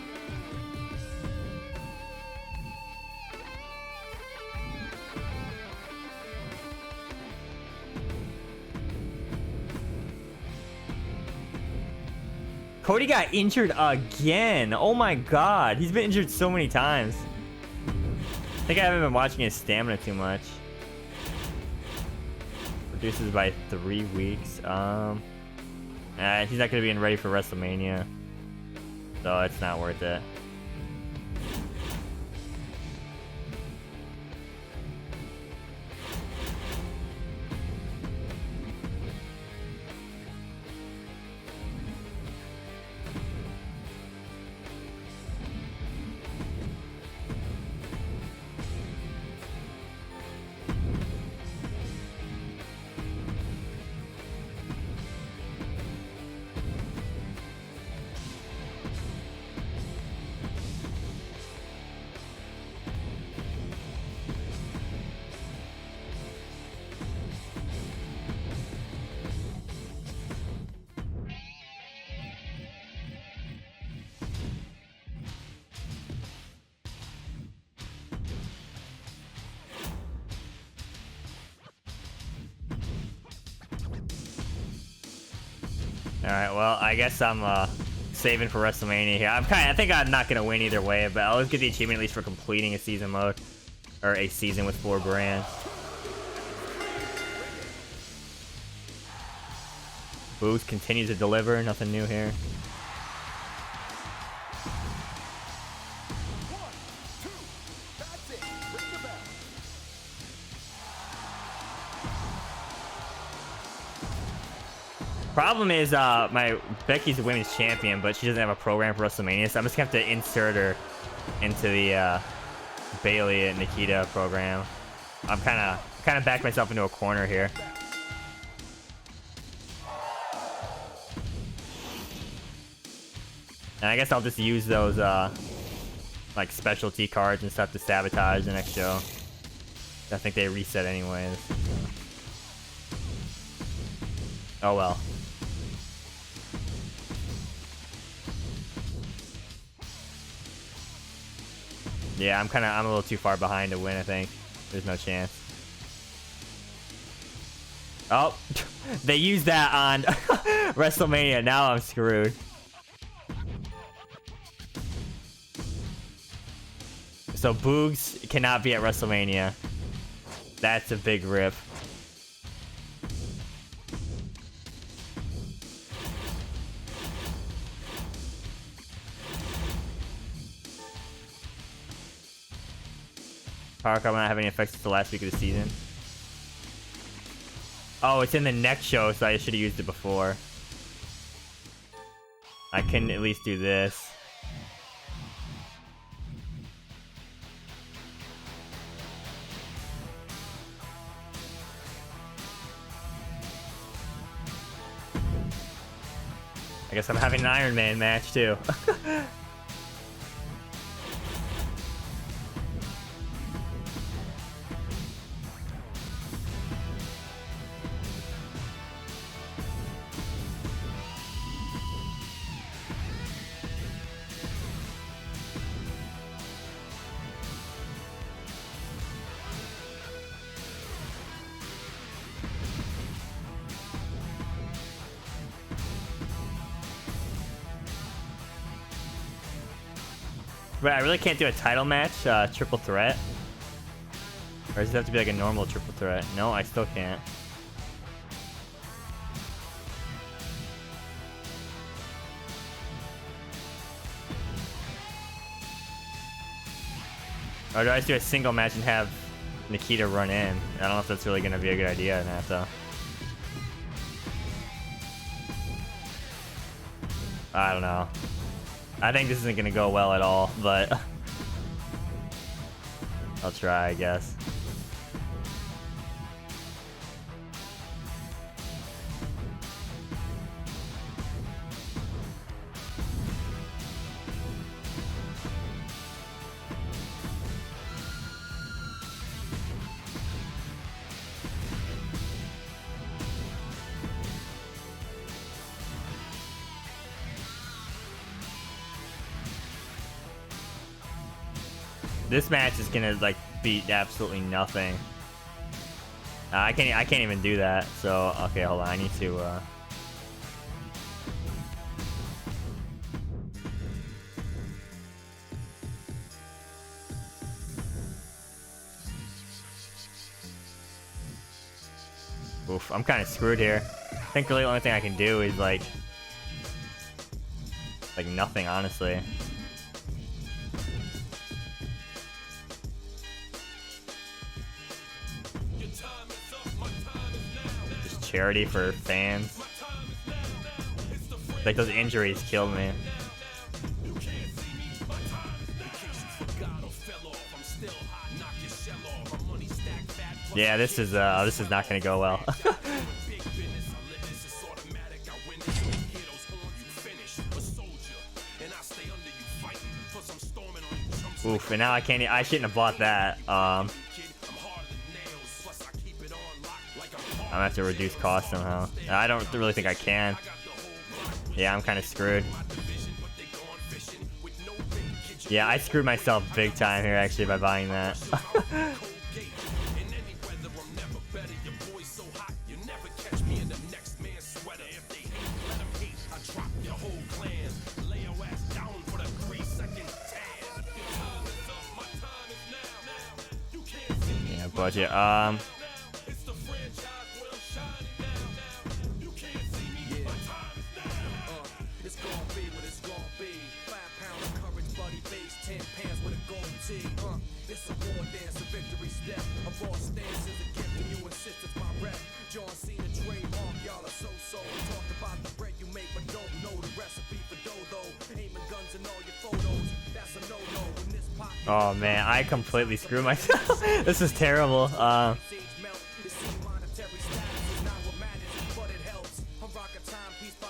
Cody got injured again. Oh my god. He's been injured so many times. I think I haven't been watching his stamina too much. Reduces by 3 weeks. He's not gonna be ready for WrestleMania. So it's not worth it. Alright, well, I guess I'm saving for WrestleMania here. I think I'm not gonna win either way, but I'll always get the achievement at least for completing a season mode. Or a season with 4 brands. Boost continues to deliver, nothing new here. Problem is, Becky's a women's champion, but she doesn't have a program for WrestleMania, so I'm just gonna have to insert her into the Bailey and Nikita program. I'm kind of backed myself into a corner here. And I guess I'll just use those like specialty cards and stuff to sabotage the next show. I think they reset anyways. So. Oh well. Yeah, I'm a little too far behind to win, I think. There's no chance. Oh, They used that on WrestleMania. Now I'm screwed. So Boogs cannot be at WrestleMania. That's a big rip. Power Cup will not have any effects until the last week of the season. Oh, it's in the next show, so I should have used it before. I can at least do this. I guess I'm having an Iron Man match too. But I really can't do a title match, triple threat. Or does it have to be like a normal triple threat? No, I still can't. Or do I just do a single match and have Nikita run in? I don't know if that's really going to be a good idea or not, though. I don't know. I think this isn't gonna go well at all, but I'll try, I guess. This match is gonna like beat absolutely nothing. I can't even do that. So okay, hold on. I need to. Oof, I'm kind of screwed here. I think really the only thing I can do is like nothing, honestly. Charity for fans. Like those injuries killed me. Yeah, this is not gonna go well. Oof, and now I can't. I shouldn't have bought that. I'm gonna have to reduce cost somehow. I don't really think I can. Yeah, I'm kind of screwed. Yeah, I screwed myself big time here actually by buying that. Yeah, budget. Oh man, I completely screwed myself. This is terrible.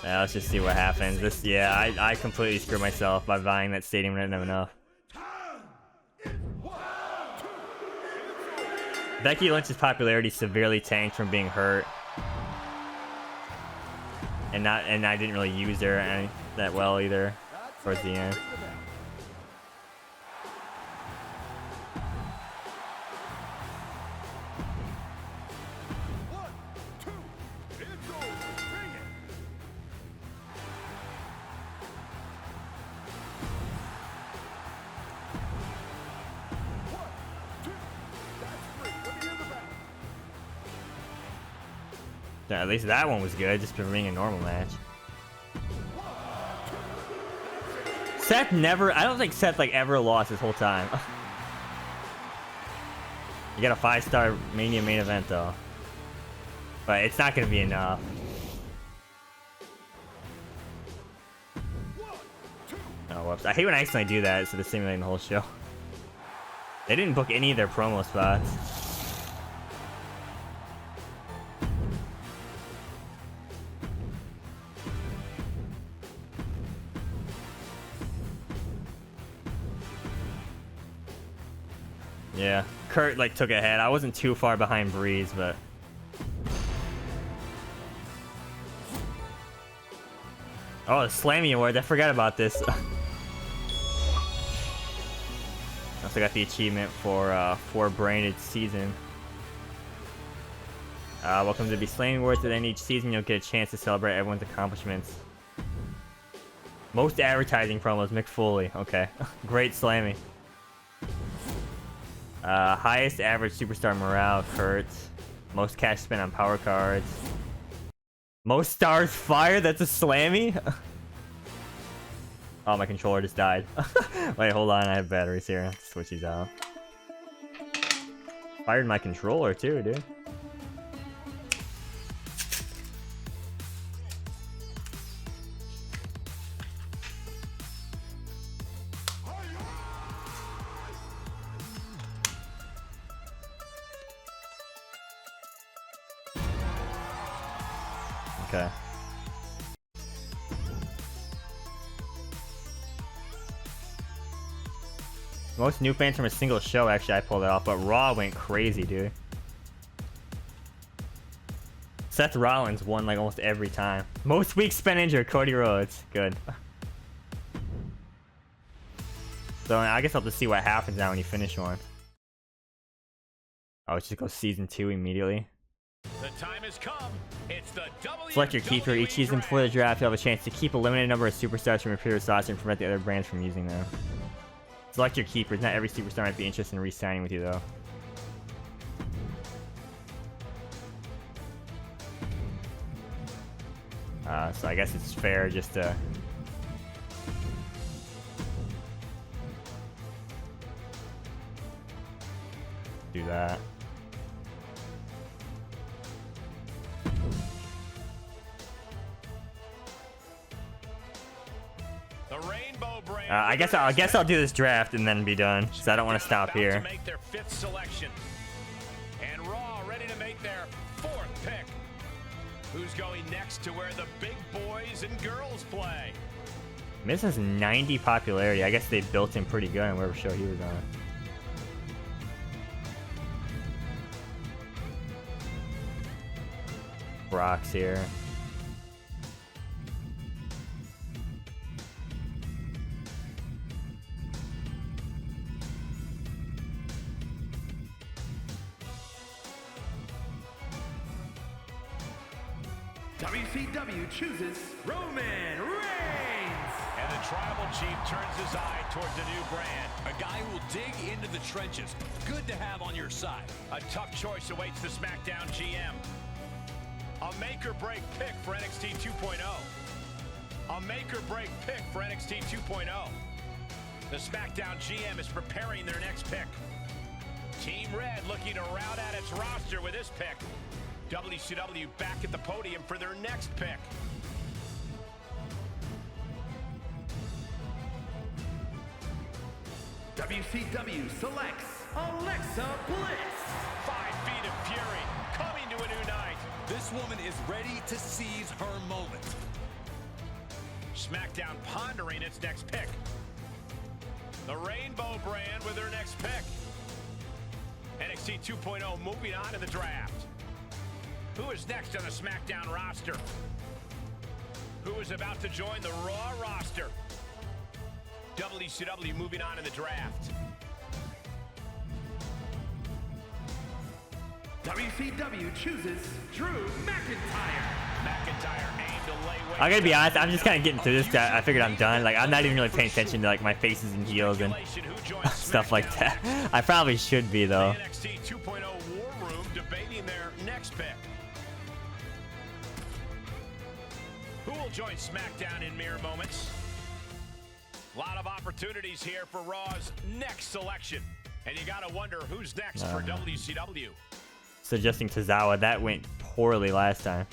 Yeah, let's just see what happens. Yeah, I completely screwed myself by buying that stadium when I didn't have enough. Becky Lynch's popularity severely tanked from being hurt, and I didn't really use her that well either towards the end. At least that one was good, just for being a normal match. Seth never, I don't think Seth like ever lost his whole time. You got a 5-star Mania main event though. But it's not gonna be enough. Oh, whoops. I hate when I accidentally do that instead of simulating the whole show. They didn't book any of their promo spots. Yeah, Kurt like took ahead. I wasn't too far behind Breeze, but oh, the Slammy Awards. I forgot about this. Also got the achievement for branded season. Welcome to the Slammy Awards. At the end of each season, you'll get a chance to celebrate everyone's accomplishments. Most advertising promos, Mick Foley. Okay, great Slammy. Highest average superstar morale, Kurt. Most cash spent on power cards. Most stars fired, that's a Slammy? Oh, my controller just died. Wait, hold on, I have batteries here. I have to switch these out. Fired my controller too, dude. Okay. Most new fans from a single show, actually, I pulled it off, but Raw went crazy, dude. Seth Rollins won like almost every time. Most weeks spent injured, Cody Rhodes. Good. So I guess I'll just see what happens now when you finish one. Oh, let's just go season 2 immediately. The time has come. It's the WWE. Select your keeper. Each season before the draft, you'll have a chance to keep a limited number of superstars from your previous roster and prevent the other brands from using them. Select your keepers. Not every superstar might be interested in re-signing with you, though. So I guess it's fair just to... do that. I guess I'll do this draft and then be done, because I don't want to stop here. To make their 5th selection. And Raw ready to make their 4th pick. Who's going next to where the big boys and girls play? Miz has 90 popularity. I guess they built him pretty good on whatever show he was on. Brock's here. WCW chooses Roman Reigns. And the Tribal Chief turns his eye towards the new brand. A guy who will dig into the trenches. Good to have on your side. A tough choice awaits the SmackDown GM. A make-or-break pick for NXT 2.0. A make-or-break pick for NXT 2.0. The SmackDown GM is preparing their next pick. Team Red looking to round out its roster with this pick. WCW back at the podium for their next pick. WCW selects Alexa Bliss. 5 feet of fury coming to a new night. This woman is ready to seize her moment. SmackDown pondering its next pick. The Rainbow brand with their next pick. NXT 2.0 moving on to the draft. Who is next on the SmackDown roster? Who is about to join the Raw roster? WCW moving on in the draft. WCW chooses Drew McIntyre. McIntyre aimed to lay weight. I gotta be honest, I'm just kind of getting through this. I figured I'm done. Like, I'm not even really paying attention to like my faces and heels and stuff like that. I probably should be though. The NXT 2.0 War Room debating their next pick. Who will join SmackDown in mere moments? A lot of opportunities here for Raw's next selection. And you gotta wonder who's next for WCW. Suggesting Tozawa. That went poorly last time.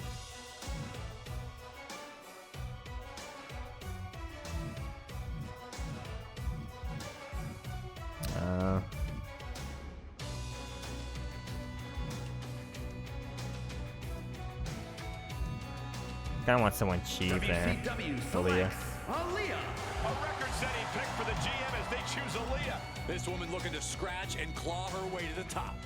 I want someone cheap there. Aaliyah. A record-setting pick for the GM as they choose Aaliyah. This woman looking to scratch and claw her way to the top.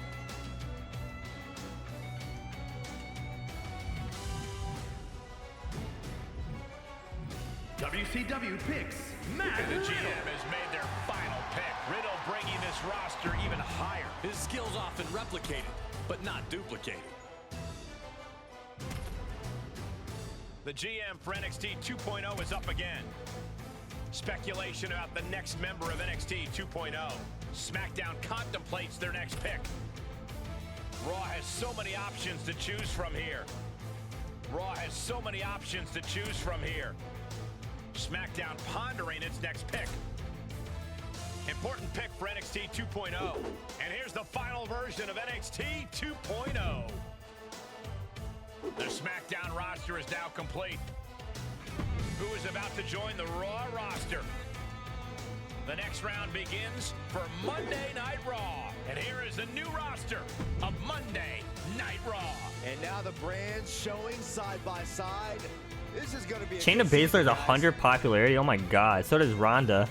WCW picks Matt And the Riddle. GM has made their final pick. Riddle bringing this roster even higher. His skills often replicated, but not duplicated. The GM for NXT 2.0 is up again. Speculation about the next member of NXT 2.0. SmackDown contemplates their next pick. Raw has so many options to choose from here. Raw has so many options to choose from here. SmackDown pondering its next pick. Important pick for NXT 2.0. And here's the final version of NXT 2.0. The SmackDown roster is now complete. Who is about to join the Raw roster? The next round begins for Monday Night Raw. And here is the new roster of Monday Night Raw. And now the brands showing side by side. This is going to be Shayna Baszler's 100 popularity. Oh my god. So does Ronda.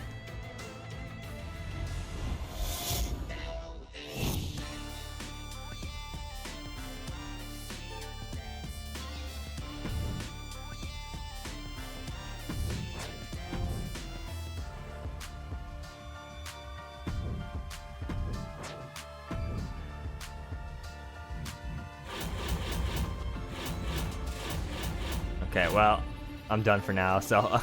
Okay, well, I'm done for now, so